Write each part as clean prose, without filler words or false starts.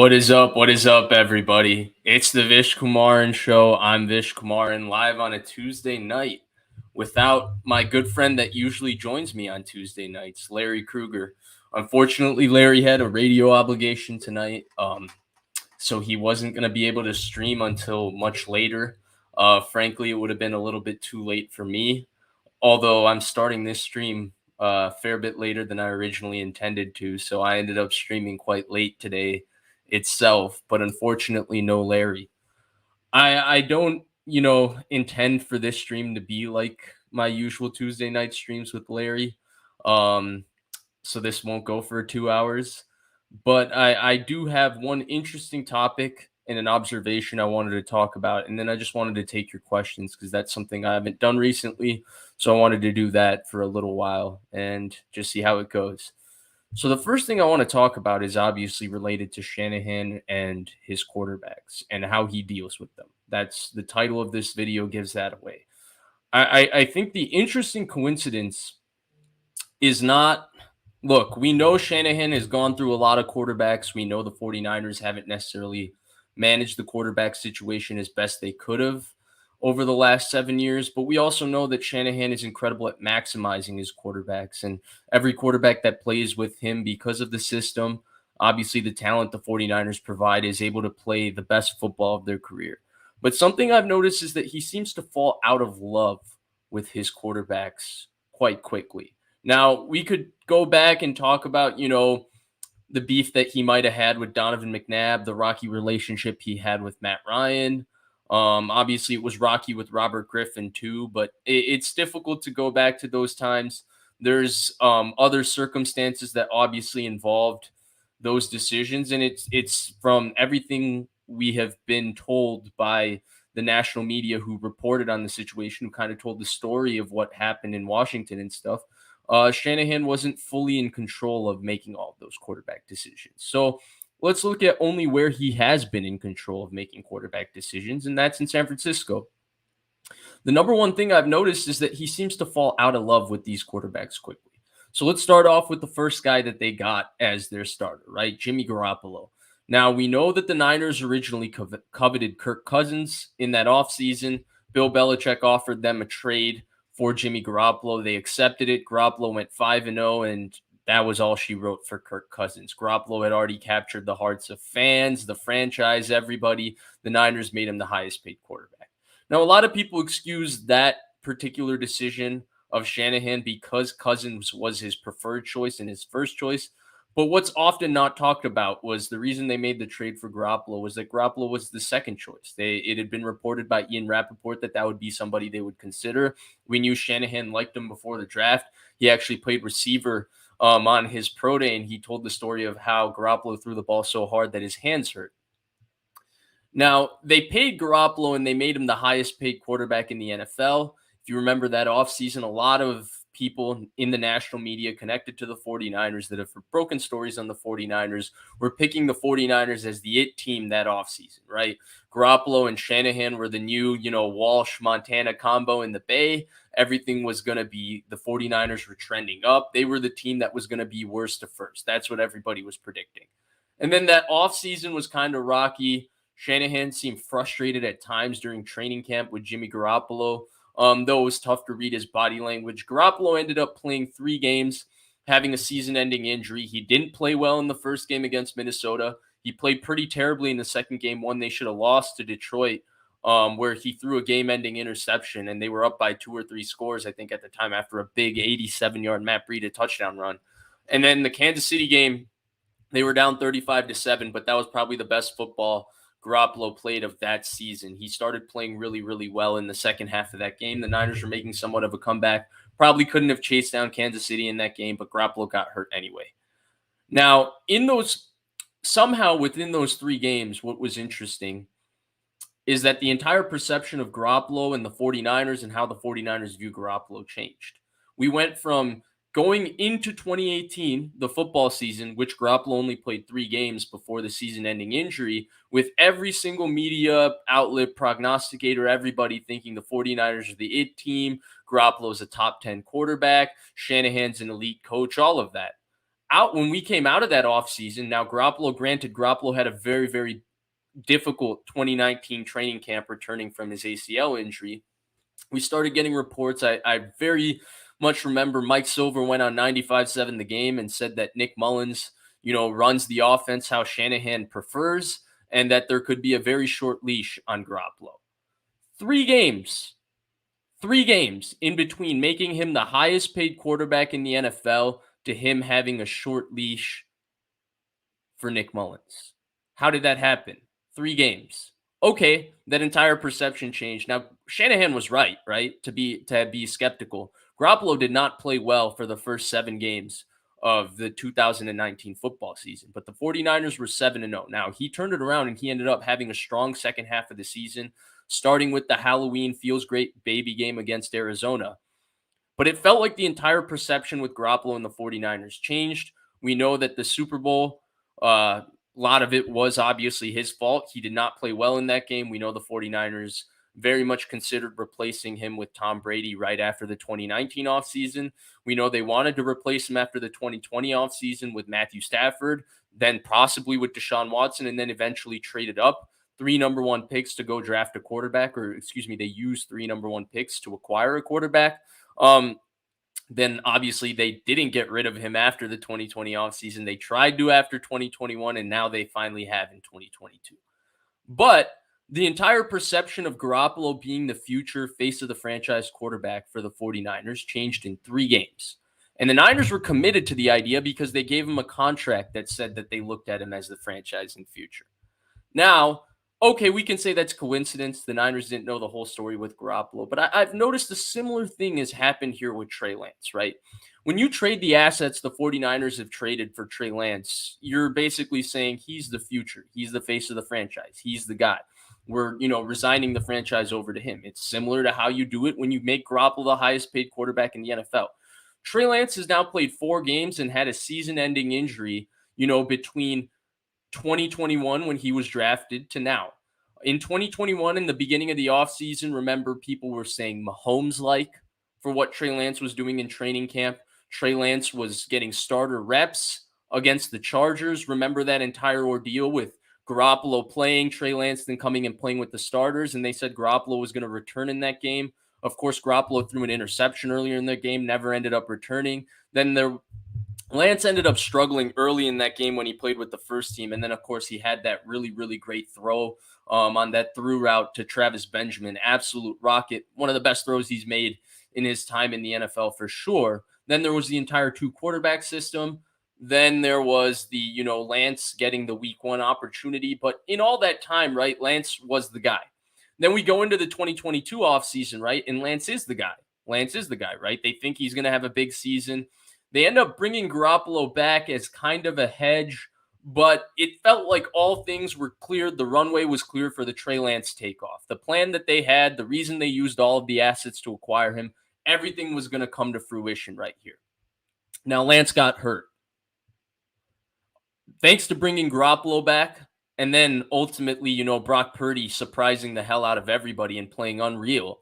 What is up? What is up, everybody? It's the Vish Kumaran show. I'm Vish Kumaran, live on a Tuesday night without my good friend that usually joins me on Tuesday nights, Larry Kruger. Unfortunately, Larry had a radio obligation tonight, so he wasn't going to be able to stream until much later. Frankly, it would have been a little bit too late for me, although I'm starting this stream a fair bit later than I originally intended to, so I ended up streaming quite late today itself, but unfortunately no Larry. I don't, intend for this stream to be like my usual Tuesday night streams with Larry. Um so this won't go for 2 hours, but I do have one interesting topic and an observation I wanted to talk about, and then I just wanted to take your questions because that's something I haven't done recently, so I wanted to do that for a little while and just see how it goes. So the first thing I want to talk about is obviously related to Shanahan and his quarterbacks and how he deals with them. That's the title of this video gives that away. I think the interesting coincidence is not look, we know Shanahan has gone through a lot of quarterbacks. We know the 49ers haven't necessarily managed the quarterback situation as best they could have over the last 7 years, but we also know that Shanahan is incredible at maximizing his quarterbacks, and every quarterback that plays with him because of the system, obviously the talent the 49ers provide, is able to play the best football of their career. But something I've noticed is that he seems to fall out of love with his quarterbacks quite quickly. Now, we could go back and talk about, the beef that he might have had with Donovan McNabb, the rocky relationship he had with Matt Ryan. Obviously, it was rocky with Robert Griffin too, but it's difficult to go back to those times. There's other circumstances that obviously involved those decisions, and it's from everything we have been told by the national media who reported on the situation, who kind of told the story of what happened in Washington and stuff. Shanahan wasn't fully in control of making all of those quarterback decisions. So let's look at only where he has been in control of making quarterback decisions, and that's in San Francisco. The number one thing I've noticed is that he seems to fall out of love with these quarterbacks quickly. So let's start off with the first guy that they got as their starter, right? Jimmy Garoppolo. Now, we know that the Niners originally coveted Kirk Cousins in that offseason. Bill Belichick offered them a trade for Jimmy Garoppolo. They accepted it. Garoppolo went 5-0, and that was all she wrote for Kirk Cousins. Garoppolo had already captured the hearts of fans, the franchise, everybody. The Niners made him the highest paid quarterback. Now, a lot of people excuse that particular decision of Shanahan because Cousins was his preferred choice and his first choice. But what's often not talked about was the reason they made the trade for Garoppolo was that Garoppolo was the second choice. It had been reported by Ian Rappaport that would be somebody they would consider. We knew Shanahan liked him before the draft. He actually played receiver on his pro day, and he told the story of how Garoppolo threw the ball so hard that his hands hurt. Now, they paid Garoppolo and they made him the highest paid quarterback in the NFL. If you remember that offseason, a lot of people in the national media connected to the 49ers that have broken stories on the 49ers were picking the 49ers as the it team that offseason, right? Garoppolo and Shanahan were the new, Walsh-Montana combo in the Bay. Everything was going to be, the 49ers were trending up. They were the team that was going to be worst to first. That's what everybody was predicting. And then that offseason was kind of rocky. Shanahan seemed frustrated at times during training camp with Jimmy Garoppolo. Though it was tough to read his body language. Garoppolo ended up playing 3 games, having a season-ending injury. He didn't play well in the first game against Minnesota. He played pretty terribly in the second game, one they should have lost to Detroit, where he threw a game-ending interception, and they were up by 2 or 3 scores, I think, at the time, after a big 87-yard Matt Breida touchdown run. And then the Kansas City game, they were down 35-7, but that was probably the best football Garoppolo played of that season. He started playing really, really well in the second half of that game. The Niners were making somewhat of a comeback. Probably couldn't have chased down Kansas City in that game, but Garoppolo got hurt anyway. Now, somehow within those 3 games, what was interesting is that the entire perception of Garoppolo and the 49ers and how the 49ers view Garoppolo changed. We went from going into 2018, the football season, which Garoppolo only played 3 games before the season-ending injury, with every single media outlet, prognosticator, everybody thinking the 49ers are the it team, Garoppolo's a top 10 quarterback, Shanahan's an elite coach, all of that. when we came out of that offseason, now Garoppolo had a very, very difficult 2019 training camp returning from his ACL injury. We started getting reports. I very much remember Mike Silver went on 95.7 The Game and said that Nick Mullins, runs the offense how Shanahan prefers, and that there could be a very short leash on Garoppolo. 3 games in between making him the highest paid quarterback in the NFL to him having a short leash for Nick Mullins. How did that happen? 3 games. Okay, that entire perception changed. Now, Shanahan was right, to be skeptical. Garoppolo did not play well for the first 7 games of the 2019 football season, but the 49ers were 7-0. Now, he turned it around and he ended up having a strong second half of the season, starting with the Halloween feels great baby game against Arizona. But it felt like the entire perception with Garoppolo and the 49ers changed. We know that the Super Bowl, a lot of it was obviously his fault. He did not play well in that game. We know the 49ers very much considered replacing him with Tom Brady right after the 2019 offseason. We know they wanted to replace him after the 2020 offseason with Matthew Stafford, then possibly with Deshaun Watson, and then eventually traded up 3 number 1 picks to go draft a quarterback, they used 3 number 1 picks to acquire a quarterback. Then obviously they didn't get rid of him after the 2020 offseason. They tried to after 2021, and now they finally have in 2022. But the entire perception of Garoppolo being the future face of the franchise quarterback for the 49ers changed in 3 games. And the Niners were committed to the idea because they gave him a contract that said that they looked at him as the franchising future. Now, okay, we can say that's coincidence. The Niners didn't know the whole story with Garoppolo, but I've noticed a similar thing has happened here with Trey Lance, right? When you trade the assets the 49ers have traded for Trey Lance, you're basically saying he's the future. He's the face of the franchise. He's the guy. We're, resigning the franchise over to him. It's similar to how you do it when you make Garoppolo the highest paid quarterback in the NFL. Trey Lance has now played 4 games and had a season-ending injury, between 2021 when he was drafted to now. In 2021, in the beginning of the offseason, remember people were saying Mahomes-like for what Trey Lance was doing in training camp. Trey Lance was getting starter reps against the Chargers. Remember that entire ordeal with Garoppolo playing, Trey Lance then coming and playing with the starters, and they said Garoppolo was going to return in that game. Of course, Garoppolo threw an interception earlier in the game, never ended up returning. Then Lance ended up struggling early in that game when he played with the first team. And then, of course, he had that really, really great throw on that through route to Travis Benjamin. Absolute rocket. One of the best throws he's made in his time in the NFL for sure. Then there was the entire 2-quarterback system. Then there was the, Lance getting the week 1 opportunity. But in all that time, right, Lance was the guy. Then we go into the 2022 offseason, right, and Lance is the guy. Right? They think he's going to have a big season. They end up bringing Garoppolo back as kind of a hedge, but it felt like all things were cleared. The runway was clear for the Trey Lance takeoff. The plan that they had, the reason they used all of the assets to acquire him, everything was going to come to fruition right here. Now, Lance got hurt. Thanks to bringing Garoppolo back, and then ultimately, Brock Purdy surprising the hell out of everybody and playing unreal,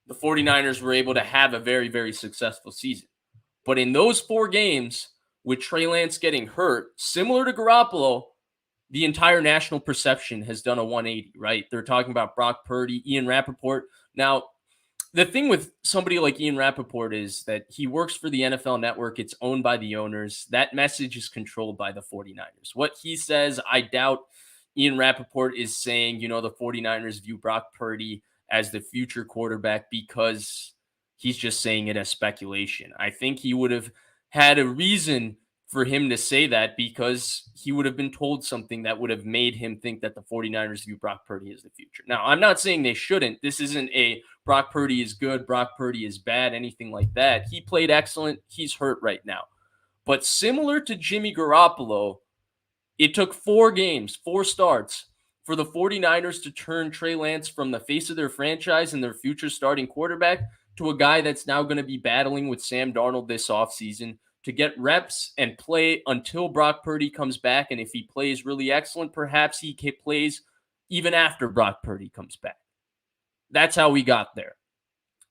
the 49ers were able to have a very, very successful season. But in those 4 games, with Trey Lance getting hurt, similar to Garoppolo, the entire national perception has done a 180, right? They're talking about Brock Purdy, Ian Rappaport. Now, the thing with somebody like Ian Rappaport is that he works for the NFL Network. It's owned by the owners. That message is controlled by the 49ers. What he says, I doubt Ian Rappaport is saying, the 49ers view Brock Purdy as the future quarterback because he's just saying it as speculation. I think he would have had a reason for him to say that because he would have been told something that would have made him think that the 49ers view Brock Purdy as the future. Now, I'm not saying they shouldn't. This isn't a Brock Purdy is good, Brock Purdy is bad, anything like that. He played excellent. He's hurt right now. But similar to Jimmy Garoppolo, it took 4 games, 4 starts for the 49ers to turn Trey Lance from the face of their franchise and their future starting quarterback to a guy that's now going to be battling with Sam Darnold this offseason to get reps and play until Brock Purdy comes back. And if he plays really excellent, perhaps he plays even after Brock Purdy comes back. That's how we got there.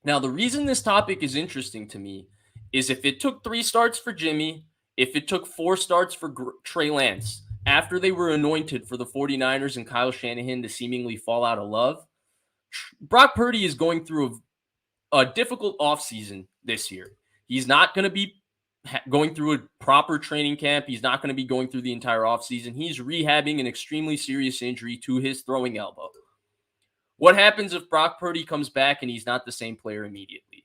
Now, the reason this topic is interesting to me is if it took 3 starts for Jimmy, If it took 4 starts for Trey Lance after they were anointed for the 49ers and Kyle Shanahan to seemingly fall out of love, Brock Purdy is going through a difficult offseason this year. He's not going to be going through a proper training camp. He's not going to be going through the entire offseason. He's rehabbing an extremely serious injury to his throwing elbow. What happens if Brock Purdy comes back and he's not the same player immediately?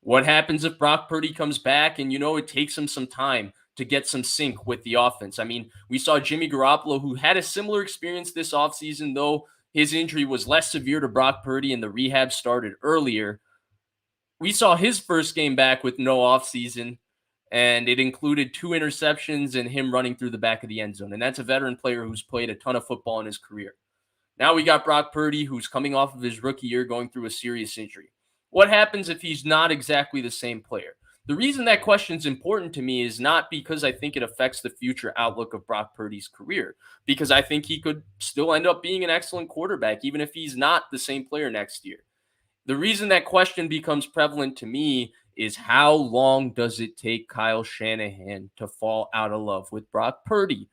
What happens if Brock Purdy comes back and, it takes him some time to get some sync with the offense? I mean, we saw Jimmy Garoppolo, who had a similar experience this offseason, though his injury was less severe to Brock Purdy and the rehab started earlier. We saw his first game back with no offseason, and it included 2 interceptions and him running through the back of the end zone. And that's a veteran player who's played a ton of football in his career. Now we got Brock Purdy, who's coming off of his rookie year, going through a serious injury. What happens if he's not exactly the same player? The reason that question is important to me is not because I think it affects the future outlook of Brock Purdy's career, because I think he could still end up being an excellent quarterback, even if he's not the same player next year. The reason that question becomes prevalent to me is how long does it take Kyle Shanahan to fall out of love with Brock Purdy?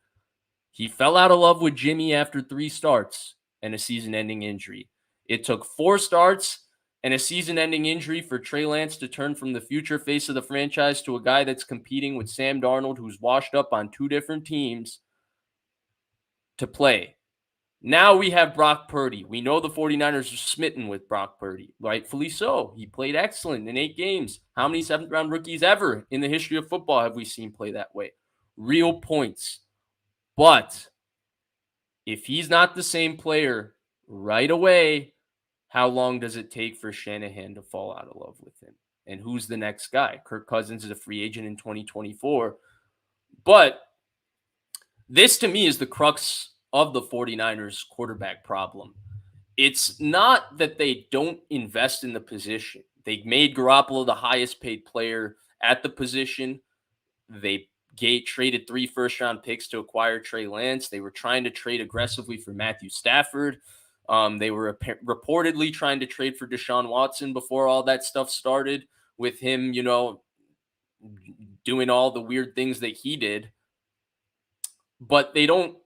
He fell out of love with Jimmy after 3 starts and a season-ending injury. It took 4 starts and a season-ending injury for Trey Lance to turn from the future face of the franchise to a guy that's competing with Sam Darnold, who's washed up on 2 different teams, to play. Now we have Brock Purdy. We know the 49ers are smitten with Brock Purdy, rightfully so. He played excellent in 8 games. How many 7th-round rookies ever in the history of football have we seen play that way? Real points. But if he's not the same player right away, how long does it take for Shanahan to fall out of love with him? And who's the next guy? Kirk Cousins is a free agent in 2024. But this, to me, is the crux of the 49ers quarterback problem. It's not that they don't invest in the position. They made Garoppolo the highest paid player at the position. They traded 3 first-round picks to acquire Trey Lance. They were trying to trade aggressively for Matthew Stafford. They were reportedly trying to trade for Deshaun Watson before all that stuff started, with him, doing all the weird things that he did. But they don't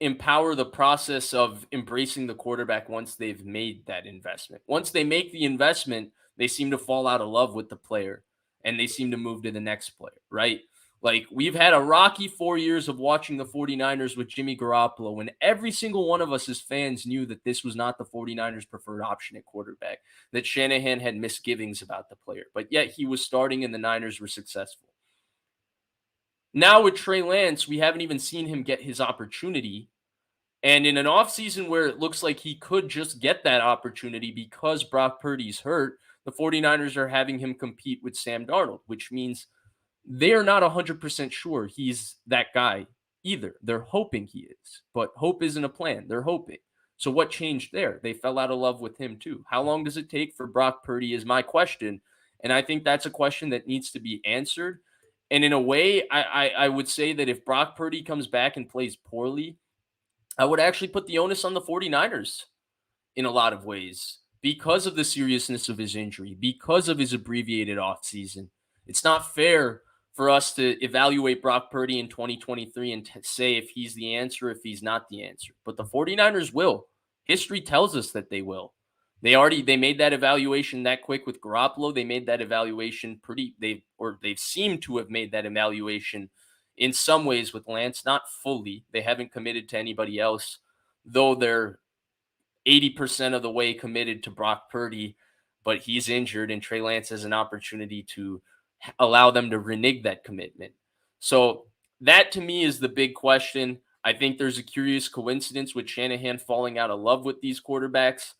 empower the process of embracing the quarterback once they've made that investment. Once they make the investment, they seem to fall out of love with the player and they seem to move to the next player, right? Like, we've had a rocky 4 years of watching the 49ers with Jimmy Garoppolo, when every single one of us as fans knew that this was not the 49ers' preferred option at quarterback, that Shanahan had misgivings about the player, but yet he was starting and the Niners were successful. Now with Trey Lance, we haven't even seen him get his opportunity. And in an offseason where it looks like he could just get that opportunity because Brock Purdy's hurt, the 49ers are having him compete with Sam Darnold, which means they're not 100% sure he's that guy either. They're hoping he is, but hope isn't a plan. They're hoping. So what changed there? They fell out of love with him too. How long does it take for Brock Purdy is my question. And I think that's a question that needs to be answered. And in a way, I would say that if Brock Purdy comes back and plays poorly, I would actually put the onus on the 49ers in a lot of ways because of the seriousness of his injury, because of his abbreviated offseason. It's not fair for us to evaluate Brock Purdy in 2023 and say if he's the answer, if he's not the answer. But the 49ers will. History tells us that they will. They made that evaluation that quick with Garoppolo. They made that evaluation they've seemed to have made that evaluation in some ways with Lance, not fully. They haven't committed to anybody else, though they're 80% of the way committed to Brock Purdy, but he's injured and Trey Lance has an opportunity to allow them to renege that commitment. So that, to me, is the big question. I think there's a curious coincidence with Shanahan falling out of love with these quarterbacks.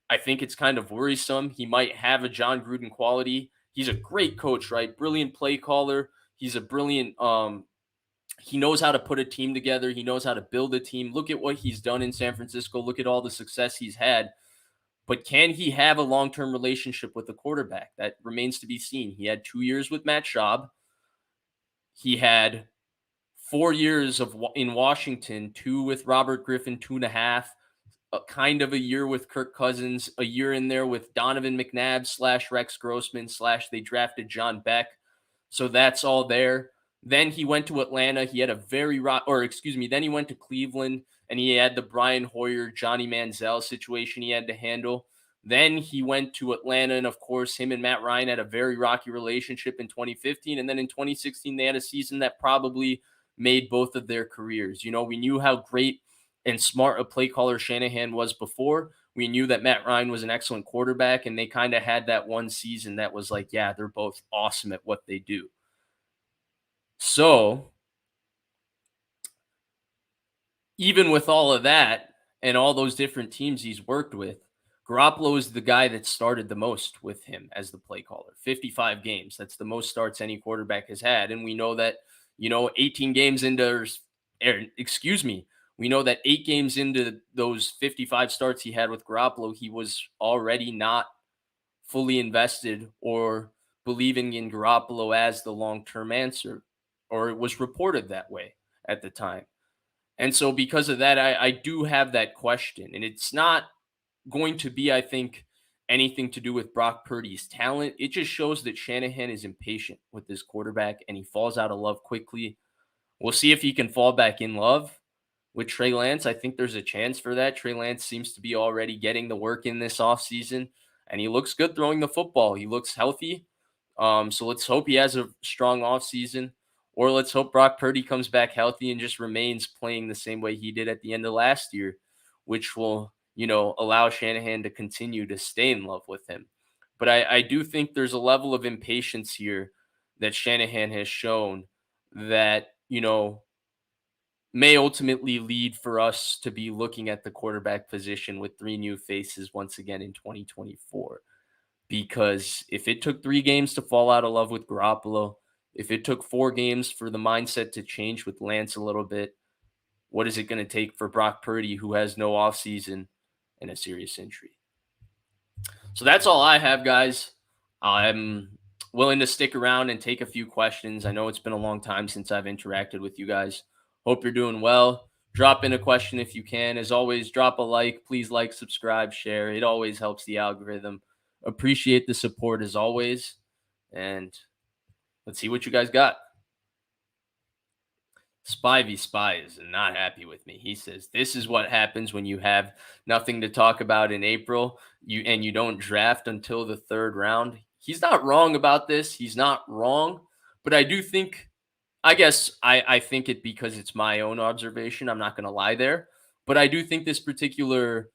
I think it's kind of worrisome. He might have a John Gruden quality. He's a great coach, right? Brilliant play caller. He's a brilliant, he knows how to put a team together. He knows how to build a team. Look at what he's done in San Francisco. Look at all the success he's had. But can he have a long-term relationship with the quarterback? That remains to be seen. He had 2 years with Matt Schaub. He had 4 years in Washington, 2 with Robert Griffin, 2.5. Kind of a year with Kirk Cousins, a year in there with Donovan McNabb / Rex Grossman / they drafted John Beck. So that's all there. Then he went to Atlanta. He had a very or excuse me. Then he went to Cleveland, and he had the Brian Hoyer, Johnny Manziel situation he had to handle. Then he went to Atlanta, and of course, him and Matt Ryan had a very rocky relationship in 2015. And then in 2016, they had a season that probably made both of their careers. We knew how great and smart a play caller Shanahan was before. We knew that Matt Ryan was an excellent quarterback, and they kind of had that one season that was like, yeah, they're both awesome at what they do. So, even with all of that and all those different teams he's worked with, Garoppolo is the guy that started the most with him as the play caller. 55 games. That's the most starts any quarterback has had. And we know that, 18 games into, excuse me, we know that 8 games into those 55 starts he had with Garoppolo, he was already not fully invested or believing in Garoppolo as the long term answer, or it was reported that way at the time. And so, because of that, I do have that question. And it's not going to be, I think, anything to do with Brock Purdy's talent. It just shows that Shanahan is impatient with this quarterback and he falls out of love quickly. We'll see if he can fall back in love with Trey Lance. I think there's a chance for that. Trey Lance seems to be already getting the work in this offseason, and he looks good throwing the football. He looks healthy. So let's hope he has a strong offseason, or let's hope Brock Purdy comes back healthy and just remains playing the same way he did at the end of last year, which will, allow Shanahan to continue to stay in love with him. But I do think there's a level of impatience here that Shanahan has shown that, may ultimately lead for us to be looking at the quarterback position with three new faces once again in 2024. Because if it took 3 games to fall out of love with Garoppolo, if it took 4 games for the mindset to change with Lance a little bit, what is it going to take for Brock Purdy, who has no offseason and a serious injury? So that's all I have, guys. I'm willing to stick around and take a few questions. I know it's been a long time since I've interacted with you guys. Hope you're doing well. Drop in a question if you can. As always, drop a like. Please like, subscribe, share. It always helps the algorithm. Appreciate the support as always. And let's see what you guys got. Spivey Spy is not happy with me. He says, this is what happens when you have nothing to talk about in April you don't draft until the 3rd round. He's not wrong about this. He's not wrong. But I do think, I guess I think it because it's my own observation. I'm not going to lie there. But I do think this particular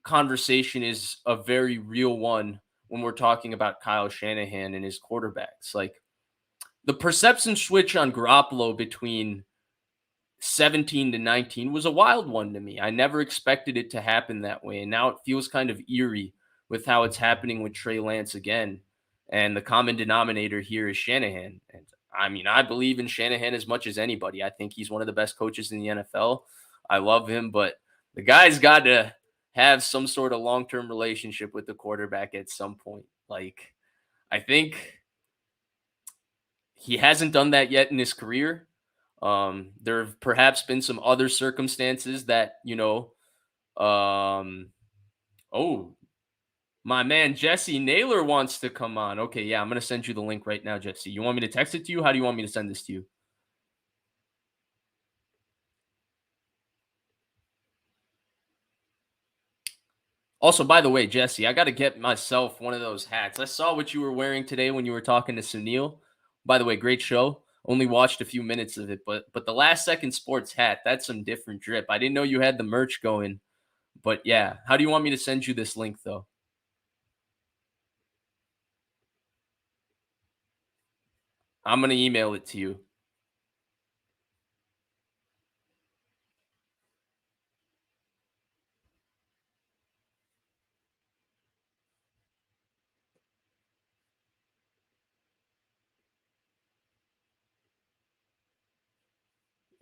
conversation is a very real one when we're talking about Kyle Shanahan and his quarterbacks. Like, the perception switch on Garoppolo between 17 to 19 was a wild one to me. I never expected it to happen that way. And now it feels kind of eerie with how it's happening with Trey Lance again. And the common denominator here is Shanahan. And I mean, I believe in Shanahan as much as anybody. I think he's one of the best coaches in the NFL. I love him, but the guy's got to have some sort of long term relationship with the quarterback at some point. Like, I think he hasn't done that yet in his career. There have perhaps been some other circumstances that, oh, my man Jesse Naylor wants to come on. Okay, yeah, I'm going to send you the link right now, Jesse. You want me to text it to you? How do you want me to send this to you? Also, by the way, Jesse, I got to get myself one of those hats. I saw what you were wearing today when you were talking to Sunil. By the way, great show. Only watched a few minutes of it, but the last second sports hat, that's some different drip. I didn't know you had the merch going. But yeah, how do you want me to send you this link though? I'm going to email it to you.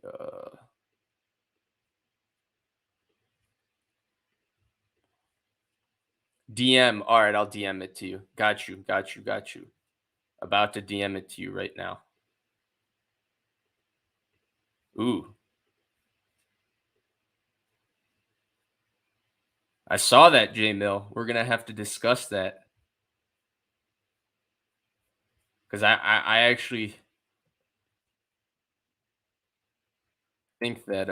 Uh, DM. All right, I'll DM it to you. Got you. Got you. Got you. About to DM it to you right now. Ooh, I saw that, J Mill. We're gonna have to discuss that because I actually think that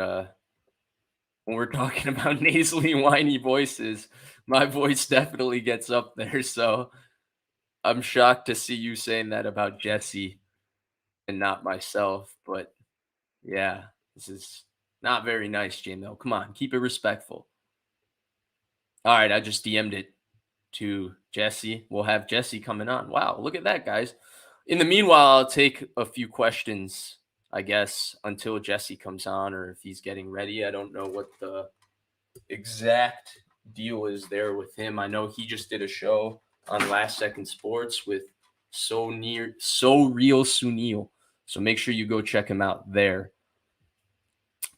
when we're talking about nasally, whiny voices, my voice definitely gets up there. So I'm shocked to see you saying that about Jesse and not myself. But yeah, this is not very nice, Jamil. Come on, keep it respectful. All right, I just DM'd it to Jesse. We'll have Jesse coming on. Wow, look at that, guys. In the meanwhile, I'll take a few questions, I guess, until Jesse comes on or if he's getting ready. I don't know what the exact deal is there with him. I know he just did a show on Last Second Sports with So Real Sunil. So make sure you go check him out there.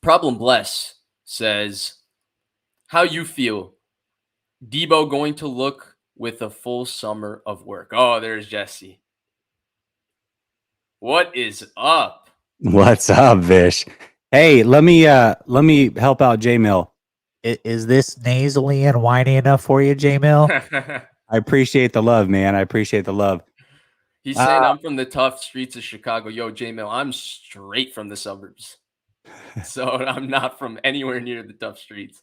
Problem Bless says, how you feel? Debo going to look with a full summer of work. Oh, there's Jesse. What is up? What's up, Vish? Hey, let me help out J Mill. Is this nasally and whiny enough for you, J Mill? I appreciate the love, man. I appreciate the love. He's Uh, saying I'm from the tough streets of Chicago. Yo, J-Mill, I'm straight from the suburbs. So I'm not from anywhere near the tough streets.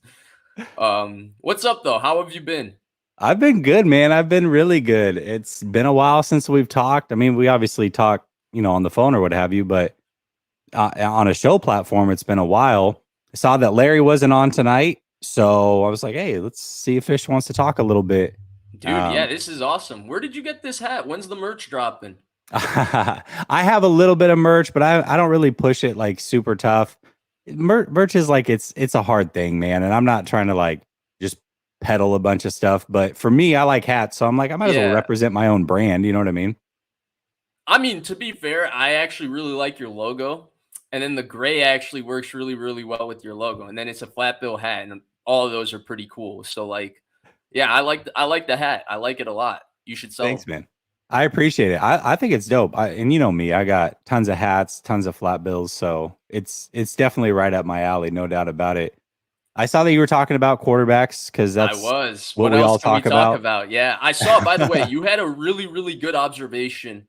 What's up though? How have you been? I've been good, man. I've been really good. It's been a while since we've talked. I mean, we obviously talk, on the phone or what have you, but on a show platform, it's been a while. I saw that Larry wasn't on tonight, so I was like, hey, let's see if Fish wants to talk a little bit. Dude, yeah, this is awesome. Where did you get this hat? When's the merch dropping? I have a little bit of merch, but I don't really push it like super tough. Merch is like it's a hard thing, man, and I'm not trying to like just peddle a bunch of stuff. But for me, I like hats, so I'm like I might as well Yeah. represent my own brand. You know what I mean? I mean, to be fair, I actually really like your logo. And then the gray actually works really, really well with your logo. And then it's a flat bill hat, and all of those are pretty cool. So like, yeah, I like the hat. I like it a lot. You should sell Thanks, them. man. I appreciate it. I think it's dope. And you know me, I got tons of hats, tons of flat bills, so it's definitely right up my alley, no doubt about it. I saw that you were talking about quarterbacks because I that's was. what What we else all can we talk talk about. about? Yeah, I saw, by the way, you had a really, really good observation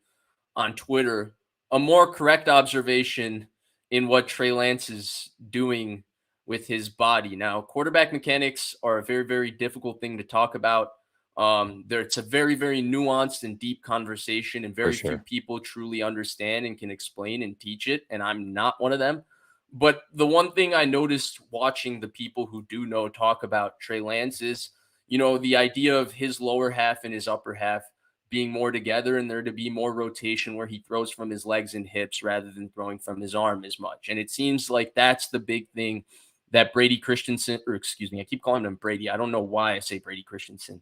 on Twitter, a more correct observation in what Trey Lance is doing with his body. Now, quarterback mechanics are a very, very difficult thing to talk about. It's a very, very nuanced and deep conversation, and For very few sure. people truly understand and can explain and teach it. And I'm not one of them. But the one thing I noticed watching the people who do know talk about Trey Lance is, the idea of his lower half and his upper half being more together and there to be more rotation where he throws from his legs and hips rather than throwing from his arm as much. And it seems like that's the big thing that Brady Christensen, or excuse me, I keep calling him Brady. I don't know why I say Brady Christensen.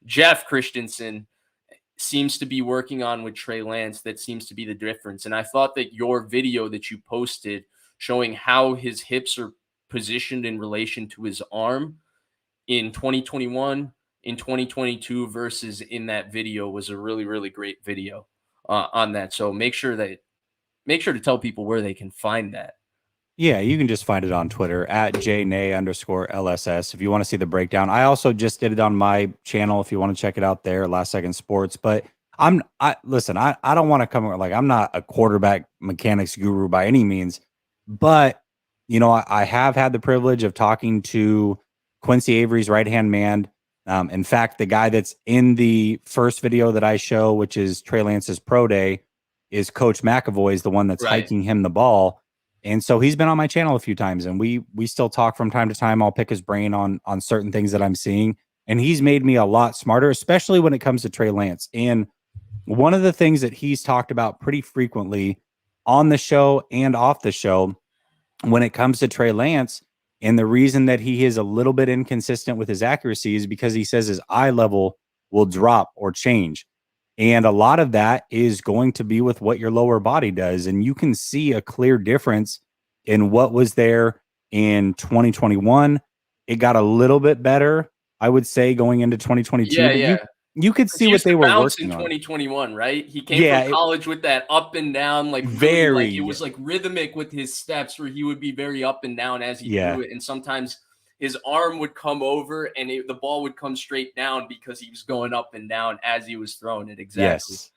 Jeff Christensen seems to be working on with Trey Lance. That seems to be the difference. And I thought that your video that you posted showing how his hips are positioned in relation to his arm in 2021, in 2022 versus in that video was a really, really great video on that. So make sure to tell people where they can find that. Yeah, you can just find it on Twitter at jnay_LSS if you want to see the breakdown. I also just did it on my channel if you want to check it out there, Last Second Sports. But I don't want to come like I'm not a quarterback mechanics guru by any means, but I have had the privilege of talking to Quincy Avery's right hand man. In fact, the guy that's in the first video that I show, which is Trey Lance's pro day, is Coach McAvoy, is the one that's Right. hiking him the ball. And so he's been on my channel a few times, and we still talk from time to time. I'll pick his brain on certain things that I'm seeing, and he's made me a lot smarter, especially when it comes to Trey Lance. And one of the things that he's talked about pretty frequently on the show and off the show when it comes to Trey Lance, and the reason that he is a little bit inconsistent with his accuracy is because he says his eye level will drop or change. And a lot of that is going to be with what your lower body does. And you can see a clear difference in what was there in 2021. It got a little bit better, I would say, going into 2022, Yeah, but yeah. you could Because see he what used they to were bounce in working on. 2021, right? He came Yeah, from college with that up and down, like really like it very, was like rhythmic with his steps where he would be very up and down as he yeah. threw it. And sometimes his arm would come over and the ball would come straight down because he was going up and down as he was throwing it. Exactly. Yes.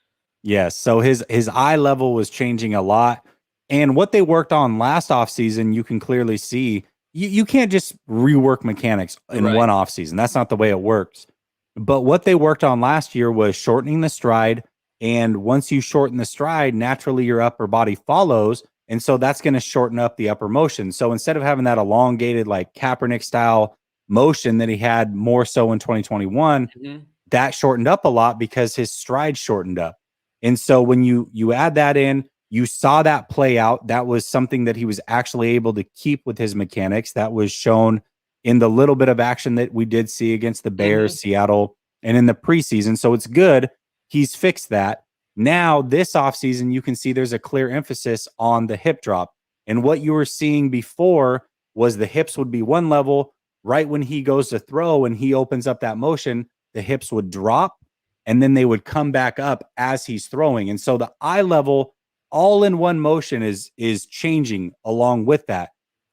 Yes. So his eye level was changing a lot. And what they worked on last offseason, you can clearly see you can't just rework mechanics in Right. one offseason. That's not the way it works. But what they worked on last year was shortening the stride. And once you shorten the stride, naturally your upper body follows. And so that's going to shorten up the upper motion. So instead of having that elongated, like Kaepernick style motion that he had more so in 2021, Mm-hmm. that shortened up a lot because his stride shortened up. And so when you add that in, you saw that play out. That was something that he was actually able to keep with his mechanics. That was shown in the little bit of action that we did see against the Mm-hmm. Bears, Seattle, and in the preseason. So it's good. He's fixed that. Now, this offseason, you can see there's a clear emphasis on the hip drop. And what you were seeing before was the hips would be one level. Right when he goes to throw and he opens up that motion, the hips would drop and then they would come back up as he's throwing. And so the eye level all in one motion is changing along with that.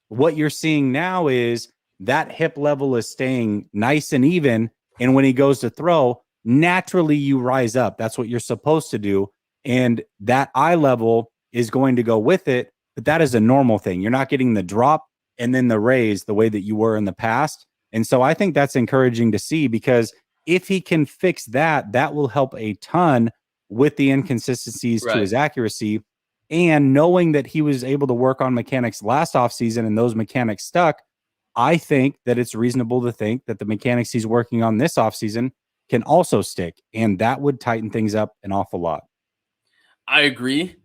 What you're seeing now is that hip level is staying nice and even. And when he goes to throw, naturally you rise up. That's what you're supposed to do. And that eye level is going to go with it. But that is a normal thing. You're not getting the drop and then the raise the way that you were in the past. And so I think that's encouraging to see because if he can fix that, that will help a ton with the inconsistencies to Right. his accuracy. And knowing that he was able to work on mechanics last offseason and those mechanics stuck, I think that it's reasonable to think that the mechanics he's working on this offseason can also stick. And that would tighten things up an awful lot. I agree.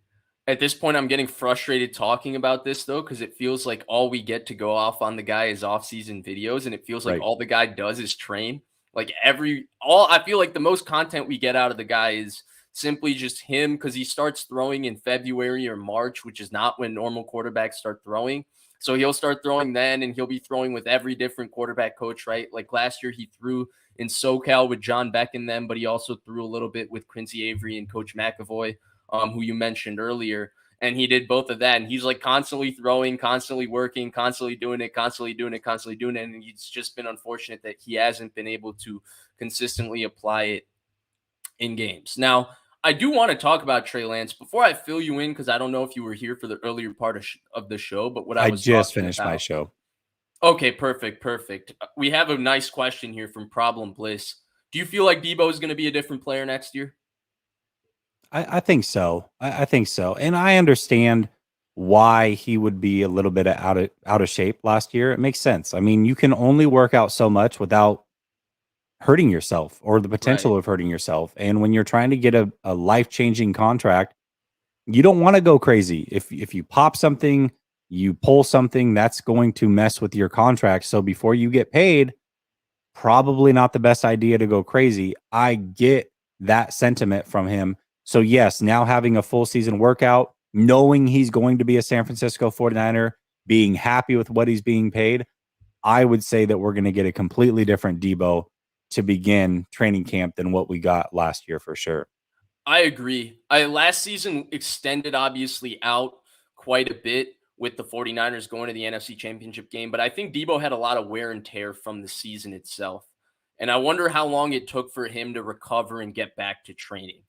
At this point, I'm getting frustrated talking about this though, because it feels like all we get to go off on the guy is off-season videos, and it feels like Right. all the guy does is train. Like I feel like the most content we get out of the guy is simply just him because he starts throwing in February or March, which is not when normal quarterbacks start throwing. So he'll start throwing then, and he'll be throwing with every different quarterback coach, right? Like last year, he threw in SoCal with John Beck and them, but he also threw a little bit with Quincy Avery and Coach McAvoy, who you mentioned earlier. And he did both of that. And he's like constantly throwing, constantly working, constantly doing it, constantly doing it, constantly doing it. And it's just been unfortunate that he hasn't been able to consistently apply it in games. Now, I do want to talk about Trey Lance before I fill you in, because I don't know if you were here for the earlier part of the show, but what I I was just talking finished my about. show. Okay, perfect, perfect. We have a nice question here from Problem Bliss. Do you feel like Debo is going to be a different player next year? I think so. I think so. And I understand why he would be a little bit out of shape last year. It makes sense. I mean, you can only work out so much without hurting yourself or the Right. potential of hurting yourself. And when you're trying to get a life-changing contract, you don't want to go crazy. If you pop something, you pull something, that's going to mess with your contract. So before you get paid, probably not the best idea to go crazy. I get that sentiment from him. So yes, now having a full season workout, knowing he's going to be a San Francisco 49er, being happy with what he's being paid, I would say that we're going to get a completely different Debo to begin training camp than what we got last year for sure. I agree. I last season extended obviously out quite a bit with the 49ers going to the NFC Championship game, but I think Debo had a lot of wear and tear from the season itself. And I wonder how long it took for him to recover and get back to training.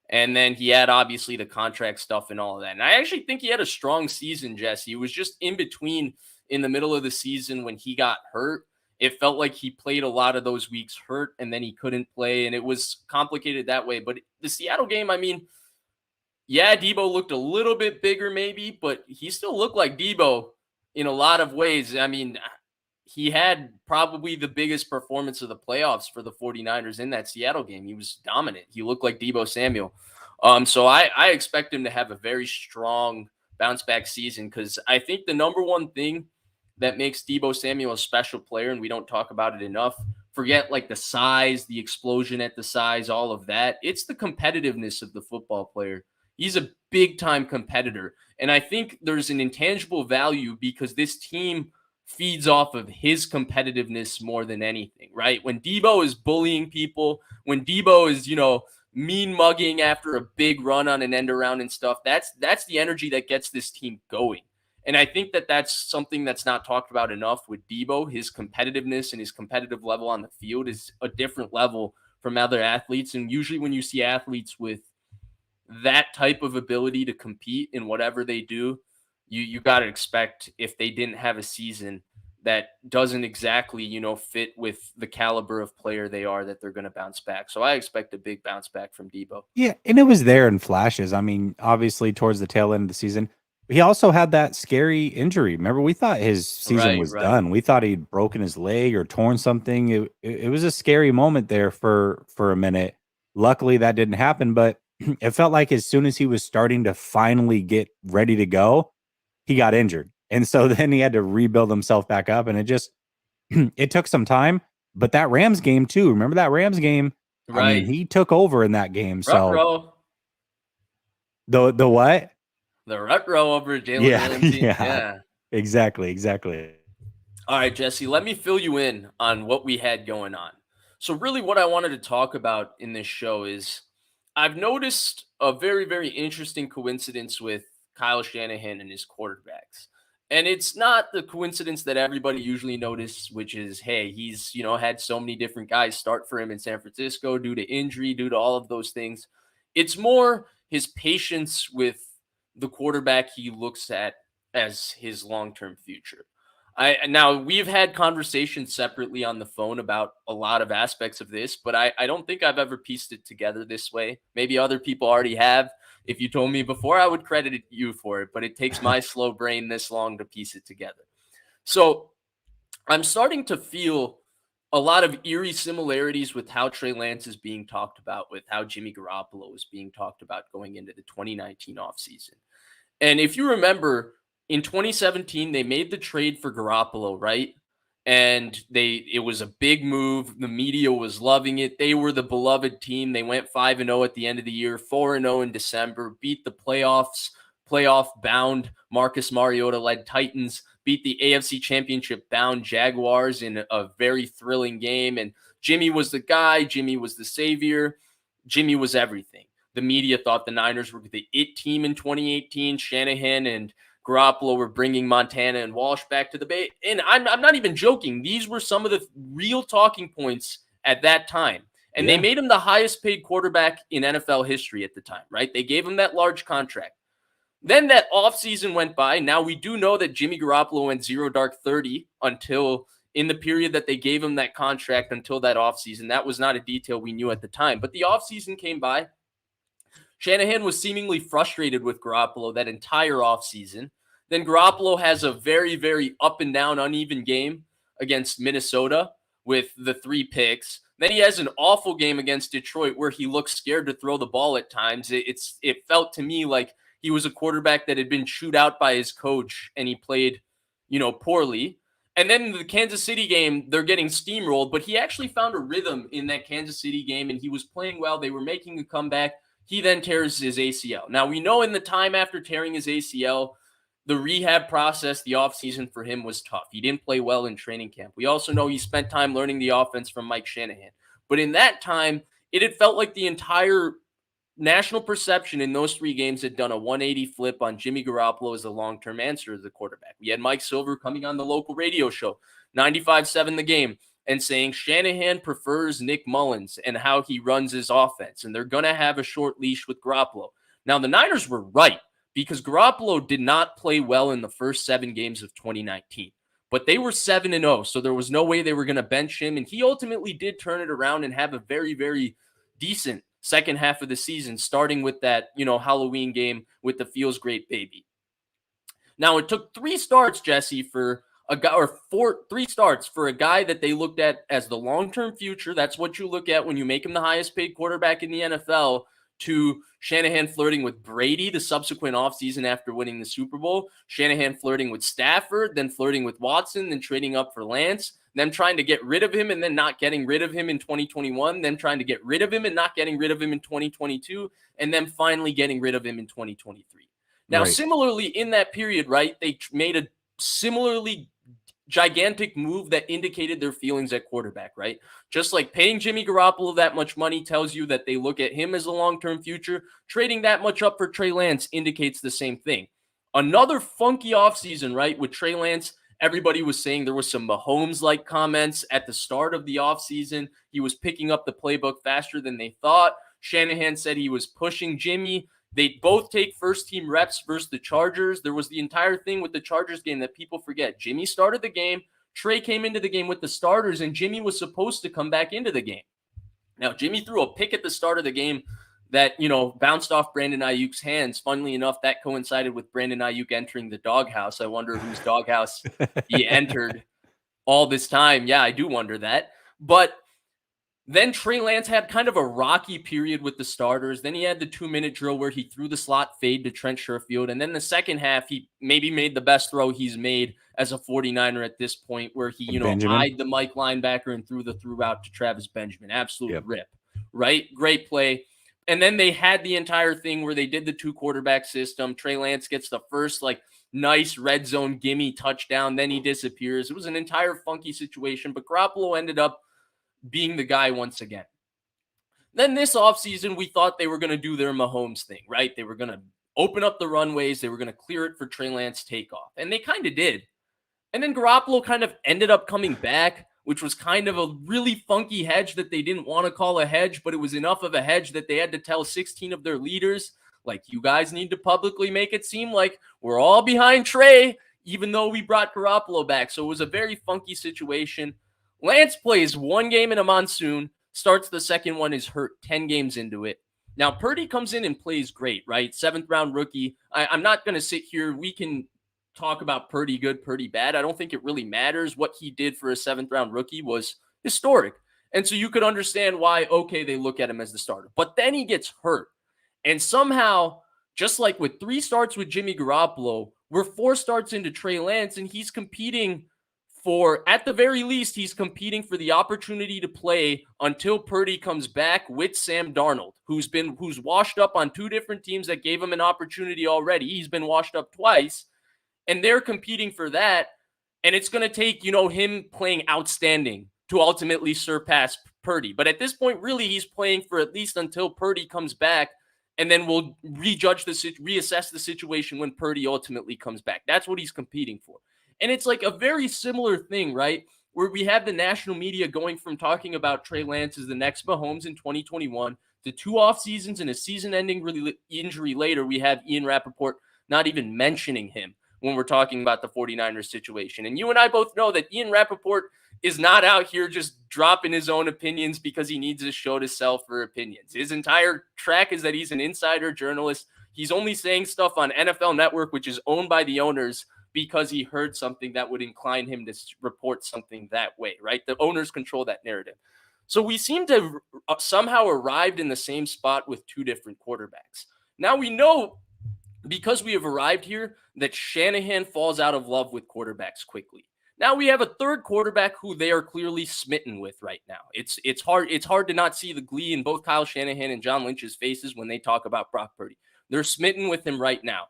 And then he had obviously the contract stuff and all of that. And I actually think he had a strong season, Jesse. It was just in between in the middle of the season when he got hurt. It felt like he played a lot of those weeks hurt and then he couldn't play. And it was complicated that way. But the Seattle game, I mean, yeah, Debo looked a little bit bigger maybe, but he still looked like Debo in a lot of ways. I mean, he had probably the biggest performance of the playoffs for the 49ers in that Seattle game. He was dominant. He looked like Debo Samuel. So I expect him to have a very strong bounce back season because I think the number one thing that makes Debo Samuel a special player, and we don't talk about it enough, forget like the size, the explosion at the size, all of that. It's the competitiveness of the football player. He's a big time competitor. And I think there's an intangible value because this team feeds off of his competitiveness more than anything, right? When Debo is bullying people, when Debo is, mean mugging after a big run on an end around and stuff, that's the energy that gets this team going. And I think that that's something that's not talked about enough with Debo. His competitiveness and his competitive level on the field is a different level from other athletes. And usually when you see athletes with that type of ability to compete in whatever they do, you got to expect if they didn't have a season that doesn't exactly, fit with the caliber of player they are, that they're going to bounce back. So I expect a big bounce back from Debo. Yeah, and it was there in flashes. I mean, obviously towards the tail end of the season, he also had that scary injury. Remember, we thought his season Right, was right. done. We thought he'd broken his leg or torn something. It was a scary moment there for a minute. Luckily, that didn't happen, but it felt like as soon as he was starting to finally get ready to go, he got injured. And so then he had to rebuild himself back up, and it just it took some time. But that Rams game too. Remember that Rams game? I mean, Right. he took over in that game. So Row. the what? The rut row over Jalen Yeah, Ramsey. yeah. Yeah. Exactly. All right, Jesse, let me fill you in on what we had going on. So, really, what I wanted to talk about in this show is I've noticed a very, very interesting coincidence with Kyle Shanahan and his quarterbacks. And it's not the coincidence that everybody usually notices, which is, hey, he's, had so many different guys start for him in San Francisco due to injury, due to all of those things. It's more his patience with the quarterback he looks at as his long-term future. Now we've had conversations separately on the phone about a lot of aspects of this, but I don't think I've ever pieced it together this way. Maybe other people already have. If you told me before, I would credit you for it, but it takes my slow brain this long to piece it together. So I'm starting to feel a lot of eerie similarities with how Trey Lance is being talked about, with how Jimmy Garoppolo is being talked about going into the 2019 offseason. And if you remember, in 2017, they made the trade for Garoppolo, right? And it was a big move. The media was loving it. They were the beloved team. They went 5-0 at the end of the year, 4-0 in December, beat the playoff bound Marcus Mariota led Titans, beat the AFC Championship bound Jaguars in a very thrilling game. And Jimmy was the guy, Jimmy was the savior, Jimmy was everything. The media thought the Niners were the it team in 2018. Shanahan and Garoppolo were bringing Montana and Walsh back to the Bay. And I'm not even joking. These were some of the real talking points at that time. And they Yeah. made him the highest paid quarterback in NFL history at the time, right? They gave him that large contract. Then that offseason went by. Now we do know that Jimmy Garoppolo went 0 dark 30 until in the period that they gave him that contract until that offseason. That was not a detail we knew at the time. But the offseason came by. Shanahan was seemingly frustrated with Garoppolo that entire offseason. Then Garoppolo has a very, very up and down, uneven game against Minnesota with the 3 picks. Then he has an awful game against Detroit where he looks scared to throw the ball at times. It felt to me like he was a quarterback that had been chewed out by his coach and he played, poorly. And then the Kansas City game, they're getting steamrolled, but he actually found a rhythm in that Kansas City game and he was playing well. They were making a comeback. He then tears his ACL. Now, we know in the time after tearing his ACL, the rehab process, the offseason for him was tough. He didn't play well in training camp. We also know he spent time learning the offense from Mike Shanahan. But in that time, it had felt like the entire national perception in those 3 games had done a 180 flip on Jimmy Garoppolo as the long-term answer to the quarterback. We had Mike Silver coming on the local radio show, 95.7 The Game, and saying Shanahan prefers Nick Mullins and how he runs his offense, and they're going to have a short leash with Garoppolo. Now, the Niners were right because Garoppolo did not play well in the first 7 games of 2019, but they were 7-0, so there was no way they were going to bench him, and he ultimately did turn it around and have a very, very decent second half of the season, starting with that, Halloween game with the Feels Great Baby. Now, it took 3 starts, Jesse, for a guy, or 3 starts for a guy that they looked at as the long-term future. That's what you look at when you make him the highest paid quarterback in the NFL, to Shanahan flirting with Brady the subsequent offseason after winning the Super Bowl, Shanahan flirting with Stafford, then flirting with Watson, then trading up for Lance, them trying to get rid of him and then not getting rid of him in 2021, them trying to get rid of him and not getting rid of him in 2022, and then finally getting rid of him in 2023. Now, Right. similarly, in that period, right, they made a similarly gigantic move that indicated their feelings at quarterback, right? Just like paying Jimmy Garoppolo that much money tells you that they look at him as a long-term future, trading that much up for Trey Lance indicates the same thing. Another funky offseason, right, with Trey Lance. Everybody was saying there was some Mahomes-like comments at the start of the offseason. He was picking up the playbook faster than they thought. Shanahan said he was pushing Jimmy. They both take first team reps versus the Chargers. There was the entire thing with the Chargers game that people forget. Jimmy started the game. Trey came into the game with the starters, and Jimmy was supposed to come back into the game. Now, Jimmy threw a pick at the start of the game that, bounced off Brandon Ayuk's hands. Funnily enough, that coincided with Brandon Ayuk entering the doghouse. I wonder whose doghouse he entered all this time. Yeah, I do wonder that. But then Trey Lance had kind of a rocky period with the starters. Then he had the 2-minute drill where he threw the slot fade to Trent Sherfield. And then the second half, he maybe made the best throw he's made as a 49er at this point, where he, eyed the Mike linebacker and threw the through out to Travis Benjamin. Absolute rip, right? Great play. And then they had the entire thing where they did the 2-quarterback system. Trey Lance gets the first, nice red zone gimme touchdown. Then he disappears. It was an entire funky situation, but Garoppolo ended up being the guy once again. Then this offseason, we thought they were going to do their Mahomes thing, right? They were going to open up the runways. They were going to clear it for Trey Lance takeoff. And they kind of did. And then Garoppolo kind of ended up coming back, which was kind of a really funky hedge that they didn't want to call a hedge, but it was enough of a hedge that they had to tell 16 of their leaders, you guys need to publicly make it seem like we're all behind Trey, even though we brought Garoppolo back. So it was a very funky situation. Lance plays one game in a monsoon, starts the second one, is hurt 10 games into it. Now, Purdy comes in and plays great, right? 7th-round rookie. I'm not going to sit here. We can talk about Purdy good, Purdy bad. I don't think it really matters. What he did for a 7th-round rookie was historic. And so you could understand why, okay, they look at him as the starter. But then he gets hurt. And somehow, just like with 3 starts with Jimmy Garoppolo, we're 4 starts into Trey Lance, and he's competing at the very least, he's competing for the opportunity to play until Purdy comes back with Sam Darnold, who's washed up on 2 different teams that gave him an opportunity already. He's been washed up twice, and they're competing for that. And it's going to take, him playing outstanding to ultimately surpass Purdy. But at this point, really, he's playing for at least until Purdy comes back, and then we'll reassess the situation when Purdy ultimately comes back. That's what he's competing for. And it's a very similar thing, right? Where we have the national media going from talking about Trey Lance as the next Mahomes in 2021 to 2 off seasons and a season-ending injury later. We have Ian Rappaport not even mentioning him when we're talking about the 49ers situation. And you and I both know that Ian Rappaport is not out here just dropping his own opinions because he needs a show to sell for opinions. His entire track is that he's an insider journalist. He's only saying stuff on NFL Network, which is owned by the owners, because he heard something that would incline him to report something that way, right? The owners control that narrative. So we seem to have somehow arrived in the same spot with 2 different quarterbacks. Now we know, because we have arrived here, that Shanahan falls out of love with quarterbacks quickly. Now we have a 3rd quarterback who they are clearly smitten with right now. It's hard to not see the glee in both Kyle Shanahan and John Lynch's faces when they talk about Brock Purdy. They're smitten with him right now.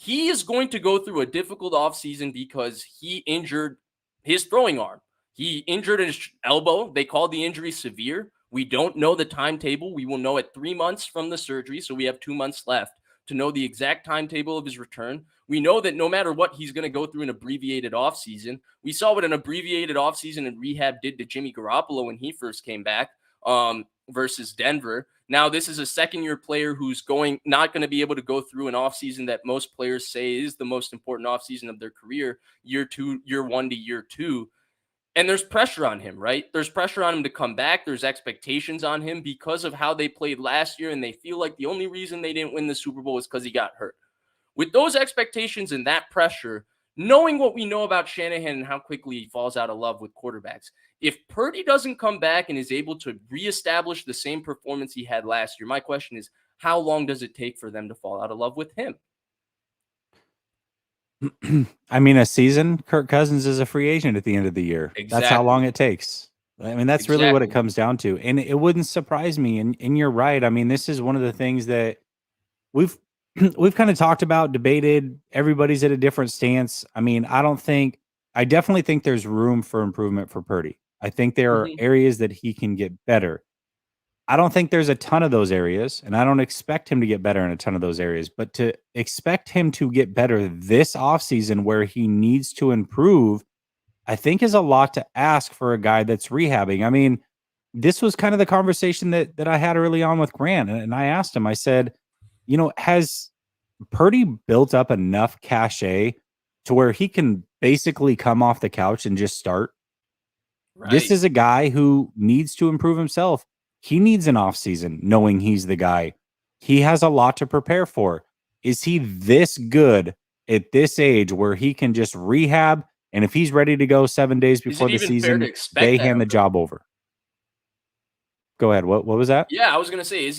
He is going to go through a difficult offseason because he injured his throwing arm. He injured his elbow. They called the injury severe. We don't know the timetable. We will know at 3 months from the surgery, so we have 2 months left to know the exact timetable of his return. We know that no matter what, he's going to go through an abbreviated offseason. We saw what an abbreviated offseason and rehab did to Jimmy Garoppolo when he first came back versus Denver. Now, this is a second-year player who's not going to be able to go through an offseason that most players say is the most important offseason of their career, year 1 to year 2. And there's pressure on him, right? There's pressure on him to come back. There's expectations on him because of how they played last year, and they feel like the only reason they didn't win the Super Bowl is because he got hurt. With those expectations and that pressure, knowing what we know about Shanahan and how quickly he falls out of love with quarterbacks, if Purdy doesn't come back and is able to reestablish the same performance he had last year, my question is, how long does it take for them to fall out of love with him? I mean, a season. Kirk Cousins is a free agent at the end of the year. Exactly. That's how long it takes. I mean, that's really what it comes down to. And it wouldn't surprise me. And you're right. I mean, this is one of the things that we've kind of talked about, debated. Everybody's at a different stance. I mean, I definitely think there's room for improvement for Purdy. I think there are areas that he can get better. I don't think there's a ton of those areas, and I don't expect him to get better in a ton of those areas, but to expect him to get better this offseason where he needs to improve, I think is a lot to ask for a guy that's rehabbing. I mean, this was kind of the conversation that I had early on with Grant, and I asked him, I said, has Purdy built up enough cachet to where he can basically come off the couch and just start? This Right. is a guy who needs to improve himself. He needs an offseason knowing he's the guy. He has a lot to prepare for. Is he this good at this age where he can just rehab? And if he's ready to go 7 days Is it before the even fair to season, expect they that hand of the him? job over. Go ahead. What was that? Yeah, I was gonna say,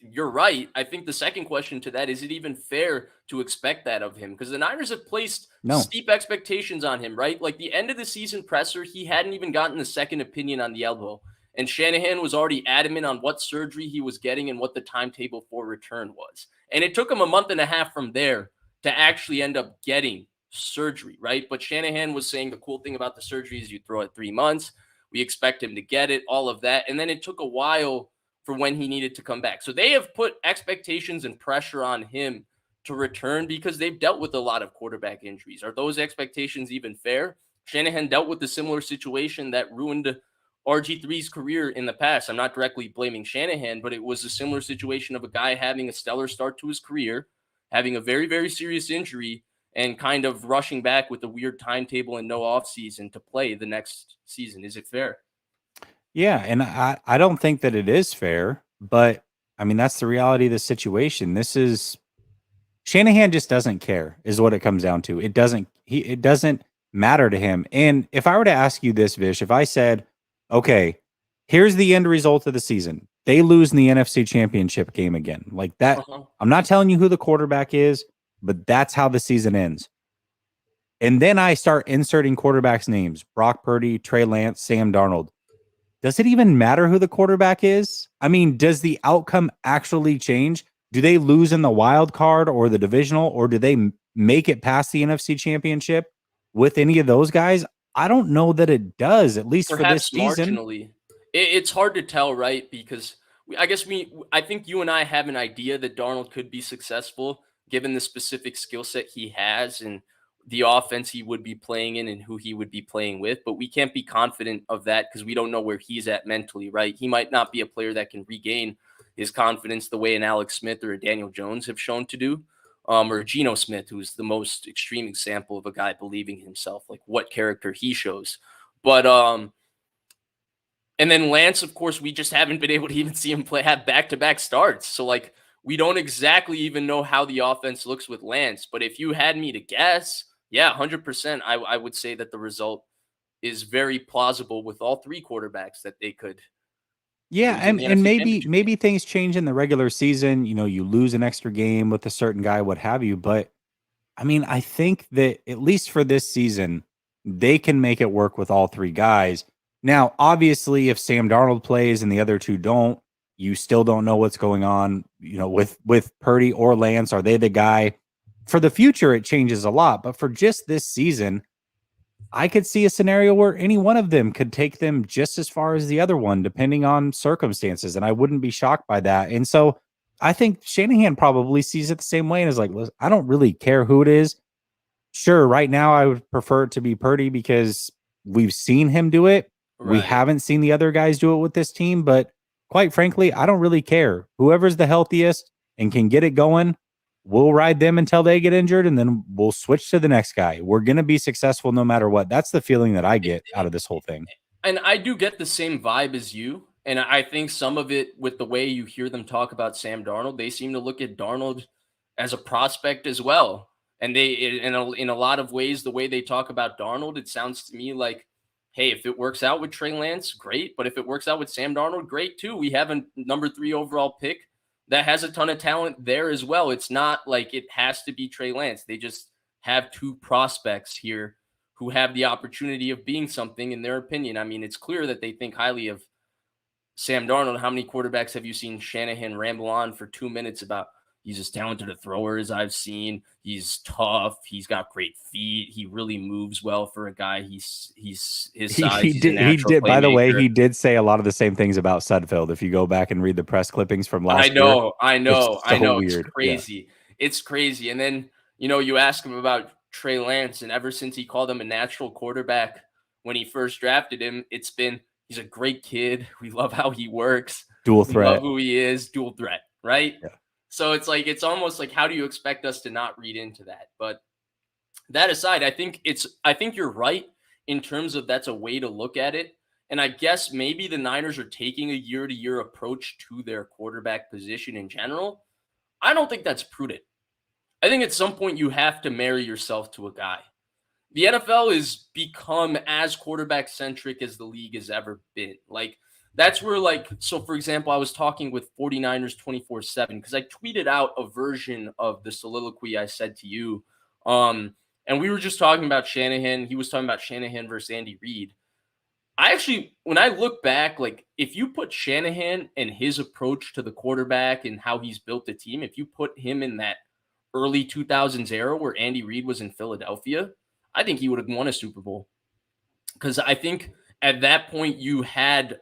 you're right. I think the second question to that is it even fair to expect that of him? Because the Niners have placed No. steep expectations on him, right? Like the end of the season presser, he hadn't even gotten a second opinion on the elbow. And Shanahan was already adamant on what surgery he was getting and what the timetable for return was. And it took him a month and a half from there to actually end up getting surgery, right? But Shanahan was saying the cool thing about the surgery is you throw it 3 months. We expect him to get it, all of that. And then it took a while for when he needed to come back. So they have put expectations and pressure on him to return because they've dealt with a lot of quarterback injuries. Are those expectations even fair? Shanahan dealt with a similar situation that ruined RG3's career in the past. I'm not directly blaming Shanahan, but it was a similar situation of a guy having a stellar start to his career, having a very, very serious injury, and kind of rushing back with a weird timetable and no offseason to play the next season. Is it fair? Yeah, and I don't think that it is fair, but I mean that's the reality of the situation. This is Shanahan just doesn't care, is what it comes down to. It doesn't matter to him. And if I were to ask you this, Vish, if I said, okay, here's the end result of the season. They lose in the NFC championship game again. Like that, Uh-huh. I'm not telling you who the quarterback is, but that's how the season ends. And then I start inserting quarterbacks' names: Brock Purdy, Trey Lance, Sam Darnold. Does it even matter who the quarterback is? I mean, does the outcome actually change? Do they lose in the wild card or the divisional, or do they make it past the NFC championship with any of those guys? I don't know that it does, at least for this Perhaps season. marginally. It's hard to tell, right? Because I think you and I have an idea that Darnold could be successful given the specific skill set he has and the offense he would be playing in and who he would be playing with. But we can't be confident of that because we don't know where he's at mentally, right? He might not be a player that can regain his confidence the way an Alex Smith or a Daniel Jones have shown to do. Or Geno Smith, who's the most extreme example of a guy believing himself, like what character he shows. But and then Lance, of course, we just haven't been able to even see him have back-to-back starts. So like we don't exactly even know how the offense looks with Lance. But if you had me to guess, yeah, 100%, I would say that the result is very plausible with all three quarterbacks that they could Yeah, lose in the and NFC maybe Championship game. maybe things change in the regular season. You lose an extra game with a certain guy, what have you. But I mean, I think that at least for this season, they can make it work with all three guys. Now, obviously, if Sam Darnold plays and the other two don't, you still don't know what's going on, with Purdy or Lance. Are they the guy? For the future, it changes a lot. But for just this season, I could see a scenario where any one of them could take them just as far as the other one, depending on circumstances. And I wouldn't be shocked by that. And so I think Shanahan probably sees it the same way and is like, listen, I don't really care who it is. Sure, right now I would prefer it to be Purdy because we've seen him do it. We Right. haven't seen the other guys do it with this team, but quite frankly, I don't really care. Whoever's the healthiest and can get it going, we'll ride them until they get injured and then we'll switch to the next guy. We're going to be successful no matter what. That's the feeling that I get out of this whole thing. And I do get the same vibe as you. And I think some of it with the way you hear them talk about Sam Darnold, they seem to look at Darnold as a prospect as well. And in a lot of ways, the way they talk about Darnold, it sounds to me like, hey, if it works out with Trey Lance, great. But if it works out with Sam Darnold, great too. We have a number 3 overall pick that has a ton of talent there as well. It's not like it has to be Trey Lance. They just have two prospects here who have the opportunity of being something in their opinion. I mean, it's clear that they think highly of Sam Darnold. How many quarterbacks have you seen Shanahan ramble on for 2 minutes about he's as talented a thrower as I've seen. He's tough. He's got great feet. He really moves well for a guy. He's his size. He's a He natural did, by the way, playmaker. he did say a lot of the same things about Sudfeld. If you go back and read the press clippings from I last year, know, I it's know, I so know. It's weird. Yeah. crazy. It's crazy. And then, you ask him about Trey Lance, and ever since he called him a natural quarterback when he first drafted him, it's been he's a great kid. We love how he works. Dual We love threat. who he is, dual threat, right? Yeah. So it's like, it's almost like, how do you expect us to not read into that? But that aside, I think you're right in terms of that's a way to look at it. And I guess maybe the Niners are taking a year to year approach to their quarterback position in general. I don't think that's prudent. I think at some point you have to marry yourself to a guy. The NFL has become as quarterback centric as the league has ever been. Like, that's where, like, so for example, I was talking with 49ers 24/7 because I tweeted out a version of the soliloquy I said to you. Um, and we were just talking about Shanahan. He was talking about Shanahan versus Andy Reid. I actually, when I look back, like, if you put Shanahan and his approach to the quarterback and how he's built the team, if you put him in that early 2000s era where Andy Reid was in Philadelphia, I think he would have won a Super Bowl. Because I think at that point you had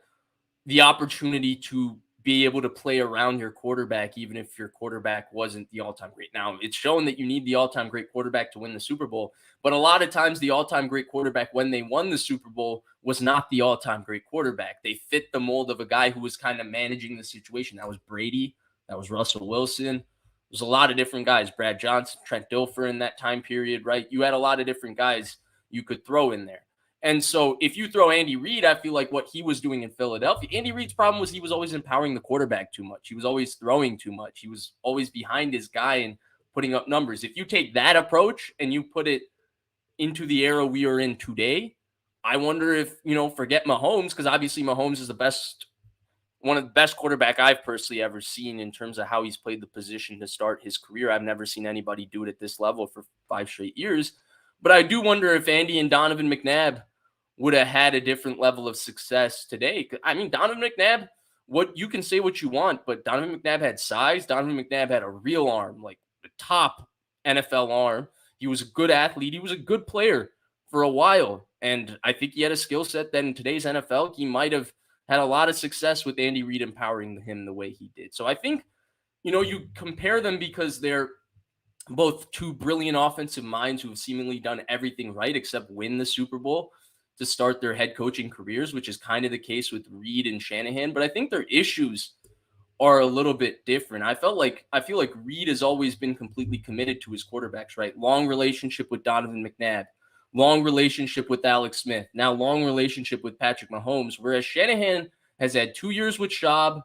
the opportunity to be able to play around your quarterback, even if your quarterback wasn't the all-time great. Now, it's shown that you need the all-time great quarterback to win the Super Bowl, but a lot of times the all-time great quarterback, when they won the Super Bowl, was not the all-time great quarterback. They fit the mold of a guy who was kind of managing the situation. That was Brady. That was Russell Wilson. There's a lot of different guys. Brad Johnson, Trent Dilfer in that time period, right? You had a lot of different guys you could throw in there. And so if you throw Andy Reid, I feel like what he was doing in Philadelphia, Andy Reid's problem was he was always empowering the quarterback too much. He was always throwing too much. He was always behind his guy and putting up numbers. If you take that approach and you put it into the era we are in today, I wonder if, forget Mahomes, because obviously Mahomes is one of the best quarterback I've personally ever seen in terms of how he's played the position to start his career. I've never seen anybody do it at this level for 5 straight years. But I do wonder if Andy and Donovan McNabb would have had a different level of success today. I mean, Donovan McNabb, what you can say what you want, but Donovan McNabb had size. Donovan McNabb had a real arm, like the top NFL arm. He was a good athlete. He was a good player for a while. And I think he had a skill set that in today's NFL, he might have had a lot of success with Andy Reid empowering him the way he did. So I think, you compare them because they're both two brilliant offensive minds who have seemingly done everything right except win the Super Bowl to start their head coaching careers, which is kind of the case with Reid and Shanahan. But I think their issues are a little bit different. I feel like Reid has always been completely committed to his quarterbacks, right? Long relationship with Donovan McNabb, long relationship with Alex Smith, now long relationship with Patrick Mahomes, whereas Shanahan has had 2 years with Schaub,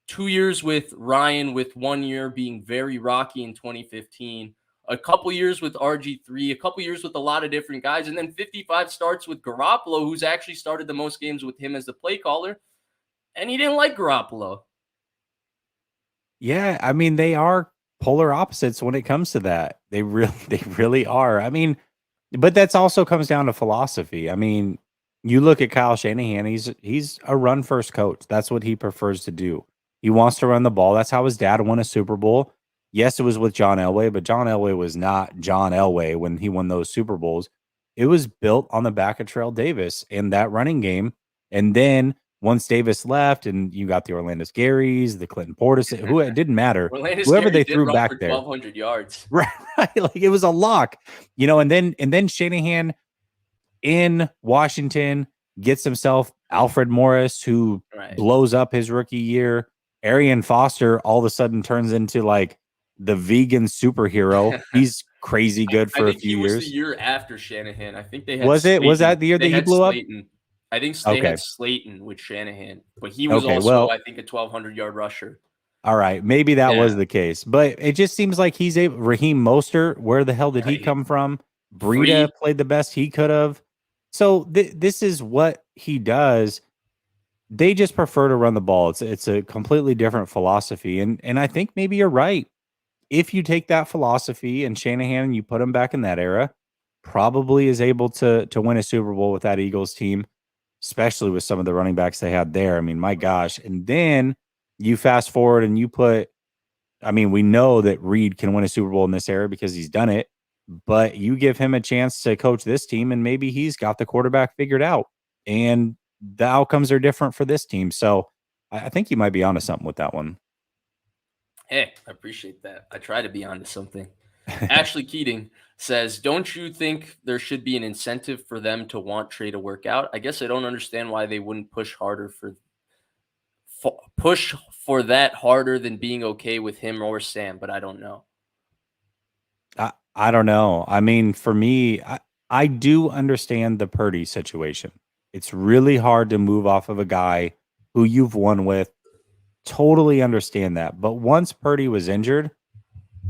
2 years with Ryan, with 1 year being very rocky in 2015, a couple years with RG3, a couple years with a lot of different guys, and then 55 starts with Garoppolo, who's actually started the most games with him as the play caller, and he didn't like Garoppolo. Yeah, I mean, they are polar opposites when it comes to that. They really are. I mean, but that's also comes down to philosophy. I mean, you look at Kyle Shanahan, he's a run first coach. That's what he prefers to do. He wants to run the ball. That's how his dad won a Super Bowl. Yes, it was with John Elway, but John Elway was not John Elway when he won those Super Bowls. It was built on the back of Terrell Davis and that running game. And then once Davis left and you got the Orlando Garys, the Clinton Portis, who it didn't matter. Orlando Whoever Gary they did threw run back for there. 1,200 yards. Right. Like it was a lock, and then Shanahan in Washington gets himself Alfred Morris, who blows up his rookie year. Arian Foster all of a sudden turns into like the vegan superhero. He's crazy good for a few years. I think he was the year after Shanahan. I think they had Was that the year that he blew up? I think they had Slayton with Shanahan, but he was I think, a 1,200-yard rusher. All right, maybe that was the case, but it just seems like he's able. Raheem Mostert, where the hell did he come from? Breida played the best he could have. So this is what he does. They just prefer to run the ball. It's a completely different philosophy, and I think maybe you're right. If you take that philosophy and Shanahan and you put him back in that era, probably is able to win a Super Bowl with that Eagles team, especially with some of the running backs they had there. I mean, my gosh. And then you fast forward and you put, I mean, we know that Reid can win a Super Bowl in this era because he's done it, but you give him a chance to coach this team and maybe he's got the quarterback figured out and the outcomes are different for this team. So I think you might be onto something with that one. Hey, I appreciate that. I try to be onto something. Ashley Keating says, don't you think there should be an incentive for them to want Trey to work out? I guess I don't understand why they wouldn't push for that harder than being okay with him or Sam, but I don't know. I don't know. I mean, for me, I do understand the Purdy situation. It's really hard to move off of a guy who you've won with. Totally understand that. But once Purdy was injured,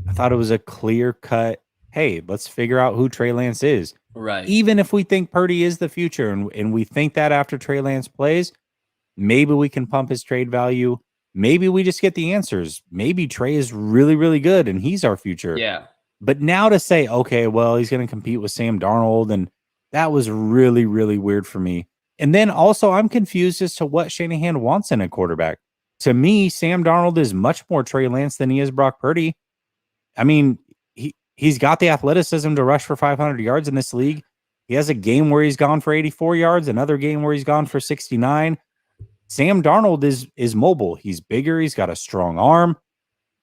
I thought it was a clear cut, hey, let's figure out who Trey Lance is. Right. Even if we think Purdy is the future and we think that after Trey Lance plays, maybe we can pump his trade value. Maybe we just get the answers. Maybe Trey is really, really good and he's our future. Yeah. But now to say, okay, well, he's going to compete with Sam Darnold, and that was really, really weird for me. And then also, I'm confused as to what Shanahan wants in a quarterback. To me, Sam Darnold is much more Trey Lance than he is Brock Purdy. I mean, he's got the athleticism to rush for 500 yards in this league. He has a game where he's gone for 84 yards, another game where he's gone for 69. Sam Darnold is mobile. He's bigger. He's got a strong arm.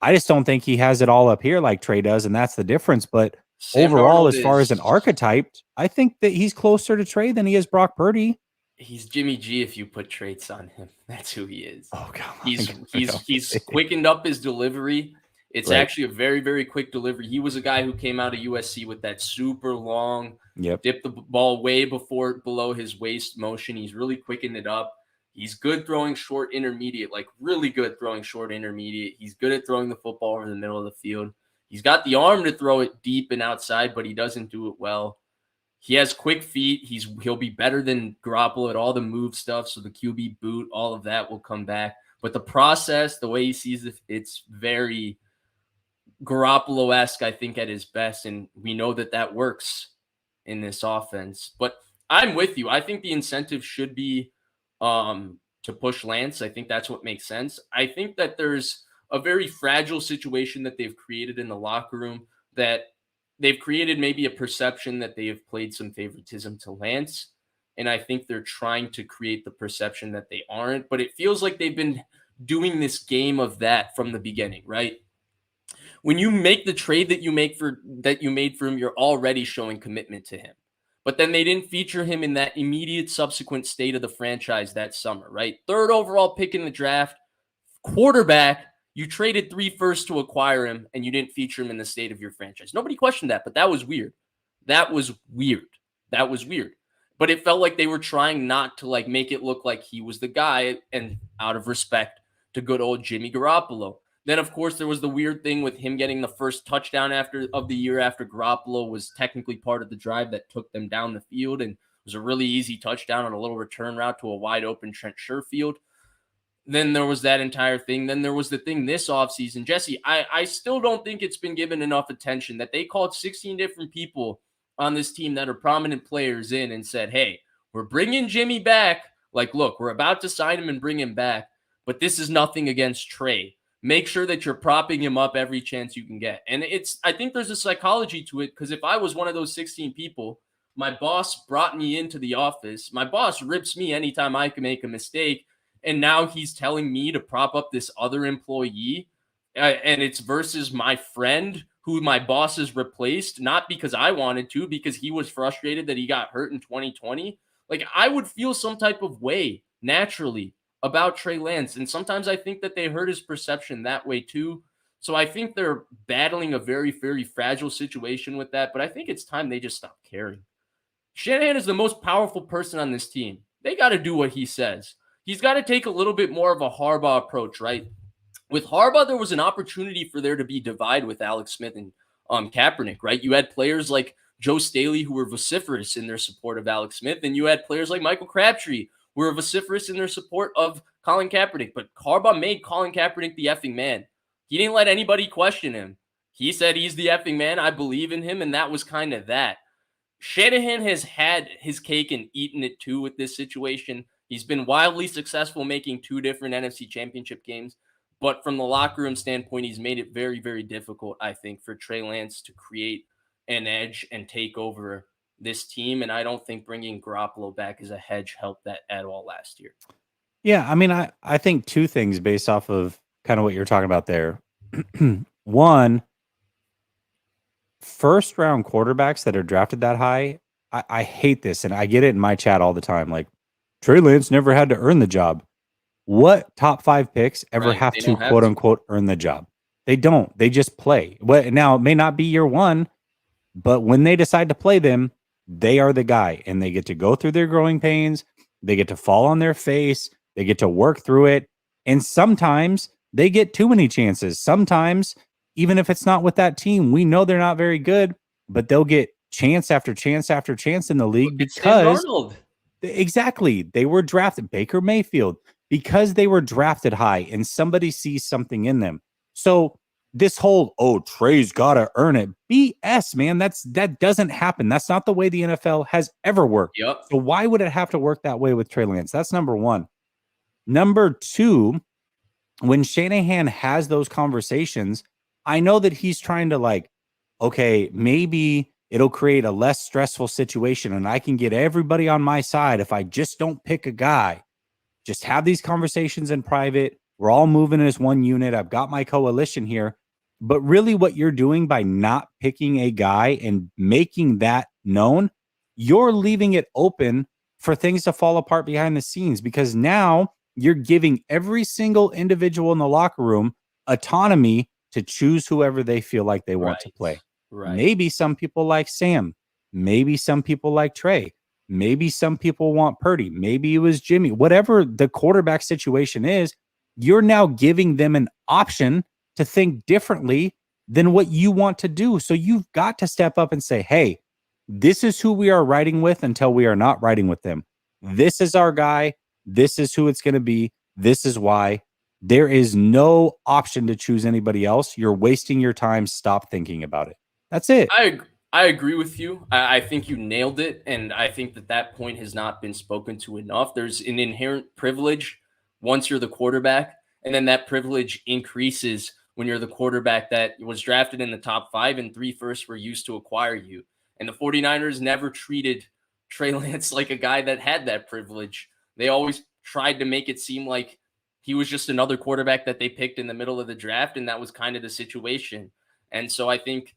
I just don't think he has it all up here like Trey does, and that's the difference. But Sam overall, Darnold as far as an is- archetype, I think that he's closer to Trey than he is Brock Purdy. He's Jimmy G if you put traits on him. That's who he is. Oh God, He's quickened up his delivery. It's Right. actually a very, very quick delivery. He was a guy who came out of USC with that super long, dip the ball way below his waist motion. He's really quickened it up. He's good throwing short intermediate, like really good throwing short intermediate. He's good at throwing the football over the middle of the field. He's got the arm to throw it deep and outside, but he doesn't do it well. He has quick feet. He'll be better than Garoppolo at all the move stuff. So the QB boot, all of that will come back. But the process, the way he sees it, it's very Garoppolo-esque, I think, at his best. And we know that works in this offense. But I'm with you. I think the incentive should be to push Lance. I think that's what makes sense. I think that there's a very fragile situation that they've created in the locker room, that they've created maybe a perception that they have played some favoritism to Lance. And I think they're trying to create the perception that they aren't. But it feels like they've been doing this game of that from the beginning, right? When you make the trade that you made for him, you're already showing commitment to him. But then they didn't feature him in that immediate subsequent state of the franchise that summer, right? 3rd overall pick in the draft, quarterback. You traded 3 firsts to acquire him, and you didn't feature him in the state of your franchise. Nobody questioned that, but that was weird. That was weird. But it felt like they were trying not to like make it look like he was the guy, and out of respect to good old Jimmy Garoppolo. Then, of course, there was the weird thing with him getting the first touchdown of the year after Garoppolo was technically part of the drive that took them down the field, and it was a really easy touchdown on a little return route to a wide open Trent Sherfield. Then there was that entire thing. Then there was the thing this offseason. Jesse, I still don't think it's been given enough attention that they called 16 different people on this team that are prominent players in and said, hey, we're bringing Jimmy back. Like, look, we're about to sign him and bring him back, but this is nothing against Trey. Make sure that you're propping him up every chance you can get. And I think there's a psychology to it, because if I was one of those 16 people, my boss brought me into the office. My boss rips me anytime I can make a mistake. And now he's telling me to prop up this other employee. And it's versus my friend who my boss has replaced, not because I wanted to, because he was frustrated that he got hurt in 2020. Like, I would feel some type of way naturally about Trey Lance. And sometimes I think that they hurt his perception that way too. So I think they're battling a very, very fragile situation with that. But I think it's time they just stop caring. Shanahan is the most powerful person on this team. They got to do what he says. He's got to take a little bit more of a Harbaugh approach, right? With Harbaugh, there was an opportunity for there to be divide with Alex Smith and Kaepernick, right? You had players like Joe Staley who were vociferous in their support of Alex Smith, and you had players like Michael Crabtree who were vociferous in their support of Colin Kaepernick. But Harbaugh made Colin Kaepernick the effing man. He didn't let anybody question him. He said he's the effing man. I believe in him, and that was kind of that. Shanahan has had his cake and eaten it too with this situation. He's been wildly successful making 2 different NFC championship games. But from the locker room standpoint, he's made it very, very difficult, I think, for Trey Lance to create an edge and take over this team. And I don't think bringing Garoppolo back as a hedge helped that at all last year. Yeah, I mean, I think 2 things based off of kind of what you're talking about there. One, first round quarterbacks that are drafted that high, I hate this, and I get it in my chat all the time. Like, Trey Lance never had to earn the job. What top 5 picks ever Right. have They to don't have quote to. unquote earn the job? They don't. They just play. Now, it may not be year one, but when they decide to play them, they are the guy and they get to go through their growing pains. They get to fall on their face. They get to work through it. And sometimes they get too many chances. Sometimes, even if it's not with that team, we know they're not very good, but they'll get chance after chance after chance in the Look league at Sam because Darnold. exactly they were drafted. Baker Mayfield, because they were drafted high and somebody sees something in them. So this whole Trey's gotta earn it, BS, man. That doesn't happen. That's not the way the NFL has ever worked. Yep. So why would it have to work that way with Trey Lance? That's number one. Number two, when Shanahan has those conversations, I know that he's trying to like, okay, maybe it'll create a less stressful situation and I can get everybody on my side if I just don't pick a guy. Just have these conversations in private. We're all moving as one unit. I've got my coalition here. But really, what you're doing by not picking a guy and making that known, you're leaving it open for things to fall apart behind the scenes because now you're giving every single individual in the locker room autonomy to choose whoever they feel like they want to Right. play. Right. Maybe some people like Sam. Maybe some people like Trey. Maybe some people want Purdy. Maybe it was Jimmy. Whatever the quarterback situation is, you're now giving them an option to think differently than what you want to do. So you've got to step up and say, hey, this is who we are riding with until we are not riding with them. This is our guy. This is who it's going to be. This is why. There is no option to choose anybody else. You're wasting your time. Stop thinking about it. That's it. I agree with you. I think you nailed it, and I think that point has not been spoken to enough. There's an inherent privilege once you're the quarterback, and then that privilege increases when you're the quarterback that was drafted in the top 5 and 3 firsts were used to acquire you. And the 49ers never treated Trey Lance like a guy that had that privilege. They always tried to make it seem like he was just another quarterback that they picked in the middle of the draft, and that was kind of the situation. And so I think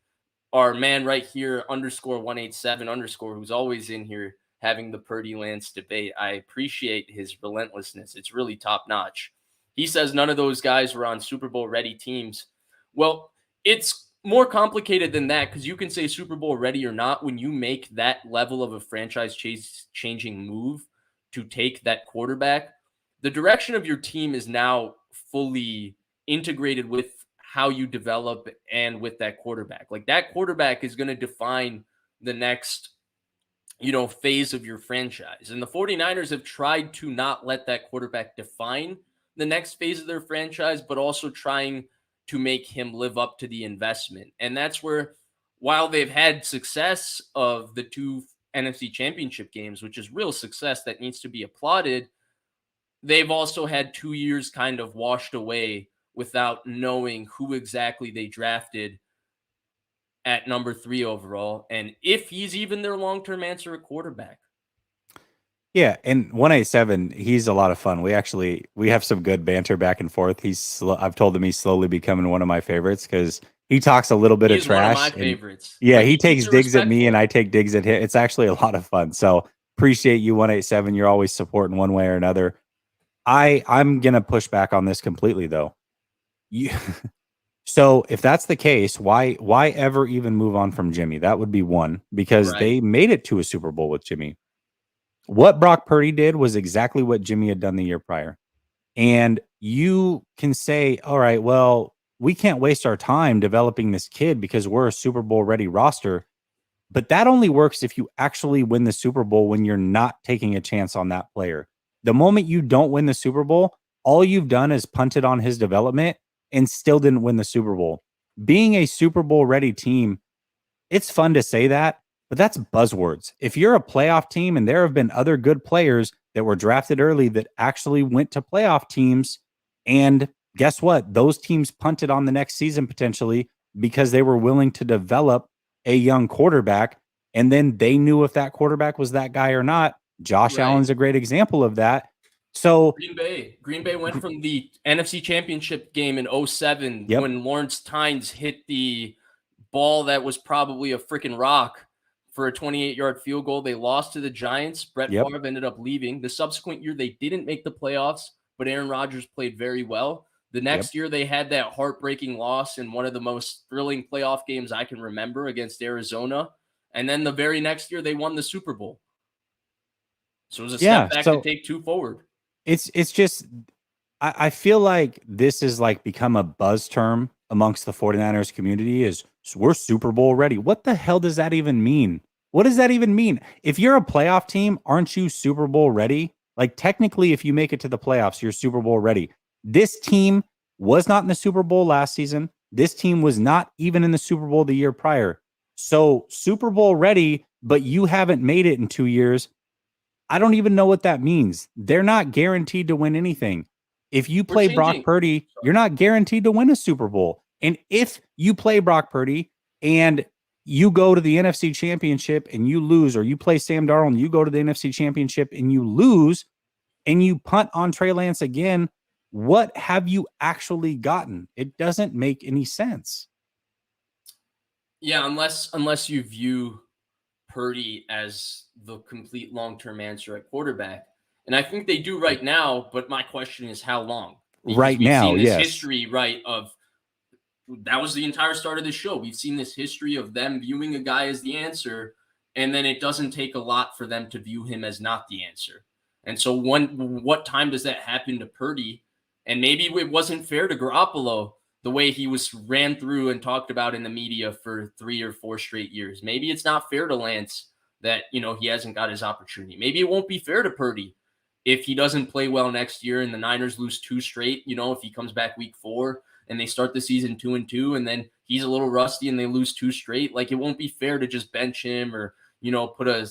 our man right here, underscore 187 underscore, who's always in here having the Purdy Lance debate. I appreciate his relentlessness. It's really top notch. He says none of those guys were on Super Bowl ready teams. Well, it's more complicated than that because you can say Super Bowl ready or not when you make that level of a franchise changing move to take that quarterback. The direction of your team is now fully integrated with how you develop and with that quarterback. Like that quarterback is going to define the next, phase of your franchise. And the 49ers have tried to not let that quarterback define the next phase of their franchise, but also trying to make him live up to the investment. And that's where, while they've had success of the 2 NFC championship games, which is real success that needs to be applauded, they've also had 2 years kind of washed away without knowing who exactly they drafted at number 3 overall and if he's even their long-term answer at quarterback. Yeah, and 187, he's a lot of fun. We have some good banter back and forth. I've told him he's slowly becoming one of my favorites because he talks a little bit of He's one of my trash. And favorites. yeah, Like, he he keeps takes it digs at me and respectful. I take digs at him. It's actually a lot of fun. So appreciate you, 187. You're always supporting one way or another. I'm gonna push back on this completely though. You, so if that's the case, why ever even move on from Jimmy? That would be one because Right. they made it to a Super Bowl with Jimmy. What Brock Purdy did was exactly what Jimmy had done the year prior. And you can say, all right, well, we can't waste our time developing this kid because we're a Super Bowl ready roster. But that only works if you actually win the Super Bowl when you're not taking a chance on that player. The moment you don't win the Super Bowl, all you've done is punted on his development and still didn't win the Super Bowl. Being a Super Bowl ready team, it's fun to say that, but that's buzzwords. If you're a playoff team and there have been other good players that were drafted early that actually went to playoff teams, and guess what? Those teams punted on the next season potentially because they were willing to develop a young quarterback. And then they knew if that quarterback was that guy or not. Josh Right. Allen's a great example of that. So, Green Bay went from the NFC Championship game in 07 yep, when Lawrence Tynes hit the ball that was probably a freaking rock for a 28-yard field goal. They lost to the Giants. Brett yep, Favre ended up leaving. The subsequent year, they didn't make the playoffs. but Aaron Rodgers played very well. The next year, they had that heartbreaking loss in one of the most thrilling playoff games I can remember against Arizona. And then the very next year, they won the Super Bowl. So it was a step back to take 2 forward. It's just, I feel like this is like become a buzz term amongst the 49ers community is we're Super Bowl ready. What the hell does that even mean? What does that even mean? If you're a playoff team, aren't you Super Bowl ready? Like technically, if you make it to the playoffs, you're Super Bowl ready. This team was not in the Super Bowl last season. This team was not even in the Super Bowl the year prior. So Super Bowl ready, but you haven't made it in 2 years. I don't even know what that means. They're not guaranteed to win anything. If you play Brock Purdy, you're not guaranteed to win a Super Bowl. And if you play Brock Purdy and you go to the NFC Championship and you lose, or you play Sam Darnold and you go to the NFC Championship and you lose and you punt on Trey Lance again, what have you actually gotten? It doesn't make any sense. Yeah, unless you view Purdy as the complete long-term answer at quarterback. And I think they do right now, but my question is how long? Because right now, we've seen this history, right, of that was the entire start of the show. We've seen this history of them viewing a guy as the answer, and then it doesn't take a lot for them to view him as not the answer. And so what time does that happen to Purdy? And maybe it wasn't fair to Garoppolo the way he was ran through and talked about in the media for 3 or 4 straight years. Maybe it's not fair to Lance that, he hasn't got his opportunity. Maybe it won't be fair to Purdy if he doesn't play well next year and the Niners lose 2 straight, if he comes back week 4 and they start the season 2-2 and then he's a little rusty and they lose 2 straight. Like, it won't be fair to just bench him or, put a,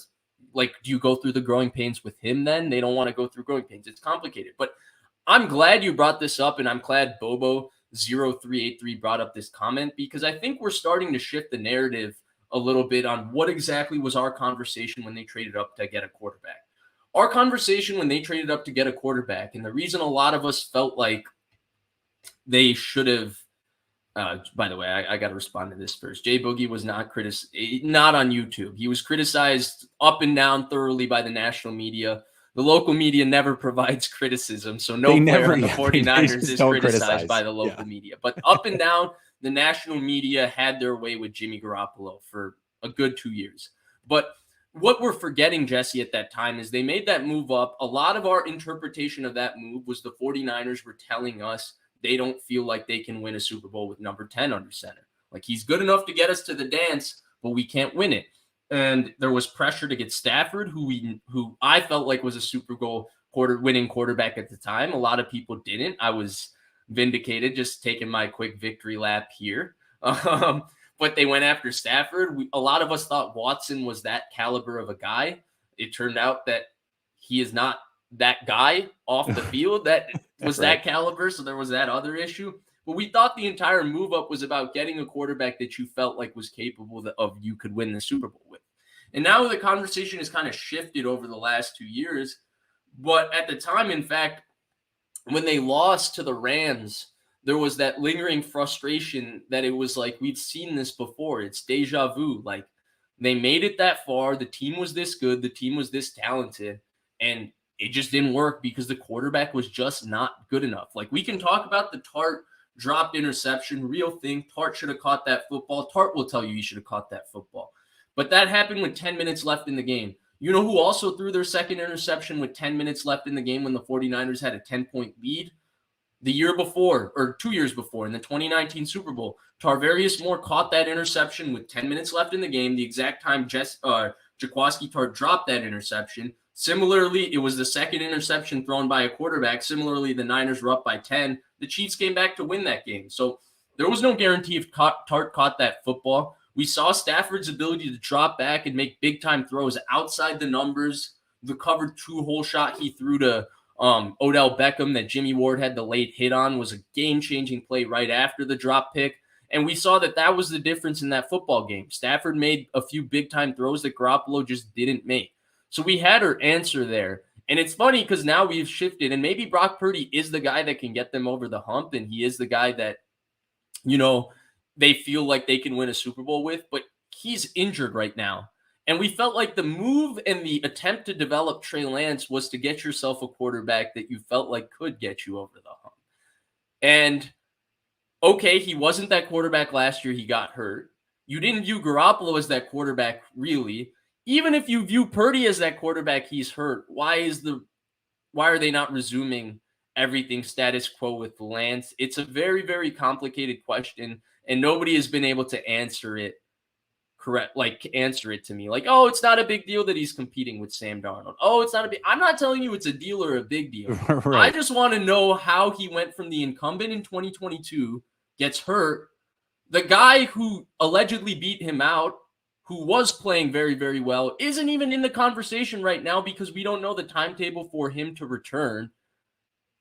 like, do you go through the growing pains with him then? They don't want to go through growing pains. It's complicated. But I'm glad you brought this up, and I'm glad Bobo0383 brought up this comment, because I think we're starting to shift the narrative a little bit on what exactly was our conversation when they traded up to get a quarterback. Our conversation when they traded up to get a quarterback, and the reason a lot of us felt like they should have, by the way, I got to respond to this first. Jay Boogie was not on YouTube. He was criticized up and down thoroughly by the national media. The local media never provides criticism, so no player on the 49ers is criticized by the local media. But up and down, the national media had their way with Jimmy Garoppolo for a good 2 years. But what we're forgetting, Jesse, at that time is they made that move up. A lot of our interpretation of that move was the 49ers were telling us they don't feel like they can win a Super Bowl with number 10 under center. Like, he's good enough to get us to the dance, but we can't win it. And there was pressure to get Stafford, who I felt like was a Super Bowl winning quarterback at the time. A lot of people didn't. I was vindicated, just taking my quick victory lap here. But they went after Stafford. A lot of us thought Watson was that caliber of a guy. It turned out that he is not that guy off the field that was right. That caliber. So there was that other issue. But we thought the entire move up was about getting a quarterback that you felt like was capable of you could win the Super Bowl with. And now the conversation has kind of shifted over the last 2 years. But at the time, in fact, when they lost to the Rams, there was that lingering frustration that it was like, we've seen this before. It's deja vu. Like, they made it that far. The team was this good. The team was this talented. And it just didn't work because the quarterback was just not good enough. Like, we can talk about the Tart dropped interception, real thing. Tart should have caught that football. Tart will tell you he should have caught that football. But that happened with 10 minutes left in the game. You know who also threw their second interception with 10 minutes left in the game when the 49ers had a 10-point lead? The year before, or 2 years before, in the 2019 Super Bowl. Tarvarius Moore caught that interception with 10 minutes left in the game, the exact time Jaquiski Tart dropped that interception. Similarly, it was the second interception thrown by a quarterback. Similarly, the Niners were up by 10. The Chiefs came back to win that game. So there was no guarantee if Tart caught that football. We saw Stafford's ability to drop back and make big-time throws outside the numbers. The covered 2-hole shot he threw to Odell Beckham that Jimmy Ward had the late hit on was a game-changing play right after the drop pick. And we saw that was the difference in that football game. Stafford made a few big-time throws that Garoppolo just didn't make. So we had our answer there. And it's funny because now we've shifted, and maybe Brock Purdy is the guy that can get them over the hump, and he is the guy that, they feel like they can win a Super Bowl with, but he's injured right now. And we felt like the move and the attempt to develop Trey Lance was to get yourself a quarterback that you felt like could get you over the hump. And okay, he wasn't that quarterback last year. He got hurt. You didn't view Garoppolo as that quarterback, really. Even if you view Purdy as that quarterback, he's hurt. Why are they not resuming everything status quo with Lance? It's a very, very complicated question, and nobody has been able to answer it answer it to me. Like, oh, it's not a big deal that he's competing with Sam Darnold. Oh, it's not a big. I'm not telling you it's a deal or a big deal. Right. I just want to know how he went from the incumbent in 2022, gets hurt, the guy who allegedly beat him out, who was playing very, very well, isn't even in the conversation right now because we don't know the timetable for him to return.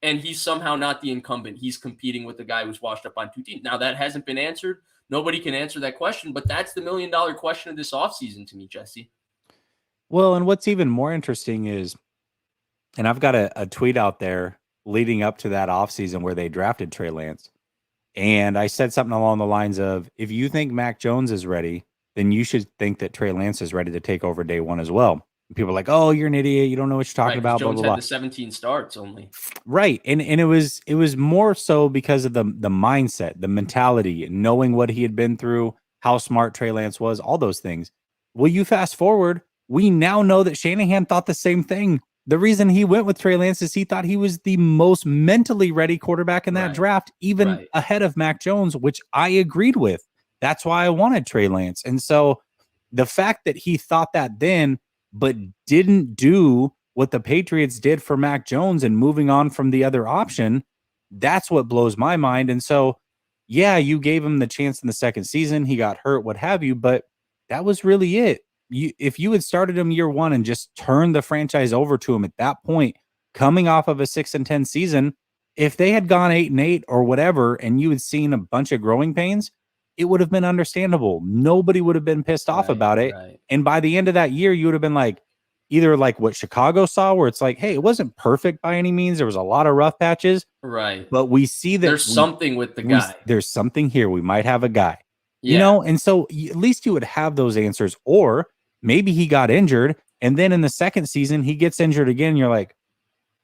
And he's somehow not the incumbent. He's competing with the guy who's washed up on two teams. Now, that hasn't been answered. Nobody can answer that question, but that's the $1 million question of this offseason to me, Jesse. Well, and what's even more interesting is, and I've got a tweet out there leading up to that offseason where they drafted Trey Lance. And I said something along the lines of, if you think Mac Jones is ready, then you should think that Trey Lance is ready to take over day one as well. And people are like, oh, you're an idiot. You don't know what you're talking about. Jones blah, blah, had blah. the 17 starts only. Right. And it was more so because of the mindset, the mentality, knowing what he had been through, how smart Trey Lance was, all those things. Well, you fast forward, we now know that Shanahan thought the same thing. The reason he went with Trey Lance is he thought he was the most mentally ready quarterback in that draft, even ahead of Mac Jones, which I agreed with. That's why I wanted Trey Lance. And so the fact that he thought that then, but didn't do what the Patriots did for Mac Jones and moving on from the other option, that's what blows my mind. And so, yeah, you gave him the chance in the second season. He got hurt, what have you, but that was really it. If you had started him year one and just turned the franchise over to him at that point, coming off of a 6-10 season, if they had gone 8-8 or whatever, and you had seen a bunch of growing pains, it would have been understandable. Nobody would have been pissed off about it. And by the end of that year, you would have been like, either like what Chicago saw, where it's like, hey, it wasn't perfect by any means. There was a lot of rough patches. Right. But we see that there's something with the guy. There's something here. We might have a guy. You know, and so at least you would have those answers. Or maybe he got injured, and then in the second season, he gets injured again. You're like,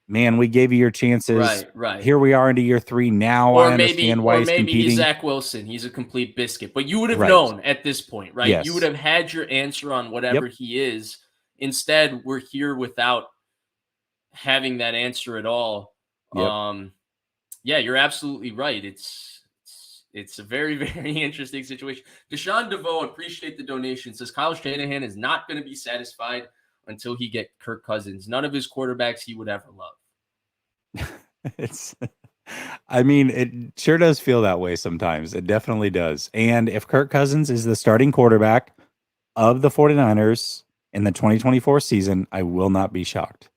man, we gave you your chances. Right. Here we are into year 3 now. I understand why he's competing. He's Zach Wilson. He's a complete biscuit. But you would have known at this point, right? Yes. You would have had your answer on whatever he is. Instead, we're here without having that answer at all. Yeah, you're absolutely right. It's a very, very interesting situation. Deshaun DeVoe, appreciate the donation, says Kyle Shanahan is not going to be satisfied until he get Kirk Cousins. None of his quarterbacks he would ever love. It sure does feel that way sometimes. It definitely does. And if Kirk Cousins is the starting quarterback of the 49ers in the 2024 season, I will not be shocked.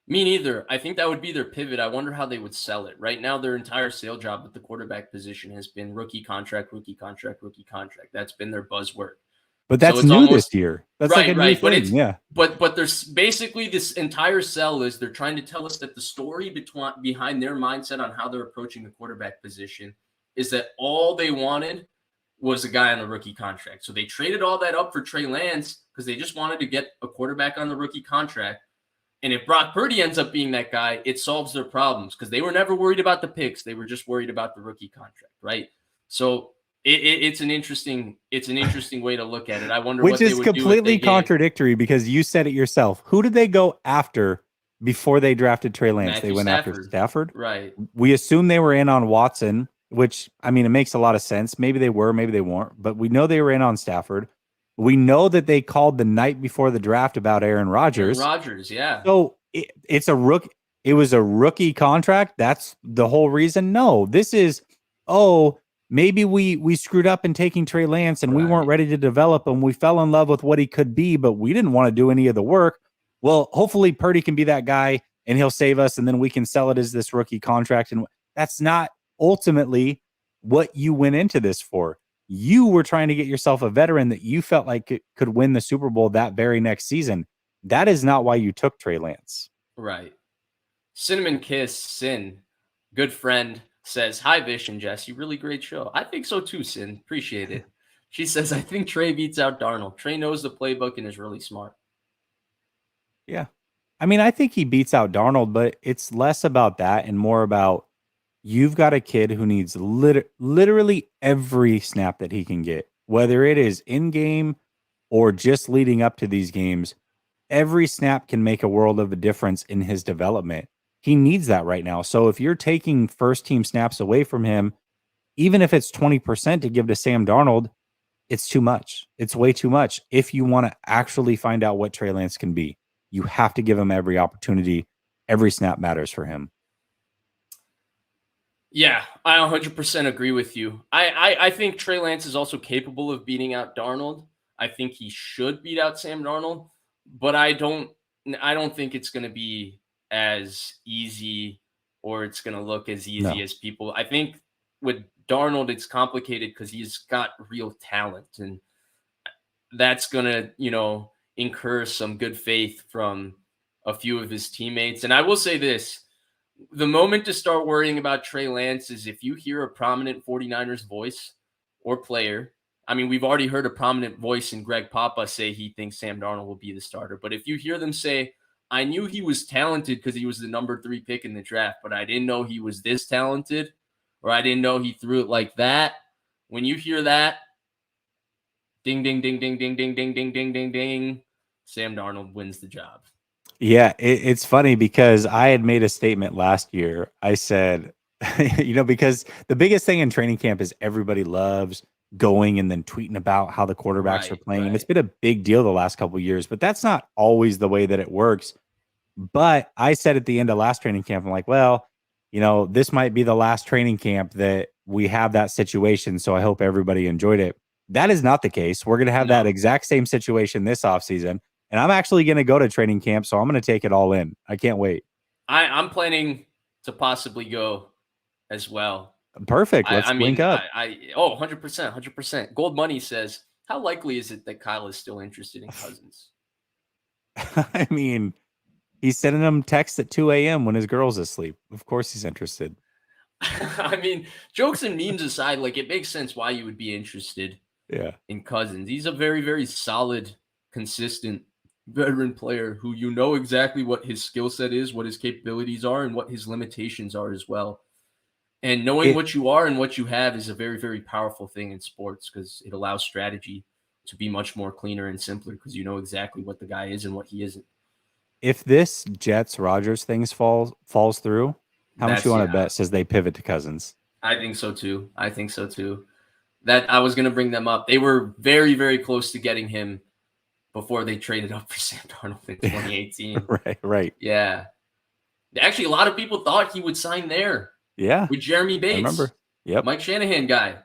Me neither. I think that would be their pivot. I wonder how they would sell it. Right now, their entire sale job at the quarterback position has been rookie contract, rookie contract, rookie contract. That's been their buzzword. But that's new this year. That's like a new thing. But there's basically this entire sell is they're trying to tell us that the story behind their mindset on how they're approaching the quarterback position is that all they wanted was a guy on the rookie contract. So they traded all that up for Trey Lance because they just wanted to get a quarterback on the rookie contract. And if Brock Purdy ends up being that guy, it solves their problems because they were never worried about the picks. They were just worried about the rookie contract, right? So it's an interesting way to look at it. I wonder what they would do. Which is completely contradictory because you said it yourself. Who did they go after before they drafted Trey Lance? They went after Stafford. Right. We assume they were in on Watson, which, it makes a lot of sense. Maybe they were, maybe they weren't. But we know they were in on Stafford. We know that they called the night before the draft about Aaron Rodgers. So it's a rookie. It was a rookie contract. That's the whole reason. No, this is, maybe we screwed up in taking Trey Lance and we weren't ready to develop him. We fell in love with what he could be, but we didn't want to do any of the work. Well, hopefully Purdy can be that guy and he'll save us, and then we can sell it as this rookie contract. And that's not ultimately what you went into this for. You were trying to get yourself a veteran that you felt like could win the Super Bowl that very next season. That is not why you took Trey Lance. Right. Cinnamon Kiss, Sin, good friend, says, hi, Vish and Jesse. Really great show. I think so too, Sin. Appreciate it. She says, I think Trey beats out Darnold. Trey knows the playbook and is really smart. Yeah. I mean, I think he beats out Darnold, but it's less about that and more about you've got a kid who needs literally every snap that he can get, whether it is in game or just leading up to these games. Every snap can make a world of a difference in his development. He needs that right now. So if you're taking first team snaps away from him, even if it's 20% to give to Sam Darnold, it's too much. It's way too much. If you want to actually find out what Trey Lance can be, you have to give him every opportunity. Every snap matters for him. Yeah, I 100% agree with you. I think Trey Lance is also capable of beating out Darnold. I think he should beat out Sam Darnold, but I don't think it's going to be as easy or it's going to look as easy as people. I think with Darnold it's complicated because he's got real talent, and that's going to, incur some good faith from a few of his teammates. And I will say this, the moment to start worrying about Trey Lance is if you hear a prominent 49ers voice or player. I mean, we've already heard a prominent voice in Greg Papa say he thinks Sam Darnold will be the starter. But if you hear them say, I knew he was talented because he was the number 3 pick in the draft, but I didn't know he was this talented, or I didn't know he threw it like that. When you hear that, ding, ding, ding, ding, ding, ding, ding, ding, ding, ding, ding, Sam Darnold wins the job. Yeah, it's funny because I had made a statement last year. I said, because the biggest thing in training camp is everybody loves going and then tweeting about how the quarterbacks are playing. And it's been a big deal the last couple of years, but that's not always the way that it works. But I said at the end of last training camp, I'm like, well, this might be the last training camp that we have that situation. So I hope everybody enjoyed it. That is not the case. We're going to have that exact same situation this offseason. And I'm actually going to go to training camp, so I'm going to take it all in. I can't wait. I'm planning to possibly go as well. Perfect. Let's link up. 100%, 100%. Gold Money says, how likely is it that Kyle is still interested in Cousins? I mean, he's sending him texts at 2 a.m. when his girl's asleep. Of course he's interested. I mean, jokes and memes aside, it makes sense why you would be interested in Cousins. He's a very, very solid, consistent veteran player who exactly what his skill set is, what his capabilities are, and what his limitations are as well. And knowing what you are and what you have is a very, very powerful thing in sports because it allows strategy to be much more cleaner and simpler because you know exactly what the guy is and what he isn't. If this Jets-Rodgers thing falls through, how much you want to bet says they pivot to Cousins? I think so too. That I was going to bring them up. They were very, very close to getting him before they traded up for Sam Darnold in 2018. Right. Yeah. Actually, a lot of people thought he would sign there. Yeah. With Jeremy Bates. I remember. Yep. Mike Shanahan guy.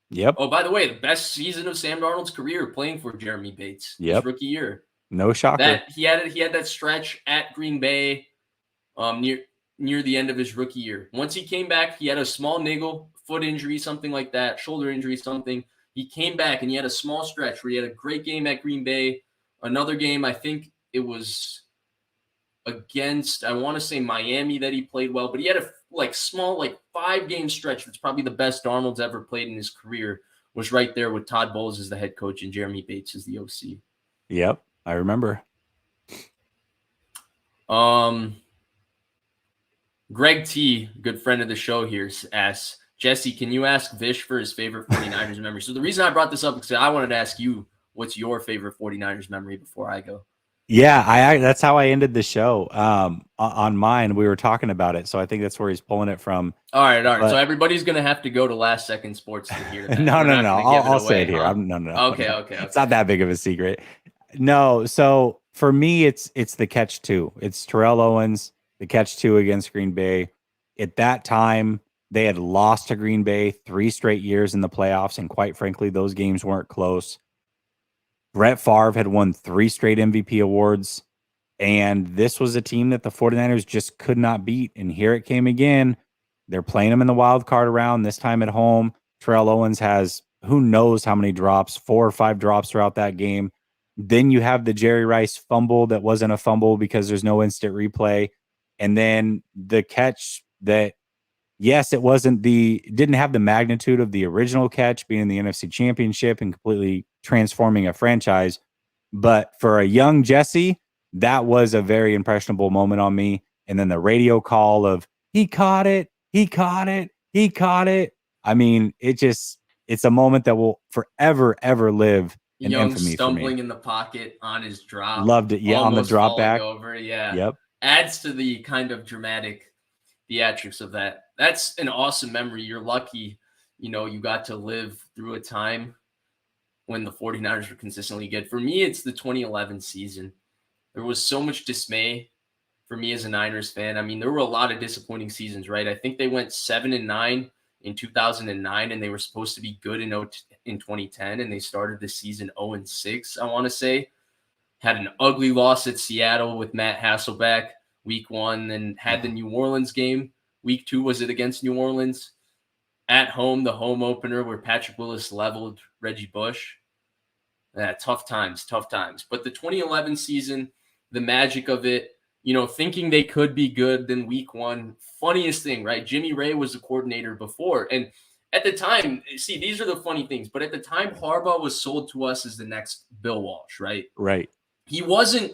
Yep. Oh, by the way, the best season of Sam Darnold's career playing for Jeremy Bates. His rookie year. No shocker. He had that stretch at Green Bay near the end of his rookie year. Once he came back, he had a small niggle, foot injury, something like that, shoulder injury, something. He came back and he had a small stretch where he had a great game at Green Bay. Another game, I think it was against, I want to say Miami that he played well, but he had a small 5-game stretch that's probably the best Darnold's ever played in his career, was right there with Todd Bowles as the head coach and Jeremy Bates as the OC. Yep, I remember. Greg T, good friend of the show here, asks, Jesse, can you ask Vish for his favorite 49ers memory? So the reason I brought this up is because I wanted to ask you, what's your favorite 49ers memory before I go? Yeah, that's how I ended the show. On mine, we were talking about it, so I think that's where he's pulling it from. All right. So everybody's gonna have to go to Last Second Sports to hear that. No. I'll say it here. No. Okay. It's not that big of a secret. No. So for me, it's the catch 2. It's Terrell Owens, the catch 2 against Green Bay. At that time, they had lost to Green Bay 3 straight years in the playoffs, and quite frankly, those games weren't close. Brett Favre had won 3 straight MVP awards, and this was a team that the 49ers just could not beat. And here it came again. They're playing them in the wild card round, this time at home. Terrell Owens has who knows how many drops, 4 or 5 drops throughout that game. Then you have the Jerry Rice fumble that wasn't a fumble because there's no instant replay. And then the catch that yes, it didn't have the magnitude of the original catch being in the NFC Championship and completely transforming a franchise. But for a young Jesse, that was a very impressionable moment on me. And then the radio call of he caught it, he caught it, he caught it. I mean, it's a moment that will forever, ever live in Young infamy for me. stumbling in the pocket on his drop. Loved it. Yeah, on the drop back. Over. Yeah. Yep. Adds to the kind of dramatic theatrics of that. That's an awesome memory. You're lucky, you got to live through a time when the 49ers were consistently good. For me, it's the 2011 season. There was so much dismay for me as a Niners fan. I mean, there were a lot of disappointing seasons, right? I think they went 7-9 in 2009, and they were supposed to be good in 2010, and they started the season 0-6, I want to say. Had an ugly loss at Seattle with Matt Hasselbeck week 1, then had the New Orleans game. Week 2, was it against New Orleans? At home, the home opener where Patrick Willis leveled Reggie Bush. Yeah, tough times. But the 2011 season, the magic of it, thinking they could be good, then week 1, funniest thing, right? Jimmy Ray was the coordinator before. And at the time, see, these are the funny things, but at the time, Harbaugh was sold to us as the next Bill Walsh, right? Right. He wasn't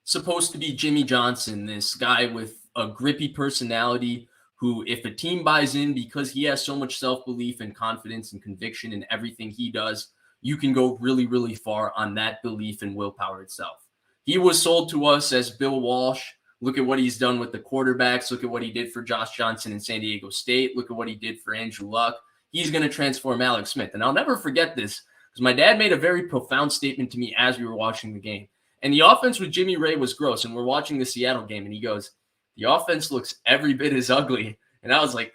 supposed to be Jimmy Johnson, this guy with a grippy personality who, if a team buys in because he has so much self-belief and confidence and conviction in everything he does, you can go really, really far on that belief and willpower itself. He was sold to us as Bill Walsh. Look at what he's done with the quarterbacks. Look at what he did for Josh Johnson in San Diego State. Look at what he did for Andrew Luck. He's going to transform Alex Smith. And I'll never forget this because my dad made a very profound statement to me as we were watching the game. And the offense with Jimmy Ray was gross. And we're watching the Seattle game, and he goes, the offense looks every bit as ugly. And I was like,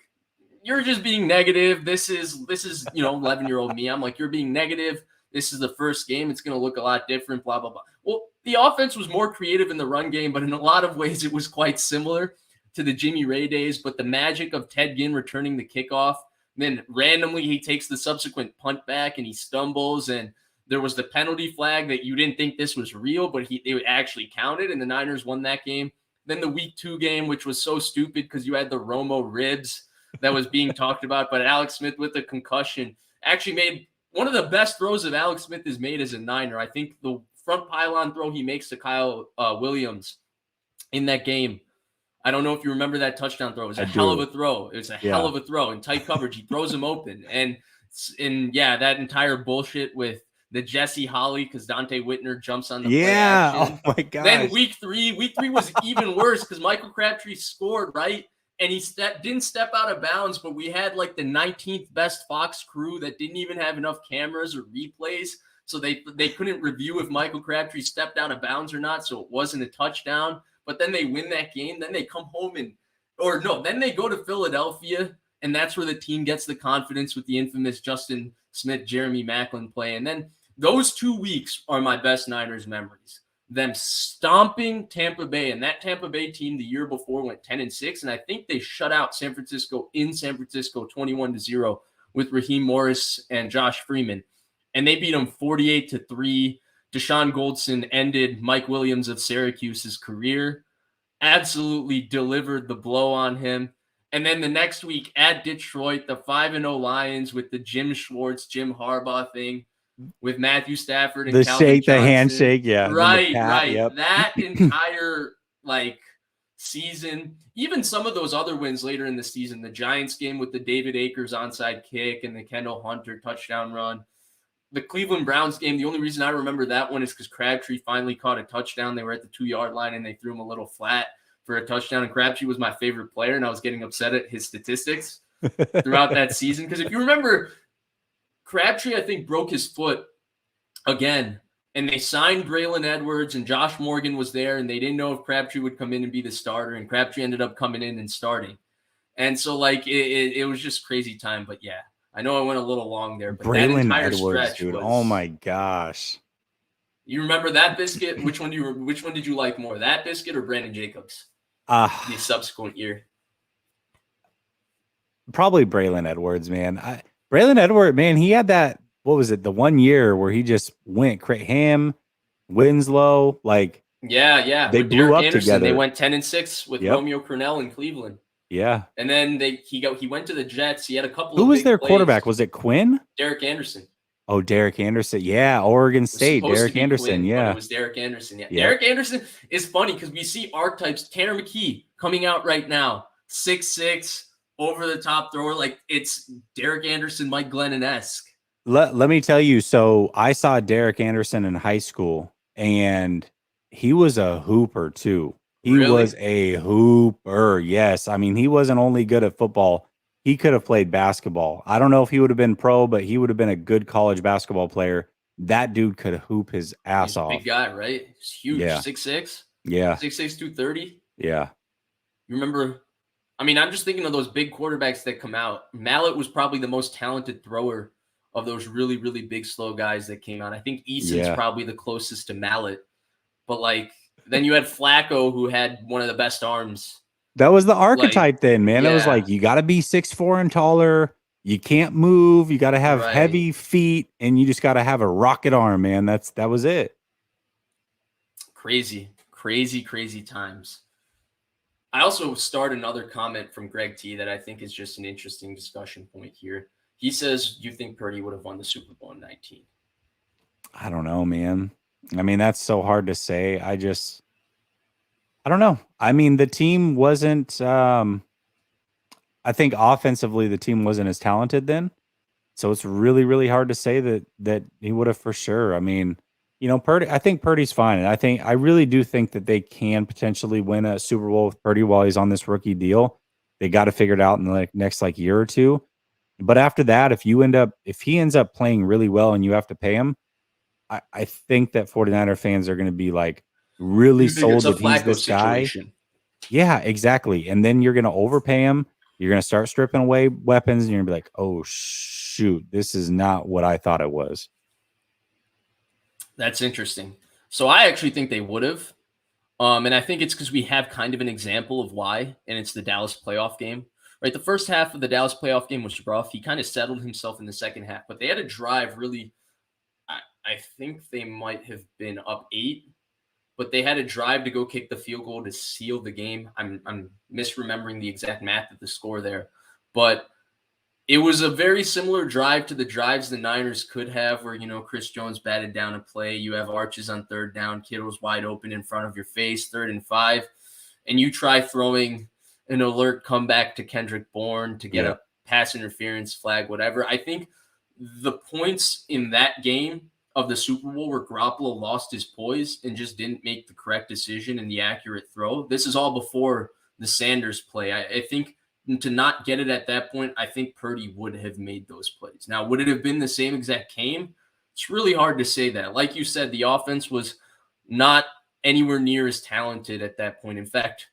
you're just being negative. This is 11-year-old me. I'm like, you're being negative. This is the first game. It's going to look a lot different, blah, blah, blah. Well, the offense was more creative in the run game, but in a lot of ways it was quite similar to the Jimmy Ray days. But the magic of Ted Ginn returning the kickoff, then randomly he takes the subsequent punt back and he stumbles, and there was the penalty flag that you didn't think this was real, but it actually counted, and the Niners won that game. Then the week 2 game, which was so stupid because you had the Romo ribs that was being talked about, but Alex Smith with the concussion actually made one of the best throws that Alex Smith has made as a Niner. I think the front pylon throw he makes to Kyle Williams in that game. I don't know if you remember that touchdown throw. It was a hell of a throw. It was a hell of a throw in tight coverage. He throws him open. And that entire bullshit with the Jesse Holly because Dante Whitner jumps on the play action. Oh my god. Then week three was even worse because Michael Crabtree scored, right? And he didn't step out of bounds, but we had like the 19th best Fox crew that didn't even have enough cameras or replays. So they couldn't review if Michael Crabtree stepped out of bounds or not. So it wasn't a touchdown. But then they win that game. Then they come home then they go to Philadelphia. And that's where the team gets the confidence with the infamous Justin Smith, Jeremy Maclin play. And then those 2 weeks are my best Niners memories. Them stomping Tampa Bay, and that Tampa Bay team the year before went 10-6, and I think they shut out San Francisco in San Francisco 21-0 with Raheem Morris and Josh Freeman, and they beat them 48-3. Deshaun Goldson ended Mike Williams of Syracuse's career, absolutely delivered the blow on him. And then the next week at Detroit, the 5-0 Lions with the Jim Schwartz, Jim Harbaugh thing, with Matthew Stafford and Calvin shake, Johnson. The handshake, yeah. Right. Yep. That entire season, even some of those other wins later in the season, the Giants game with the David Akers onside kick and the Kendall Hunter touchdown run. The Cleveland Browns game, the only reason I remember that one is because Crabtree finally caught a touchdown. They were at the 2-yard line and they threw him a little flat for a touchdown. And Crabtree was my favorite player, and I was getting upset at his statistics throughout that season. Because if you remember, Crabtree, I think, broke his foot again, and they signed Braylon Edwards, and Josh Morgan was there, and they didn't know if Crabtree would come in and be the starter, and Crabtree ended up coming in and starting. And so, it was just crazy time. But, yeah, I know I went a little long there. But Braylon that entire Edwards, stretch dude, was, oh, my gosh. You remember that biscuit? Which one did you like more, that biscuit or Brandon Jacobs? The subsequent year. Probably Braylon Edwards, man. Braylon Edwards, man, he had that, what was it, the 1 year where he just went him, Winslow, Yeah. They with blew Derek up Anderson, together. They went 10-6 with Romeo Crennel in Cleveland. Yeah. And then he went to the Jets. He had a couple Who of was big their plays. quarterback? Was it Quinn? Derek Anderson. Oh, Derek Anderson. Yeah, Oregon It was State. supposed to Derek be Anderson. Quinn, but it Yeah. was Derek Anderson. Yeah. Yep. Derek Anderson is funny because we see archetypes. Tanner McKee coming out right now, 6'6", over the top thrower. Like it's Derek Anderson, Mike Glennon-esque. Let me tell you. So I saw Derek Anderson in high school, and he was a hooper too. He was Really? a hooper. Yes. I mean, he wasn't only good at football, he could have played basketball. I don't know if he would have been pro, but he would have been a good college basketball player. That dude could hoop his ass He's a big off. guy, right? He's huge. Yeah. 6'6", Yeah. 6'6", 230. Yeah. You remember? I mean, I'm just thinking of those big quarterbacks that come out. Mallet was probably the most talented thrower of those really, really big, slow guys that came out. I think Eason's Yeah. probably the closest to Mallet. But, like, then you had Flacco, who had one of the best arms. That was the Like, archetype then, man. It was like, yeah, you got to be 6'4" and taller. You can't move. You got to have right. heavy feet, and you just got to have a rocket arm, man. That was it. Crazy, crazy, crazy times. I also start another comment from Greg T that I think is just an interesting discussion point here. He says, you think Purdy would have won the Super Bowl in 19? I don't know, man. I mean, that's so hard to say. I don't know. I mean, the team wasn't, I think offensively, the team wasn't as talented then. So it's really, really hard to say that he would have for sure. I mean, Purdy, I think Purdy's fine. And I really do think that they can potentially win a Super Bowl with Purdy while he's on this rookie deal. They got to figure it out in the next year or two. But after that, if he ends up playing really well and you have to pay him, I think that 49er fans are going to be like really You think it's sold a that he's Flacco this guy. situation? Yeah, exactly. And then you're going to overpay him. You're going to start stripping away weapons, and you're going to be like, oh, shoot, this is not what I thought it was. That's interesting. So I actually think they would have. And I think it's because we have kind of an example of why, and it's the Dallas playoff game. Right, the first half of the Dallas playoff game was rough. He kind of settled himself in the second half, but they had a drive really. I think they might have been up 8, but they had a drive to go kick the field goal to seal the game. I'm misremembering the exact math of the score there, but it was a very similar drive to the drives the Niners could have where, Chris Jones batted down a play. You have Arches on third down. Kittle's wide open in front of your face, 3rd and 5. And you try throwing an alert comeback to Kendrick Bourne to get a pass interference flag, whatever. I think the points in that game of the Super Bowl where Garoppolo lost his poise and just didn't make the correct decision and the accurate throw. This is all before the Sanders play. I think to not get it at that point, I think Purdy would have made those plays. Now, would it have been the same exact game? It's really hard to say that. Like you said, the offense was not anywhere near as talented at that point. In fact,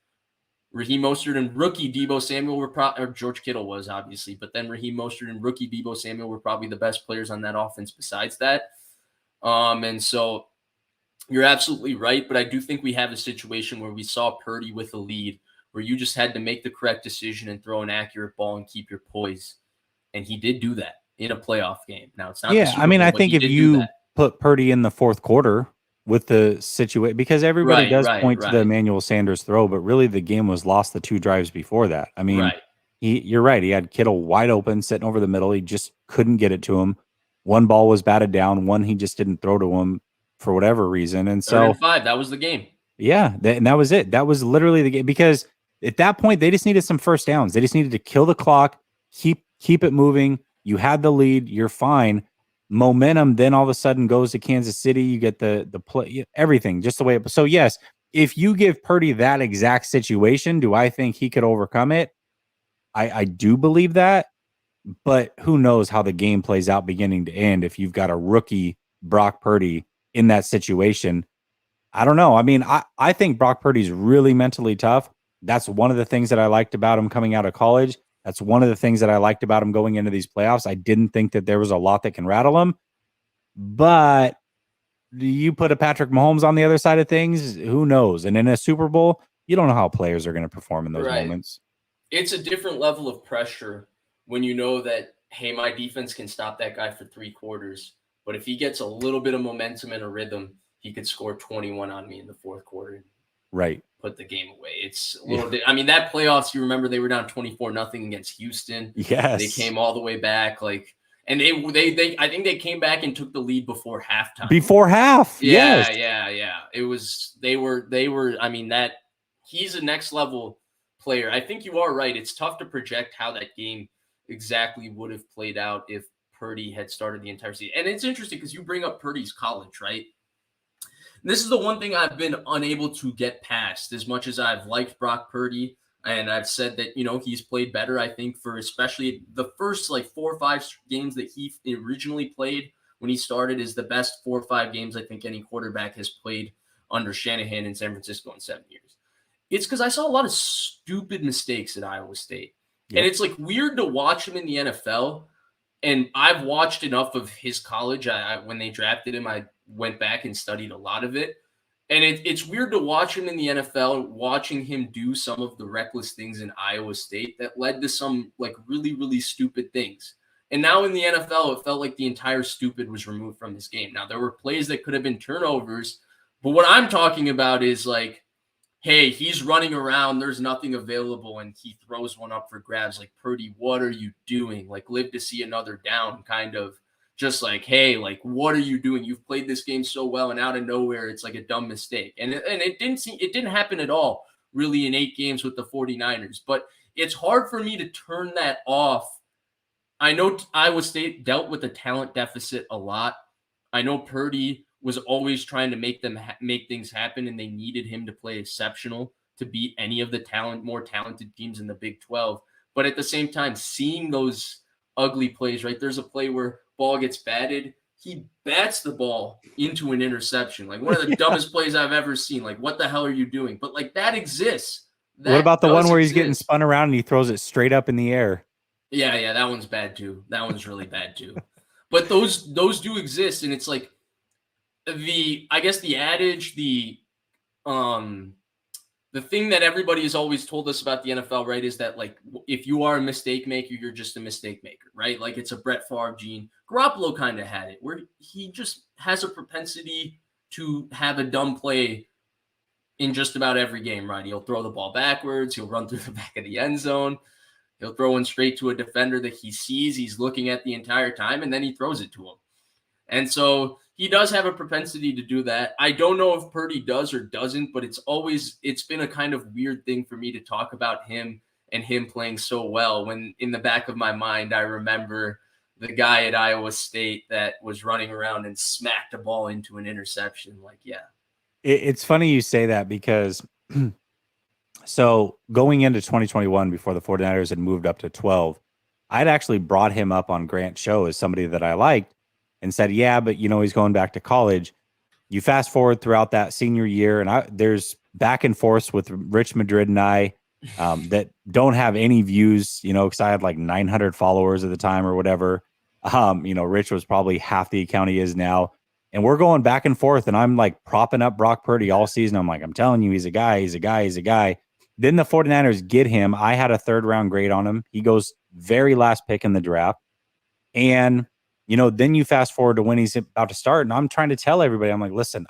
Raheem Mostert and rookie Deebo Samuel were or George Kittle was obviously, but then Raheem Mostert and rookie Deebo Samuel were probably the best players on that offense besides that. And so you're absolutely right, but I do think we have a situation where we saw Purdy with a lead where you just had to make the correct decision and throw an accurate ball and keep your poise. And he did do that in a playoff game. Now, it's not the Super Bowl, I but think he if did do you that. put Purdy in the fourth quarter with the situation, because everybody does point to the Emmanuel Sanders throw, but really the game was lost the 2 drives before that. I mean, you're right. He had Kittle wide open, sitting over the middle. He just couldn't get it to him. One ball was batted down. One he just didn't throw to him for whatever reason. And 3rd so and 5, that was the game. Yeah, and that was it. That was literally the game, because at that point they just needed some first downs. They just needed to kill the clock, keep it moving. You had the lead, you're fine. Momentum then all of a sudden goes to Kansas City. You get the play, everything just the way it. So yes, if you give Purdy that exact situation, do I think he could overcome it? I do believe that, but who knows how the game plays out beginning to end if you've got a rookie Brock Purdy in that situation. I don't know. I mean, I think Brock Purdy's really mentally tough. That's one of the things that I liked about him coming out of college. That's one of the things that I liked about him going into these playoffs. I didn't think that there was a lot that can rattle him. But you put a Patrick Mahomes on the other side of things, who knows? And in a Super Bowl, you don't know how players are going to perform in those moments. It's a different level of pressure when you know that, hey, my defense can stop that guy for 3 quarters. But if he gets a little bit of momentum and a rhythm, he could score 21 on me in the 4th quarter. Right. put the game away. It's a little bit. I mean, that playoffs, you remember they were down 24-0 against Houston. Yes. They came all the way back, like, and they I think they came back and took the lead before halftime. Before half. Yeah, Yes. yeah. It was they were. I mean, that he's a next level player. I think you are right. It's tough to project how that game exactly would have played out if Purdy had started the entire season. And it's interesting because you bring up Purdy's college, right? This is the one thing I've been unable to get past as much as I've liked Brock Purdy. And I've said that, he's played better, I think, for especially the first like 4 or 5 games that he originally played when he started is the best 4 or 5 games I think any quarterback has played under Shanahan in San Francisco in 7 years. It's because I saw a lot of stupid mistakes at Iowa State. Yep. And it's like weird to watch him in the NFL. And I've watched enough of his college. When they drafted him, I went back and studied a lot of it. And it's weird to watch him in the NFL, watching him do some of the reckless things in Iowa State that led to some like really, really stupid things. And now in the NFL, it felt like the entire stupid was removed from his game. Now, there were plays that could have been turnovers. But what I'm talking about is like, hey, he's running around, there's nothing available, and he throws one up for grabs. Like, Purdy, what are you doing? Like, live to see another down, kind of just like, hey, like, what are you doing? You've played this game so well, and out of nowhere, it's like a dumb mistake. And it didn't happen at all, really, in 8 games with the 49ers. But it's hard for me to turn that off. I know Iowa State dealt with a talent deficit a lot. I know Purdy was always trying to make things happen, and they needed him to play exceptional to beat any of the more talented teams in the Big 12. But at the same time, seeing those ugly plays, right? There's a play where ball gets batted. He bats the ball into an interception. Like one of the dumbest plays I've ever seen. Like, what the hell are you doing? But like that exists. What about the one where he's getting spun around and he throws it straight up in the air? Yeah, that one's bad too. That one's really bad too. But those do exist, and it's like I guess the adage, the thing that everybody has always told us about the NFL, right, is that like if you are a mistake maker, you're just a mistake maker, right? Like it's a Brett Favre gene. Garoppolo kind of had it, where he just has a propensity to have a dumb play in just about every game, right? He'll throw the ball backwards. He'll run through the back of the end zone. He'll throw one straight to a defender that he sees he's looking at the entire time, and then he throws it to him. And so he does have a propensity to do that. I don't know if Purdy does or doesn't, but it's been a kind of weird thing for me to talk about him and him playing so well when in the back of my mind, I remember the guy at Iowa State that was running around and smacked a ball into an interception. Like, yeah. It's funny you say that because so going into 2021, before the 49ers had moved up to 12, I'd actually brought him up on Grant's show as somebody that I liked and said, yeah, but he's going back to college. You fast forward throughout that senior year, and there's back and forth with Rich Madrid and I that don't have any views, because I had like 900 followers at the time or whatever. Rich was probably half the account he is now. And we're going back and forth, and I'm like propping up Brock Purdy all season. I'm like, I'm telling you, he's a guy. Then the 49ers get him. I had a 3rd round grade on him. He goes very last pick in the draft. And, then you fast forward to when he's about to start. And I'm trying to tell everybody, I'm like, listen,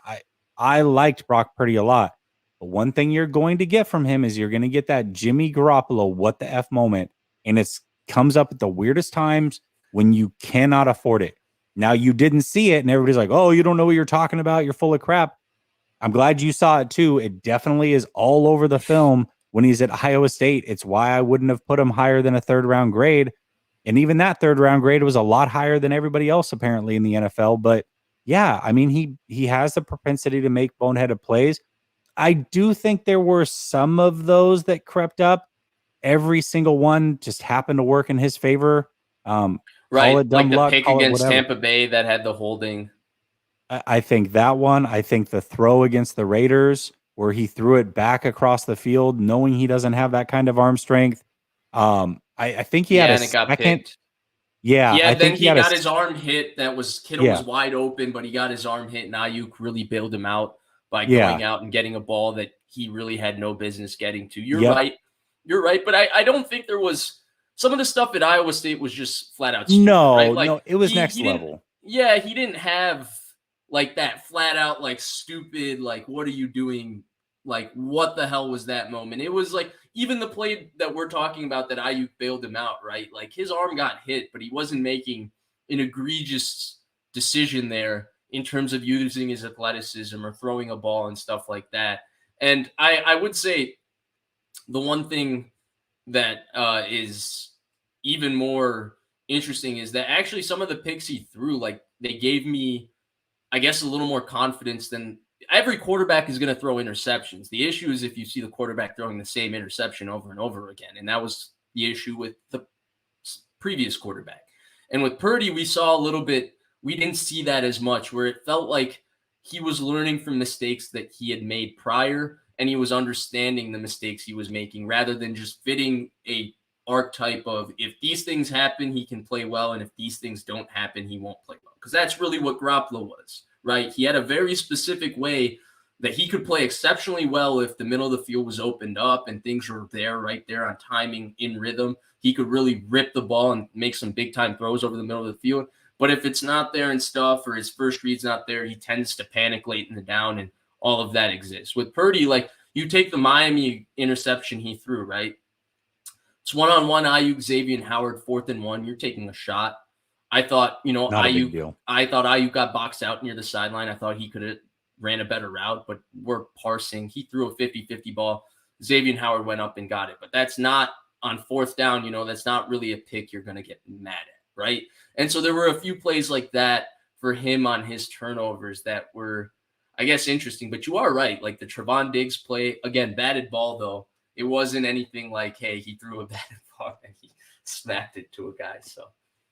I liked Brock Purdy a lot. But one thing you're going to get from him is you're going to get that Jimmy Garoppolo, what the F moment. And it comes up at the weirdest times when you cannot afford it. Now, you didn't see it, and everybody's like, oh, you don't know what you're talking about. You're full of crap. I'm glad you saw it, too. It definitely is all over the film when he's at Iowa State. It's why I wouldn't have put him higher than a 3rd round grade. And even that 3rd round grade was a lot higher than everybody else, apparently, in the NFL. But, yeah, I mean, he has the propensity to make boneheaded plays. I do think there were some of those that crept up. Every single one just happened to work in his favor. Right, like the pick against Tampa Bay that had the holding. I think that one. I think the throw against the Raiders where he threw it back across the field, knowing he doesn't have that kind of arm strength. I think he had a second. Yeah, I think he got his arm hit. Kittle was wide open, but he got his arm hit, and Ayuk really bailed him out by going out and getting a ball that he really had no business getting to. You're right, but I don't think there was. Some of the stuff at Iowa State was just flat out stupid, right? Like, no, it was next level. Yeah, he didn't have like that flat out like stupid, like what are you doing like, what the hell was that moment? It was like, even the play that we're talking about that Ayuk bailed him out, right? Like, his arm got hit, but he wasn't making an egregious decision there in terms of using his athleticism or throwing a ball and stuff like that. And I would say the one thing that is even more interesting is that actually some of the picks he threw, like, they gave me, I guess, a little more confidence than every quarterback is going to throw interceptions. The issue is if you see the quarterback throwing the same interception over and over again. And that was the issue with the previous quarterback. And with Purdy, we saw a little bit, we didn't see that as much, where it felt like he was learning from mistakes that he had made prior, and he was understanding the mistakes he was making rather than just fitting a archetype of, if these things happen, he can play well, and if these things don't happen, he won't play well. Because that's really what Garoppolo was, right? He had a very specific way that he could play exceptionally well if the middle of the field was opened up and things were there, right there on timing, in rhythm. He could really rip the ball and make some big time throws over the middle of the field. But if it's not there and stuff, or his first read's not there, he tends to panic late in the down, and all of that exists. With Purdy, like, you take the Miami interception he threw, right? It's one-on-one Ayuk, Xavier Howard, 4th and 1. You're taking a shot. I thought, Not a big deal. I thought Ayuk got boxed out near the sideline. I thought he could have ran a better route, but we're parsing. He threw a 50-50 ball. Xavier Howard went up and got it. But that's not on 4th down, that's not really a pick you're going to get mad at, right? And so there were a few plays like that for him on his turnovers that were, I guess, interesting. But you are right. Like the Trevon Diggs play, again, batted ball, though. It wasn't anything like, hey, he threw a batted ball and he smacked it to a guy. So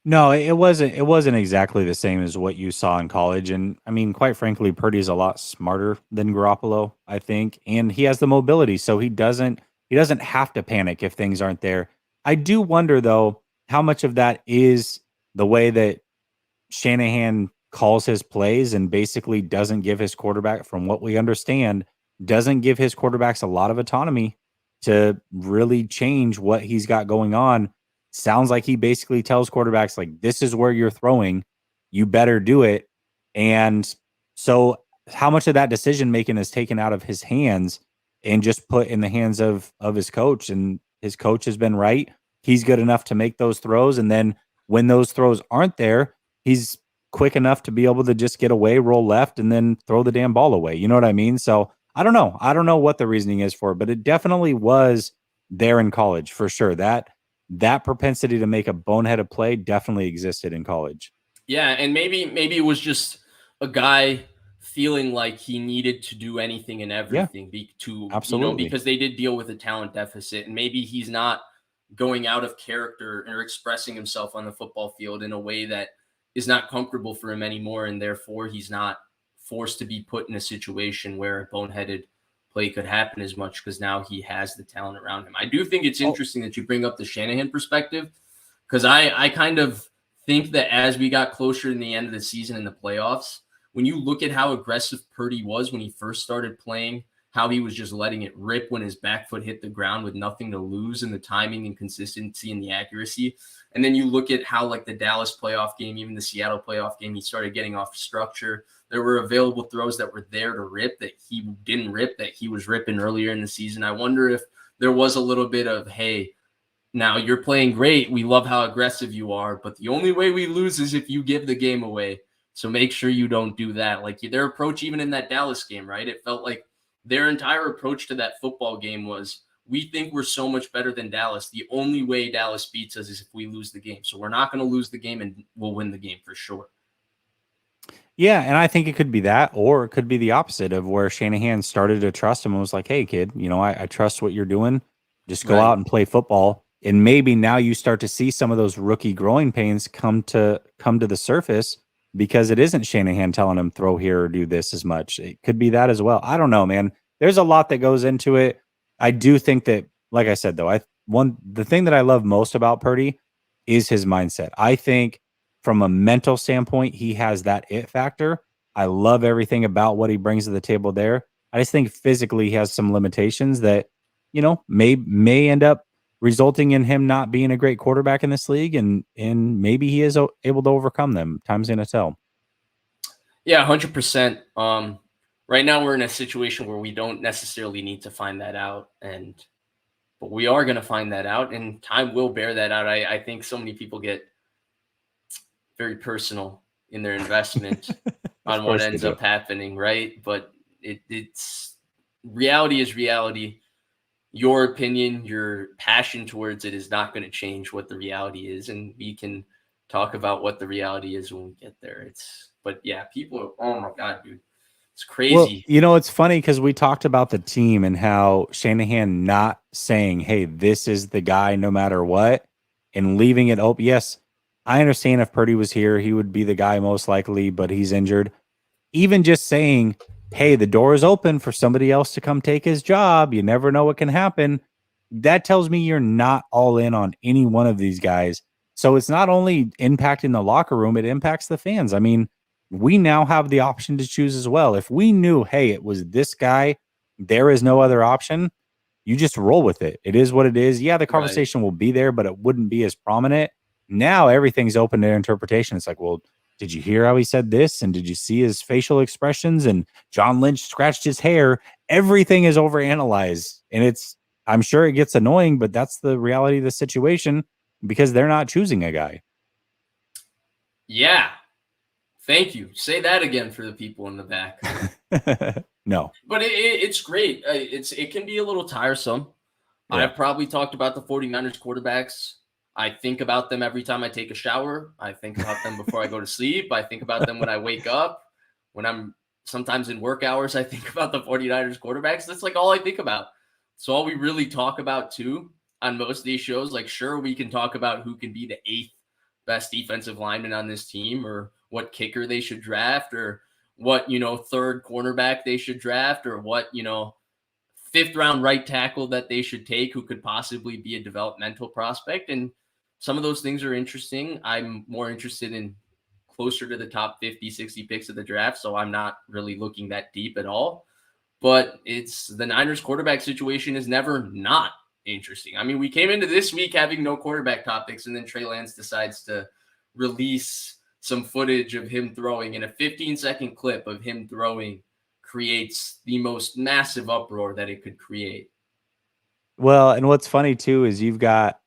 No, it wasn't. It wasn't exactly the same as what you saw in college. And I mean, quite frankly, Purdy's a lot smarter than Garoppolo, I think, and he has the mobility, so he doesn't have to panic if things aren't there. I do wonder though how much of that is the way that Shanahan calls his plays and basically doesn't give his quarterback, from what we understand, doesn't give his quarterbacks a lot of autonomy to really change what he's got going on. Sounds like he basically tells quarterbacks, like, this is where you're throwing, you better do it. And so how much of that decision making is taken out of his hands and just put in the hands of his coach, and his coach has been right. He's good enough to make those throws, and then when those throws aren't there, he's quick enough to be able to just get away, roll left, and then throw the damn ball away. You know what I mean? So I don't know. I don't know what the reasoning is for it, but it definitely was there in college for sure. That propensity to make a boneheaded play definitely existed in college. yeah, and maybe it was just a guy feeling like he needed to do anything and everything Absolutely. because they did deal with a talent deficit, and maybe he's not going out of character or expressing himself on the football field in a way that is not comfortable for him anymore, and therefore he's not forced to be put in a situation where a boneheaded play could happen as much, because now he has the talent around him. I do think it's interesting that you bring up the Shanahan perspective, because I kind of think that as we got closer to the end of the season in the playoffs, when you look at how aggressive Purdy was when he first started playing, how he was just letting it rip when his back foot hit the ground with nothing to lose, and the timing and consistency and the accuracy. And then you look at how, like, the Dallas playoff game, even the Seattle playoff game, he started getting off structure. There were available throws that were there to rip that he didn't rip, that he was ripping earlier in the season. I wonder if there was a little bit of, hey, now you're playing great. We love how aggressive you are, but the only way we lose is if you give the game away. So make sure you don't do that. Like, their approach, even in that Dallas game, right? It felt like their entire approach to that football game was, we think we're so much better than Dallas. The only way Dallas beats us is if we lose the game. So we're not going to lose the game, and we'll win the game for sure. Yeah, and I think it could be that, or it could be the opposite of where Shanahan started to trust him and was like, hey, kid, I trust what you're doing. Just go out and play football. And maybe now you start to see some of those rookie growing pains come to the surface, because it isn't Shanahan telling him throw here or do this as much. It could be that as well. I don't know, man. There's a lot that goes into it. I do think that, like I said, though, the thing that I love most about Purdy is his mindset. I think from a mental standpoint, he has that it factor. I love everything about what he brings to the table there. I just think physically he has some limitations that, may end up resulting in him not being a great quarterback in this league, and maybe he is able to overcome them. Time's going to tell. Yeah, 100%. right now we're in a situation where we don't necessarily need to find that out, but we are going to find that out, and time will bear that out. I think so many people get very personal in their investment Of on what course they ends do. up happening, right? But it's reality is reality. Your opinion, your passion towards it is not going to change what the reality is, and we can talk about what the reality is when we get there. But yeah, people are, oh my god, dude, it's Well, crazy. it's funny because we talked about the team and how Shanahan not saying, hey, this is the guy no matter what, and leaving it open. Yes, I understand if Purdy was here, he would be the guy most likely, but he's injured. Even just saying, hey, the door is open for somebody else to come take his job. You never know what can happen. That tells me you're not all in on any one of these guys. So it's not only impacting the locker room, it impacts the fans. I mean, we now have the option to choose as well. If we knew, hey, it was this guy, there is no other option, you just roll with it. It is what it is. Yeah, the Right. conversation will be there, but it wouldn't be as prominent. Now everything's open to interpretation. It's like, well, did you hear how he said this? And did you see his facial expressions? And John Lynch scratched his hair. Everything is overanalyzed. And I'm sure it gets annoying, but that's the reality of the situation because they're not choosing a guy. Yeah. Thank you. Say that again for the people in the back. No. But it's great. It can be a little tiresome. Yeah. I've probably talked about the 49ers quarterbacks. I think about them every time I take a shower. I think about them before I go to sleep. I think about them when I wake up. When I'm sometimes in work hours, I think about the 49ers quarterbacks. That's like all I think about. So all we really talk about too on most of these shows, like sure, we can talk about who can be the 8th best defensive lineman on this team or what kicker they should draft or what, third cornerback they should draft or what, 5th round right tackle that they should take who could possibly be a developmental prospect. And some of those things are interesting. I'm more interested in closer to the top 50, 60 picks of the draft. So I'm not really looking that deep at all. But it's the Niners quarterback situation is never not interesting. I mean, we came into this week having no quarterback topics, and then Trey Lance decides to release some footage of him throwing in a 15-second clip of him throwing creates the most massive uproar that it could create. Well, and what's funny too is you've got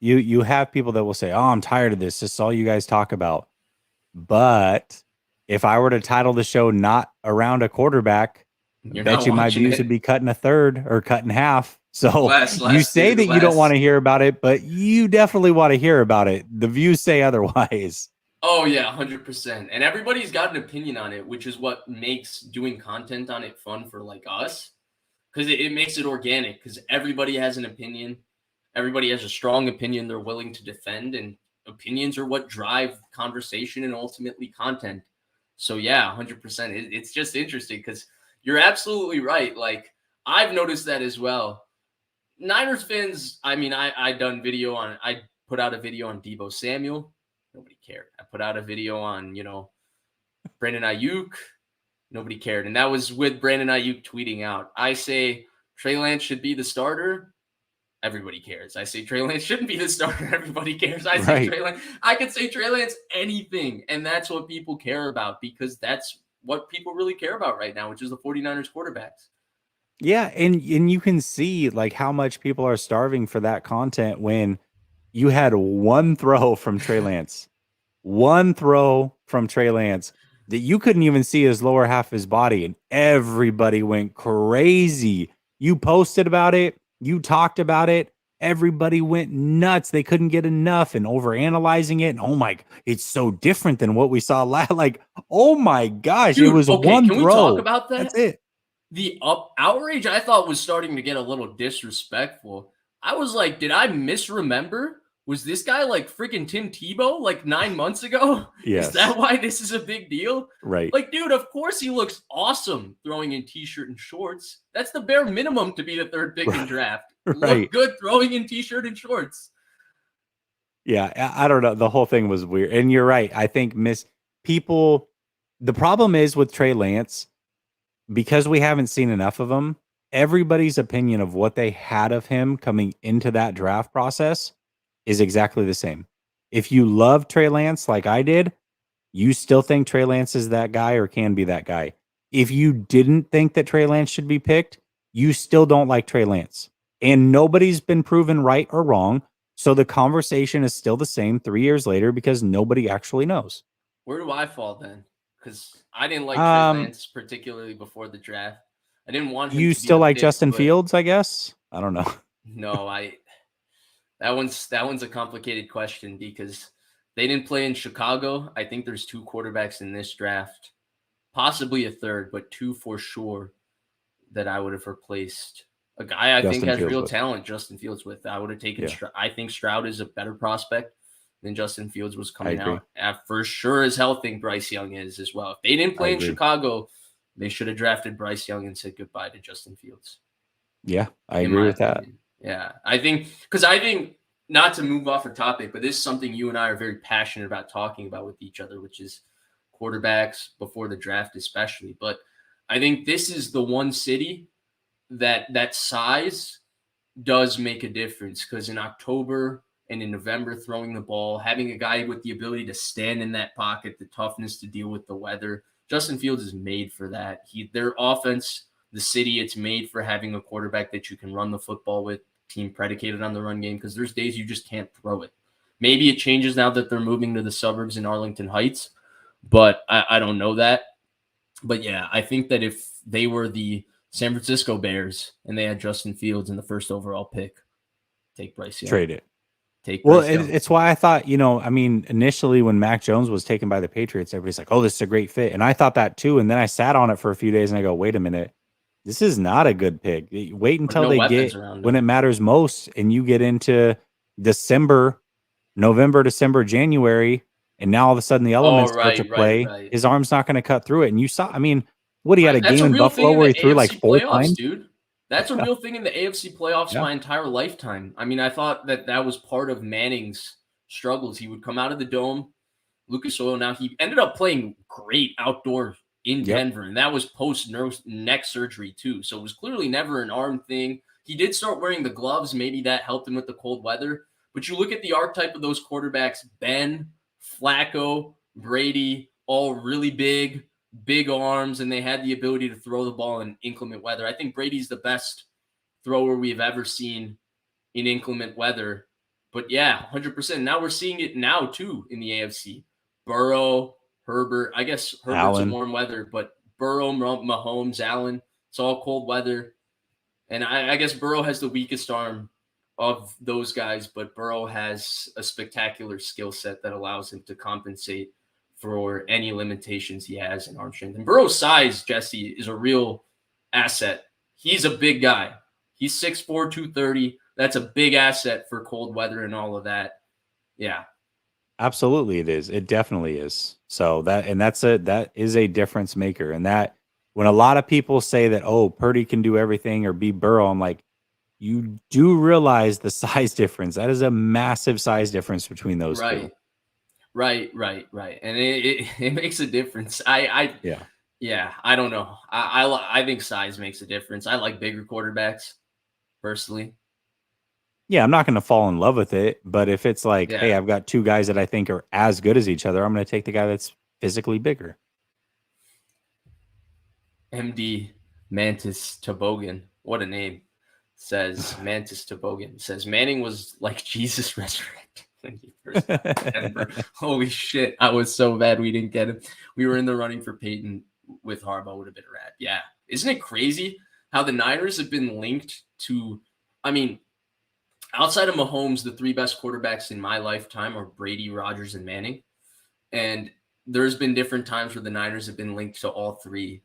you have people that will say, "Oh, I'm tired of this. This is all you guys talk about." But if I were to title the show not around a quarterback, I You're bet not you my watching views it. would be cut in a third or cut in half. So you Less, say dude. that you don't want Less. to hear about it, but you definitely want to hear about it. The views say otherwise. Oh yeah, 100%. And everybody's got an opinion on it, which is what makes doing content on it fun for like us. Because it makes it organic because everybody has an opinion. Everybody has a strong opinion they're willing to defend, and opinions are what drive conversation and ultimately content. So yeah, 100%. It's just interesting because you're absolutely right. Like I've noticed that as well. Niners fans, I mean, I put out a video on Debo Samuel. Nobody cared. I put out a video on, Brandon Ayuk. Nobody cared. And that was with Brandon Ayuk tweeting out, I say Trey Lance should be the starter. Everybody cares. I say Trey Lance shouldn't be the starter. Everybody cares. I say Right. Trey Lance. I could say Trey Lance anything. And that's what people care about because that's what people really care about right now, which is the 49ers quarterbacks. Yeah, and you can see like how much people are starving for that content when you had one throw from Trey Lance. One throw from Trey Lance that you couldn't even see his lower half of his body, and everybody went crazy. You posted about it, you talked about it, everybody went nuts. They couldn't get enough and overanalyzing it. And oh my, it's so different than what we saw last. Like, oh my gosh, it Dude, was okay, one can we talk throw. about That's that? it. The outrage I thought was starting to get a little disrespectful. I was like, did I misremember? Was this guy like freaking Tim Tebow like 9 months ago? Is Yes. that why this is a big deal? Right. Like, dude, of course he looks awesome throwing in t-shirt and shorts. That's the bare minimum to be the 3rd pick in draft. Right. Look good throwing in t-shirt and shorts. Yeah, I don't know. The whole thing was weird. And you're right. I think people the problem is with Trey Lance, because we haven't seen enough of him, everybody's opinion of what they had of him coming into that draft process is exactly the same. If you love Trey Lance like I did, you still think Trey Lance is that guy or can be that guy. if you didn't think that Trey Lance should be picked, you still don't like Trey Lance. And nobody's been proven right or wrong. So the conversation is still the same 3 years later because nobody actually knows. Where do I fall then? Because I didn't like Trey Lance particularly before the draft. I didn't want him You to be still the like pick, Justin but Fields, I guess? I don't know. no, that one's a complicated question because they didn't play in Chicago. I think there's 2 quarterbacks in this draft, possibly a third, but 2 for sure that I would have replaced a guy I think Justin has Fields real with. talent, Justin Fields with. I would have taken Yeah. I think Stroud is a better prospect than Justin Fields was coming agree. out. For sure as hell think Bryce Young is as well. If they didn't play in Chicago, they should have drafted Bryce Young and said goodbye to Justin Fields. Yeah, I agree with that. Yeah, I think not to move off a topic, but this is something you and I are very passionate about talking about with each other, which is quarterbacks before the draft, especially. But I think this is the one city that size does make a difference, because in October and in November, throwing the ball, having a guy with the ability to stand in that pocket, the toughness to deal with the weather, Justin Fields is made for that. Their offense, the city, it's made for having a quarterback that you can run the football with, team predicated on the run game, because there's days you just can't throw it. Maybe it changes now that they're moving to the suburbs in Arlington Heights, but I don't know that. But yeah, I think that if they were the San Francisco Bears and they had Justin Fields in the first overall pick, take Bryce Young. Trade it. Take Bryce Young. It's why I thought, initially when Mac Jones was taken by the Patriots, everybody's like, oh, this is a great fit. And I thought that too. And then I sat on it for a few days and I go, wait a minute. This is not a good pick. Wait until they get when it matters most, and you get into November, December, January, and now all of a sudden the elements start to play. Right. His arm's not going to cut through it. And you saw, what he had a game in Buffalo where he threw like 4 times, dude. That's a real thing in the AFC playoffs my entire lifetime. I mean, I thought that was part of Manning's struggles. He would come out of the dome, Lucas Oil. Now he ended up playing great outdoor in Denver, and that was post neck surgery too. So it was clearly never an arm thing. He did start wearing the gloves. Maybe that helped him with the cold weather. But you look at the archetype of those quarterbacks: Ben, Flacco, Brady, all really big arms, and they had the ability to throw the ball in inclement weather. I think Brady's the best thrower we've ever seen in inclement weather. But yeah, 100%. Now we're seeing it now too in the AFC. Burrow, Herbert. I guess Herbert's in warm weather, but Burrow, Mahomes, Allen, it's all cold weather. And I guess Burrow has the weakest arm of those guys, but Burrow has a spectacular skill set that allows him to compensate for any limitations he has in arm strength. And Burrow's size, Jesse, is a real asset. He's a big guy. He's 6'4", 230. That's a big asset for cold weather and all of that. Yeah. Absolutely it is. It definitely is. So that is a difference maker. And that when a lot of people say that, oh, Purdy can do everything or be Burrow, I'm like, you do realize the size difference. That is a massive size difference between those two. Right. And it makes a difference. I don't know. I think size makes a difference. I like bigger quarterbacks personally. Yeah, I'm not going to fall in love with it, but if it's like, hey, I've got 2 guys that I think are as good as each other, I'm going to take the guy that's physically bigger. MD Mantis Toboggan, what a name. Says Mantis Toboggan. Says Manning was like Jesus resurrected when he first got to Denver. Holy shit, I was so bad we didn't get him. We were in the running for Peyton with Harbaugh. Would have been rad. Yeah. Isn't it crazy how the Niners have been linked to, outside of Mahomes, the 3 best quarterbacks in my lifetime are Brady, Rodgers, and Manning. And there's been different times where the Niners have been linked to all 3,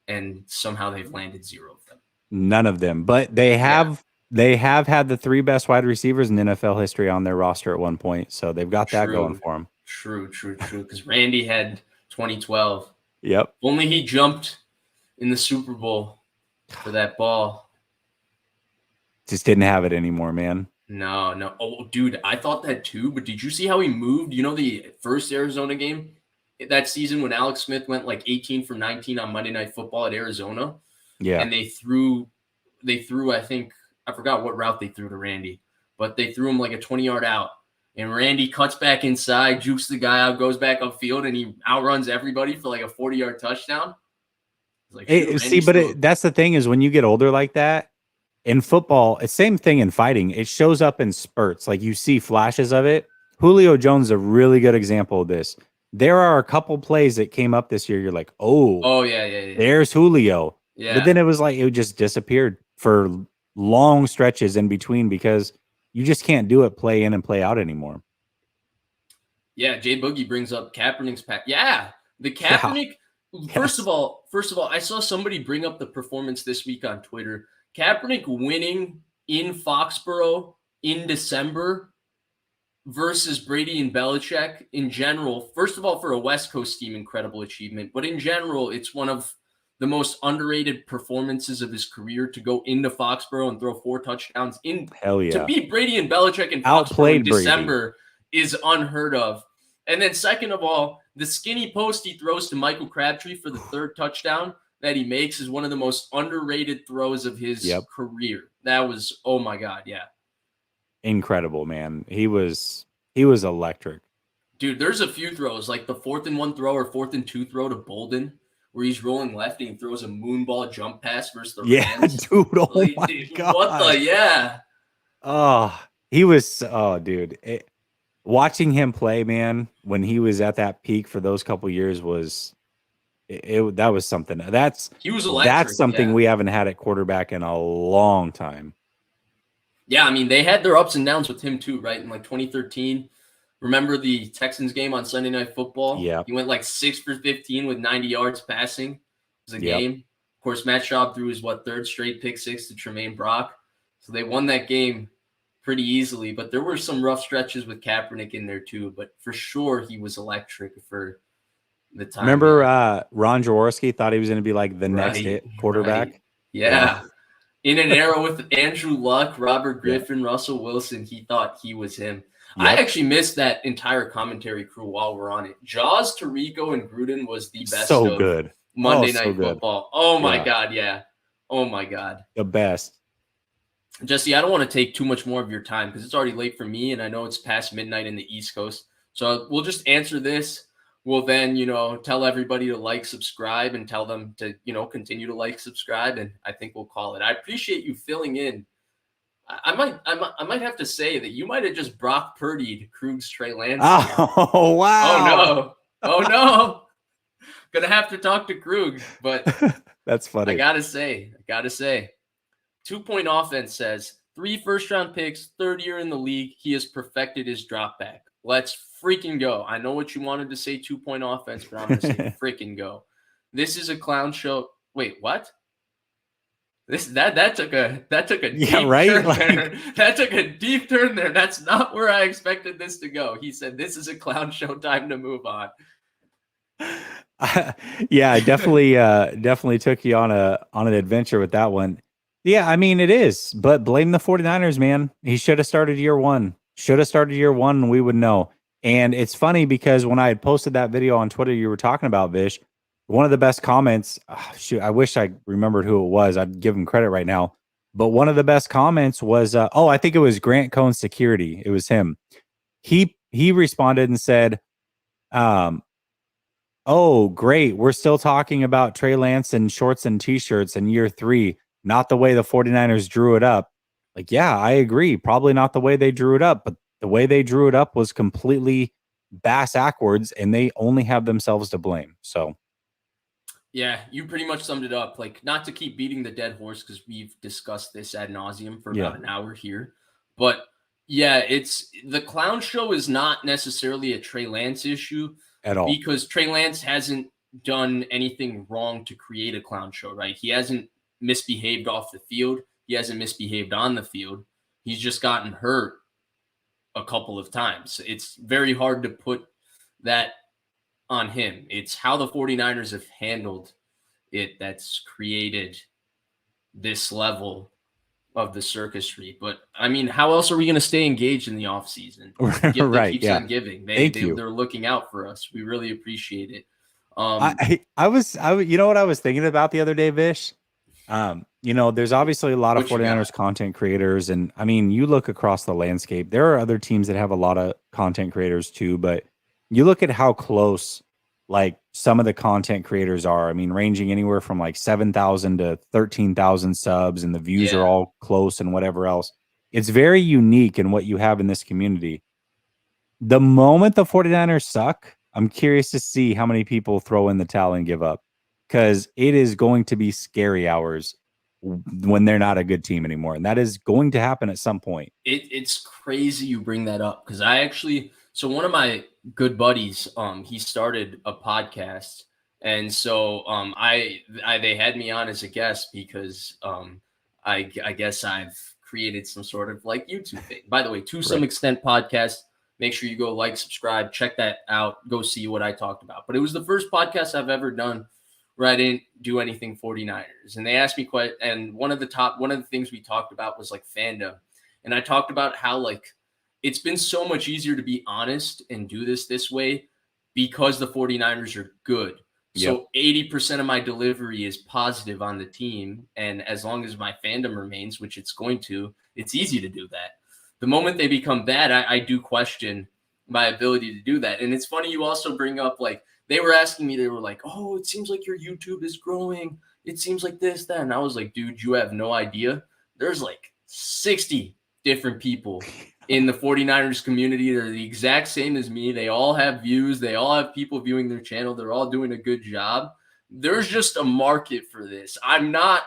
and somehow they've landed 0 of them. None of them, but they have had the 3 best wide receivers in NFL history on their roster at one point. So they've got that going for them. True. Because Randy had 2012. Yep. Only he jumped in the Super Bowl for that ball. Just didn't have it anymore, man. No. Oh, dude, I thought that too. But did you see how he moved? You know, the first Arizona game that season when Alex Smith went like 18 for 19 on Monday Night Football at Arizona? Yeah. And they threw, I think, I forgot what route they threw to Randy, but they threw him like a 20-yard out. And Randy cuts back inside, jukes the guy out, goes back upfield, and he outruns everybody for like a 40-yard touchdown. Like, shoot, That's the thing is when you get older like that in football, it's same thing in fighting. It shows up in spurts. Like you see flashes of it. Julio Jones is a really good example of this. There are a couple plays that came up this year. You're like, oh yeah. there's Julio. Yeah. But then it was like it just disappeared for long stretches in between because you just can't do it play in and play out anymore. Yeah, Jay Boogie brings up Kaepernick's pack. Yeah, the Kaepernick. Yeah. First of all, I saw somebody bring up the performance this week on Twitter. Kaepernick winning in Foxborough in December versus Brady and Belichick in general. First of all, for a West Coast team, incredible achievement. But in general, it's one of the most underrated performances of his career to go into Foxborough and throw 4 touchdowns in. Hell yeah. To beat Brady and Belichick in Foxborough in December is unheard of. And then second of all, the skinny post he throws to Michael Crabtree for the 3rd touchdown that he makes is one of the most underrated throws of his career. That was, oh my God, yeah. Incredible, man. He was electric. Dude, there's a few throws, like the 4th and 1 throw or 4th and 2 throw to Bolden, where he's rolling left and he throws a moonball jump pass versus the Rams. Dude, oh my God. What the, yeah. Oh, he was, dude. Watching him play, man, when he was at that peak for those couple years was that was something. He was electric. That's something we haven't had at quarterback in a long time. Yeah, I mean, they had their ups and downs with him too, right? In like 2013, remember the Texans game on Sunday Night Football? Yeah. He went like 6 for 15 with 90 yards passing. It was a game. Of course, Matt Schaub threw his 3rd straight pick 6 to Tremaine Brock. So they won that game pretty easily, but there were some rough stretches with Kaepernick in there too. But for sure, he was electric for the time. Remember, Ron Jaworski thought he was going to be like the next hit quarterback. Right. Yeah. In an era with Andrew Luck, Robert Griffin, Russell Wilson, he thought he was him. Yep. I actually missed that entire commentary crew while we're on it. Jaws, Tirico, and Gruden was the best. So good. Monday Night Football. Oh my God, yeah. Oh my God. The best. Jesse, I don't want to take too much more of your time because it's already late for me, and I know it's past midnight in the East Coast. So we'll just answer this. We'll then, tell everybody to like, subscribe, and tell them to, continue to like, subscribe, and I think we'll call it. I appreciate you filling in. I might have to say that you might have just Brock Purdy Krug's Trey Lance. Oh wow! Oh no! Gonna have to talk to Krug, but that's funny. I gotta say, 2-point offense says 3 first-round picks, 3rd year in the league. He has perfected his drop back. Let's freaking go. I know what you wanted to say, 2-point offense, but I'm going to say freaking go. This is a clown show. Wait, what? That took a deep turn there. That took a deep turn there. That's not where I expected this to go. He said, this is a clown show, time to move on. Yeah, I definitely took you on an adventure with that one. Yeah, I mean, it is, but blame the 49ers, man. He should have started year one. And we would know. And it's funny because when I had posted that video on Twitter you were talking about, Vish, one of the best comments, I wish I remembered who it was. I'd give him credit right now. But one of the best comments was, I think it was Grant Cohn Security. It was him. He responded and said, oh, great. We're still talking about Trey Lance and shorts and T-shirts in year 3. Not the way the 49ers drew it up. Like, yeah, I agree. Probably not the way they drew it up, but the way they drew it up was completely backwards, and they only have themselves to blame. So, yeah, you pretty much summed it up. Like, not to keep beating the dead horse because we've discussed this ad nauseum for about an hour here, but yeah, it's the clown show is not necessarily a Trey Lance issue at all because Trey Lance hasn't done anything wrong to create a clown show, right? He hasn't misbehaved off the field. He hasn't misbehaved on the field. He's just gotten hurt a couple of times. It's very hard to put that on him. It's how the 49ers have handled it that's created this level of the circusry. But I mean, how else are we going to stay engaged in the offseason? Right. Keeps on giving. They're looking out for us. We really appreciate it. I was, you know what I was thinking about the other day, Vish? There's obviously a lot of 49ers content creators. And I mean, you look across the landscape, there are other teams that have a lot of content creators too, but you look at how close like some of the content creators are. I mean, ranging anywhere from like 7,000 to 13,000 subs, and the views are Yeah. all close and whatever else. It's very unique in what you have in this community. The moment the 49ers suck, I'm curious to see how many people throw in the towel and give up, because it is going to be scary hours when they're not a good team anymore. And that is going to happen at some point. It's crazy you bring that up because so one of my good buddies, he started a podcast, and so they had me on as a guest because I guess I've created some sort of like YouTube thing. By the way, to some extent, podcast. Make sure you go like, subscribe, check that out, go see what I talked about. But it was the first podcast I've ever done where I didn't do anything 49ers. And they asked me quite, and one of the things we talked about was like fandom. And I talked about how like it's been so much easier to be honest and do this way because the 49ers are good. So 80% of my delivery is positive on the team. And as long as my fandom remains, which it's going to, it's easy to do that. The moment they become bad, I do question my ability to do that. And it's funny you also bring up like they were asking me, they were like, oh, it seems like your YouTube is growing. It seems like this, that. And I was like, dude, you have no idea. There's like 60 different people in the 49ers community. They're the exact same as me. They all have views. They all have people viewing their channel. They're all doing a good job. There's just a market for this. I'm not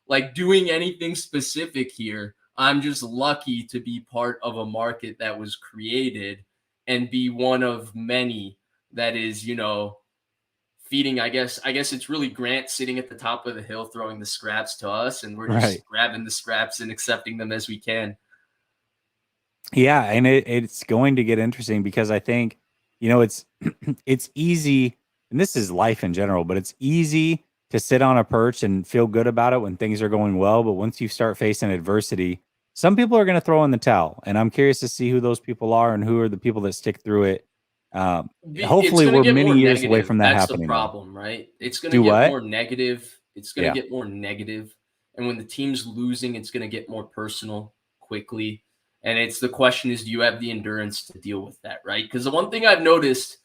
like doing anything specific here. I'm just lucky to be part of a market that was created and be one of many that is, feeding, I guess it's really Grant sitting at the top of the hill throwing the scraps to us, and we're just grabbing the scraps and accepting them as we can. Yeah, and it's going to get interesting because I think, it's it's easy, and this is life in general, but it's easy to sit on a perch and feel good about it when things are going well. But once you start facing adversity, some people are going to throw in the towel. And I'm curious to see who those people are and who are the people that stick through it. It's Hopefully, going to we're get more many years away negative. from that That's the happening, though. problem, right? It's going to Do get what? more negative. It's going to Yeah. get more negative. And when the team's losing, it's going to get more personal quickly. And it's the question is, do you have the endurance to deal with that, right? Because the one thing I've noticed,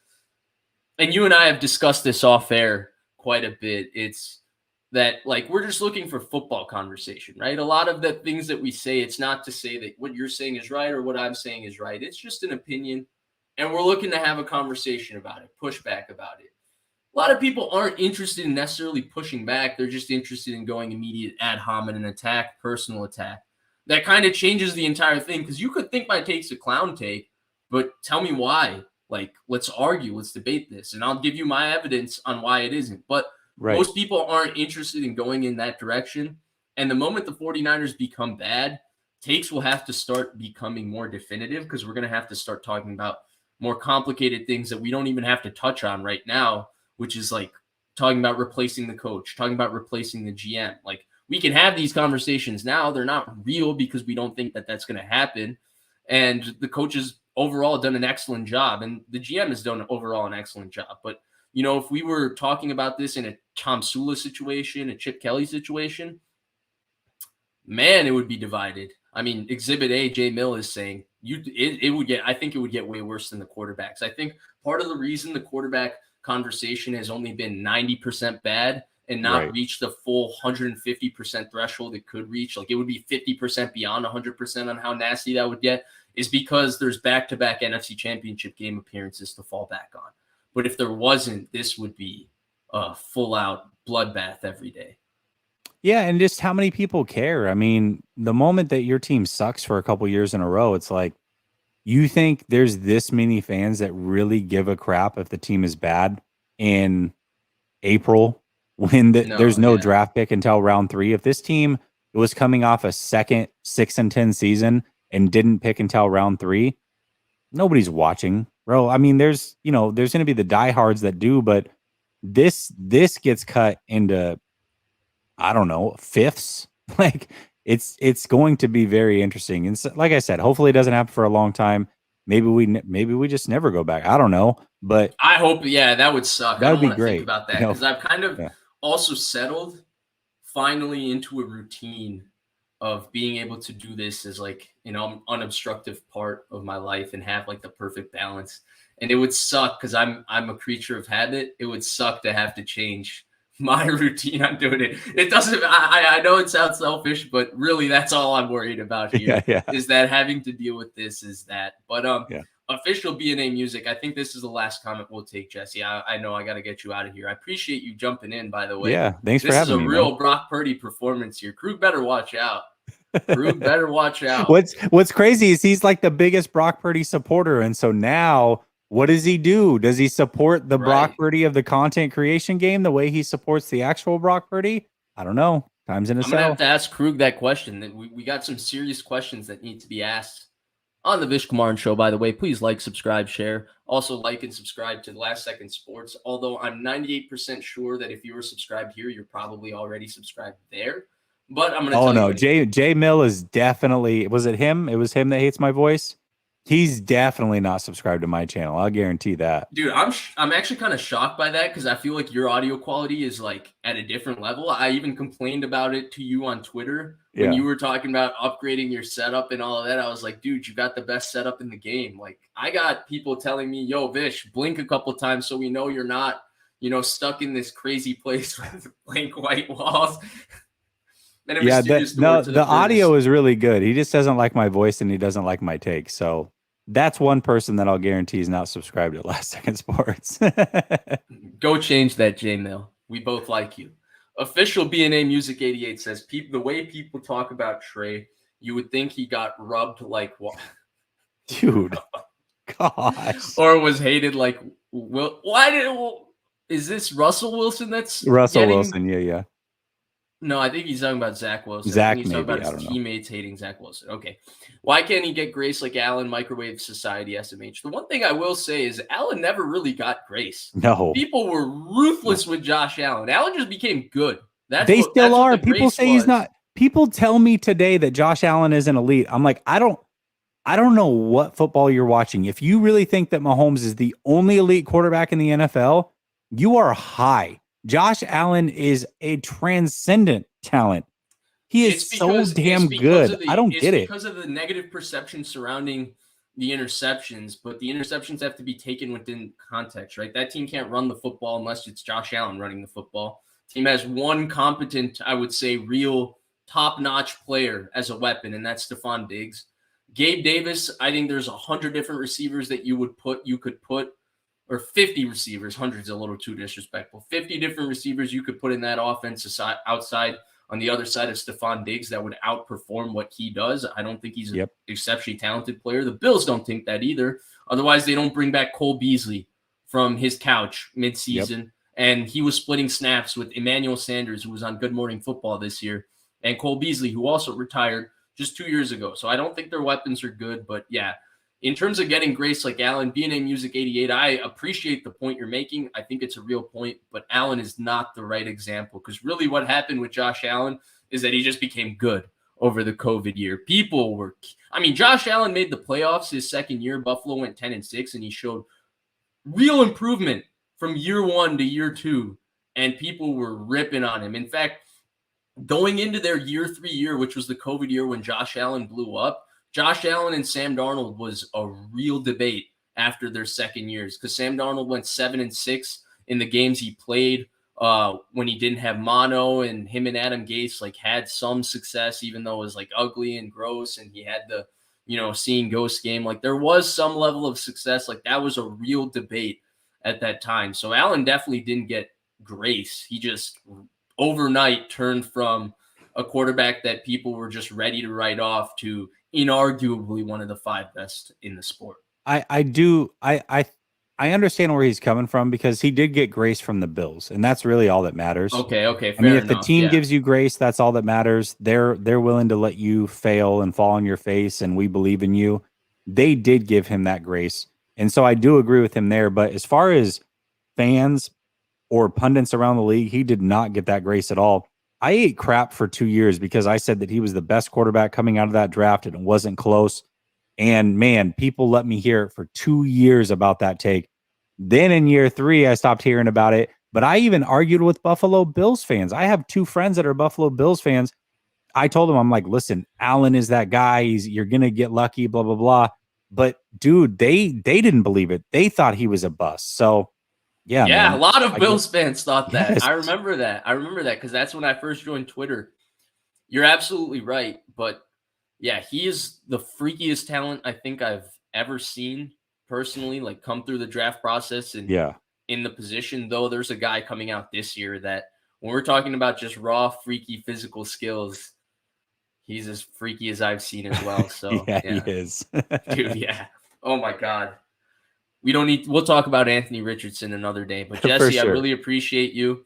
and you and I have discussed this off air quite a bit, it's that like we're just looking for football conversation, right? A lot of the things that we say, it's not to say that what you're saying is right or what I'm saying is right. It's just an opinion. And we're looking to have a conversation about it, push back about it. A lot of people aren't interested in necessarily pushing back. They're just interested in going immediate ad hominem attack, personal attack. That kind of changes the entire thing because you could think my take's a clown take, but tell me why. Like, let's argue, let's debate this, and I'll give you my evidence on why it isn't. But most people aren't interested in going in that direction. And the moment the 49ers become bad, takes will have to start becoming more definitive because we're going to have to start talking about more complicated things that we don't even have to touch on right now, which is like talking about replacing the coach, talking about replacing the GM. Like we can have these conversations now. They're not real because we don't think that that's going to happen. And the coach has overall done an excellent job, and the GM has done overall an excellent job. But if we were talking about this in a Tom Sula situation, a Chip Kelly situation, man, it would be divided. I mean, Exhibit A, Jay Mill is saying I think it would get way worse than the quarterbacks. I think part of the reason the quarterback conversation has only been 90% bad and not reached the full 150% threshold it could reach, like it would be 50% beyond 100% on how nasty that would get, is because there's back-to-back NFC Championship game appearances to fall back on. But if there wasn't, this would be a full-out bloodbath every day. Yeah, and just how many people care? I mean, the moment that your team sucks for a couple years in a row, it's like, you think there's this many fans that really give a crap if the team is bad in April when there's no draft pick until round 3? If this team was coming off a second 6-10 season and didn't pick until round 3, nobody's watching, bro. I mean, there's going to be the diehards that do, but this gets cut into, I don't know, fifths. Like it's going to be very interesting. And so, like I said, hopefully it doesn't happen for a long time. Maybe we just never go back. I don't know, but I hope, that would suck. That I would don't be want to great, think about that because I've kind of also settled finally into a routine of being able to do this as like, unobstructive part of my life and have like the perfect balance. and it would suck because I'm a creature of habit. It would suck to have to change my routine on doing it. It doesn't. I know it sounds selfish, but really, that's all I'm worried about here. Is that having to deal with this? Is that? But official BNA music. I think this is the last comment we'll take, Jesse. I know I got to get you out of here. I appreciate you jumping in. By the way, yeah, thanks for having me. This is a real Brock Purdy performance here. Krug better watch out. Krug better watch out. What's crazy is he's like the biggest Brock Purdy supporter, and so now what does he do? Does he support the Brock Purdy of the content creation game the way he supports the actual Brock Purdy? I don't know. Time's in a I'm gonna have to ask Krug that question. We got some serious questions that need to be asked on the Vish Kumaran Show. By the way, please like, subscribe, share. Also like and subscribe to Last Second Sports. Although I'm 98% sure that if you were subscribed here, you're probably already subscribed there. But I'm gonna. Oh no, Jay Mill is definitely. Was it him? It was him that hates my voice. He's definitely not subscribed to my channel. I'll guarantee that. Dude, I'm actually kind of shocked by that because I feel like your audio quality is like at a different level. I even complained about it to you on Twitter when you were talking about upgrading your setup and all of that. I was like, dude, you got the best setup in the game. Like, I got people telling me, yo, Vish, blink a couple times so we know you're not, stuck in this crazy place with blank white walls. The audio is really good. He just doesn't like my voice and he doesn't like my take. So that's one person that I'll guarantee is not subscribed to Last Second Sports. Go change that, J-Mill. We both like you. Official BNA Music 88 says, the way people talk about Trey, you would think he got rubbed like what? Dude, gosh. Or was hated like Will. Is this Russell Wilson? That's Wilson. Yeah. No, I think he's talking about Zach Wilson. He's talking about his teammates hating Zach Wilson. Okay. Why can't he get grace like Allen, Microwave Society, SMH? The one thing I will say is Allen never really got grace. No. People were ruthless with Josh Allen. Allen just became good. They still are. People say he's not. People tell me today that Josh Allen isn't elite. I'm like, I don't know what football you're watching. If you really think that Mahomes is the only elite quarterback in the NFL, you are high. Josh Allen is a transcendent talent. He is so damn good. I don't get it. Because of the negative perception surrounding the interceptions, but the interceptions have to be taken within context, right? That team can't run the football unless it's Josh Allen running the football. Team has one competent, I would say, real top-notch player as a weapon, and that's Stephon Diggs. Gabe Davis, I think there's 100 different receivers that you could put, or 50 receivers, 100's a little too disrespectful. 50 different receivers you could put in that offense outside on the other side of Stephon Diggs that would outperform what he does. I don't think he's an exceptionally talented player. The Bills don't think that either. Otherwise, they don't bring back Cole Beasley from his couch midseason. And he was splitting snaps with Emmanuel Sanders, who was on Good Morning Football this year, and Cole Beasley, who also retired just 2 years ago. So I don't think their weapons are good. But yeah, in terms of getting grace like Allen, BNA Music 88, I appreciate the point you're making. I think it's a real point, but Allen is not the right example because really what happened with Josh Allen is that he just became good over the COVID year. Josh Allen made the playoffs his second year. Buffalo went 10-6, and he showed real improvement from year 1 to year 2, and people were ripping on him. In fact, going into their year 3 year, which was the COVID year when Josh Allen blew up, Josh Allen and Sam Darnold was a real debate after their second years because Sam Darnold went 7-6 in the games he played when he didn't have mono, and him and Adam Gase had some success, even though it was ugly and gross, and he had the seeing ghost game. There was some level of success. That was a real debate at that time. So Allen definitely didn't get grace. He just overnight turned from a quarterback that people were just ready to write off to inarguably one of the 5 best in the sport. I understand where he's coming from because he did get grace from the Bills, and that's really all that matters. Okay. If the team gives you grace, that's all that matters. They're willing to let you fail and fall on your face, and we believe in you. They did give him that grace, and so I do agree with him there. But as far as fans or pundits around the league, he did not get that grace at all. I ate crap for 2 years because I said that he was the best quarterback coming out of that draft, and it wasn't close. And man, people let me hear it for 2 years about that take. Then in year 3, I stopped hearing about it. But I even argued with Buffalo Bills fans. I have 2 friends that are Buffalo Bills fans. I told them, I'm like, listen, Allen is that guy. You're going to get lucky, blah, blah, blah. But dude, they didn't believe it. They thought he was a bust. So yeah, Yeah, man. a lot of Bills fans thought that. Yes. I remember that. Because that's when I first joined Twitter. You're absolutely right. But yeah, he is the freakiest talent I think I've ever seen personally, like come through the draft process and Yeah. in the position. Though there's a guy coming out this year that when we're talking about just raw, freaky physical skills, he's as freaky as I've seen as well. So Yeah, he yeah, is. dude, yeah. Oh my God. We'll talk about Anthony Richardson another day. But For Jesse, I sure. really appreciate you.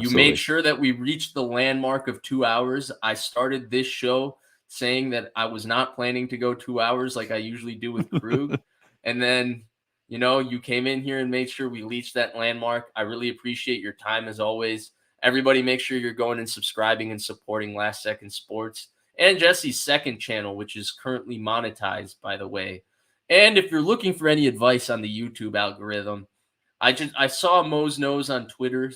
You made Absolutely. sure that we reached the landmark of 2 hours. I started this show saying that I was not planning to go 2 hours like I usually do with Krug. And then, you came in here and made sure we reached that landmark. I really appreciate your time as always. Everybody, make sure you're going and subscribing and supporting Last Second Sports and Jesse's second channel, which is currently monetized, by the way. And if you're looking for any advice on the YouTube algorithm, I saw Mo's Nose on Twitter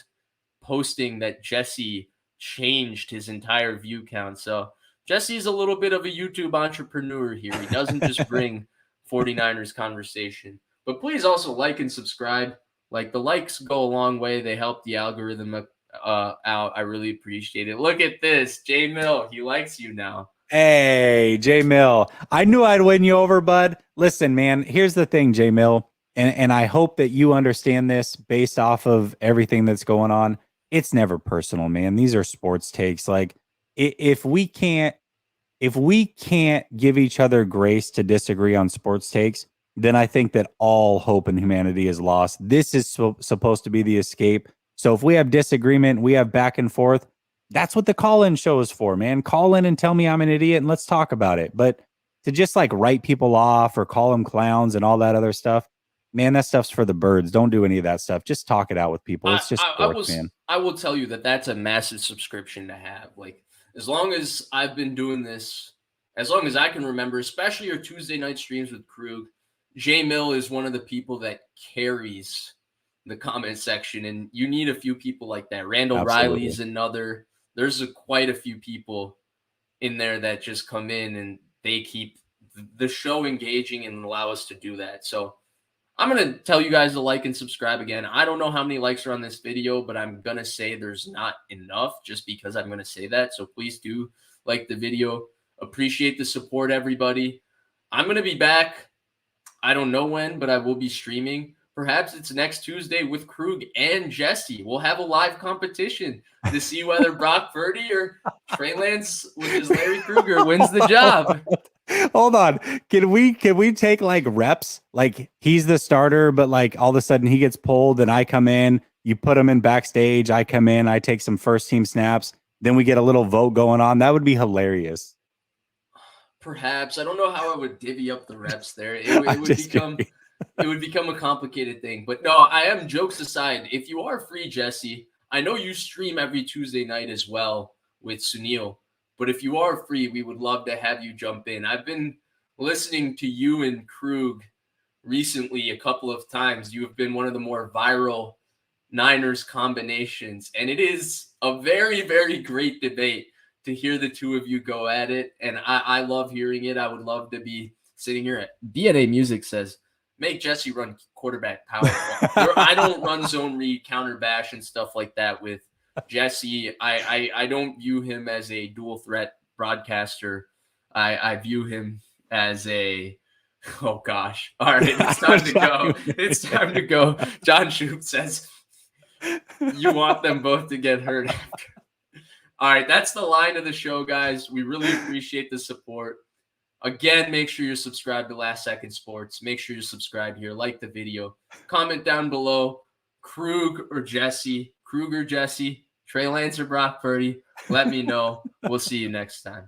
posting that Jesse changed his entire view count. So Jesse's a little bit of a YouTube entrepreneur here. He doesn't just bring 49ers conversation. But please also like and subscribe. Like the likes go a long way. They help the algorithm out. I really appreciate it. Look at this. Jay Mill, he likes you now. Hey, J Mill. I knew I'd win you over, bud. Listen, man, here's the thing, J Mill. And I hope that you understand this based off of everything that's going on. It's never personal, man. These are sports takes. Like if we can't give each other grace to disagree on sports takes, then I think that all hope in humanity is lost. This is supposed to be the escape. So if we have disagreement, we have back and forth. That's what the call-in show is for, man. Call in and tell me I'm an idiot and let's talk about it. But to just like write people off or call them clowns and all that other stuff, man, that stuff's for the birds. Don't do any of that stuff. Just talk it out with people. It's just sports, man. I will tell you that that's a massive subscription to have. Like, as long as I've been doing this, as long as I can remember, especially your Tuesday night streams with Krug, Jay Mill is one of the people that carries the comment section, and you need a few people like that. Randall Absolutely. Riley's another. There's quite a few people in there that just come in and they keep the show engaging and allow us to do that. So I'm going to tell you guys to like and subscribe again. I don't know how many likes are on this video, but I'm going to say there's not enough just because I'm going to say that. So please do like the video. Appreciate the support, everybody. I'm going to be back. I don't know when, but I will be streaming. Perhaps it's next Tuesday with Krug and Jesse. We'll have a live competition to see whether Brock Purdy or Trey Lance, which is Larry Krueger, wins the job. Hold on. Can we take like reps? Like he's the starter, but like all of a sudden he gets pulled and I come in, you put him in backstage, I come in, I take some first team snaps, then we get a little vote going on. That would be hilarious. Perhaps. I don't know how I would divvy up the reps there. It would become a complicated thing. But no, I am, jokes aside. If you are free, Jesse, I know you stream every Tuesday night as well with Sunil. But if you are free, we would love to have you jump in. I've been listening to you and Krug recently a couple of times. You have been one of the more viral Niners combinations. And it is a very, very great debate to hear the two of you go at it. And I love hearing it. I would love to be sitting here. DNA Music says, make Jesse run quarterback power. I don't run zone read, counter bash, and stuff like that with Jesse. I don't view him as a dual threat broadcaster. I view him as a, oh gosh. All right, it's time to go. It's time to go. John Shoup says, you want them both to get hurt after. All right, that's the line of the show, guys. We really appreciate the support. Again, make sure you're subscribed to Last Second Sports. Make sure you're subscribed here. Like the video. Comment down below. Krug or Jesse. Trey Lance or Brock Purdy. Let me know. We'll see you next time.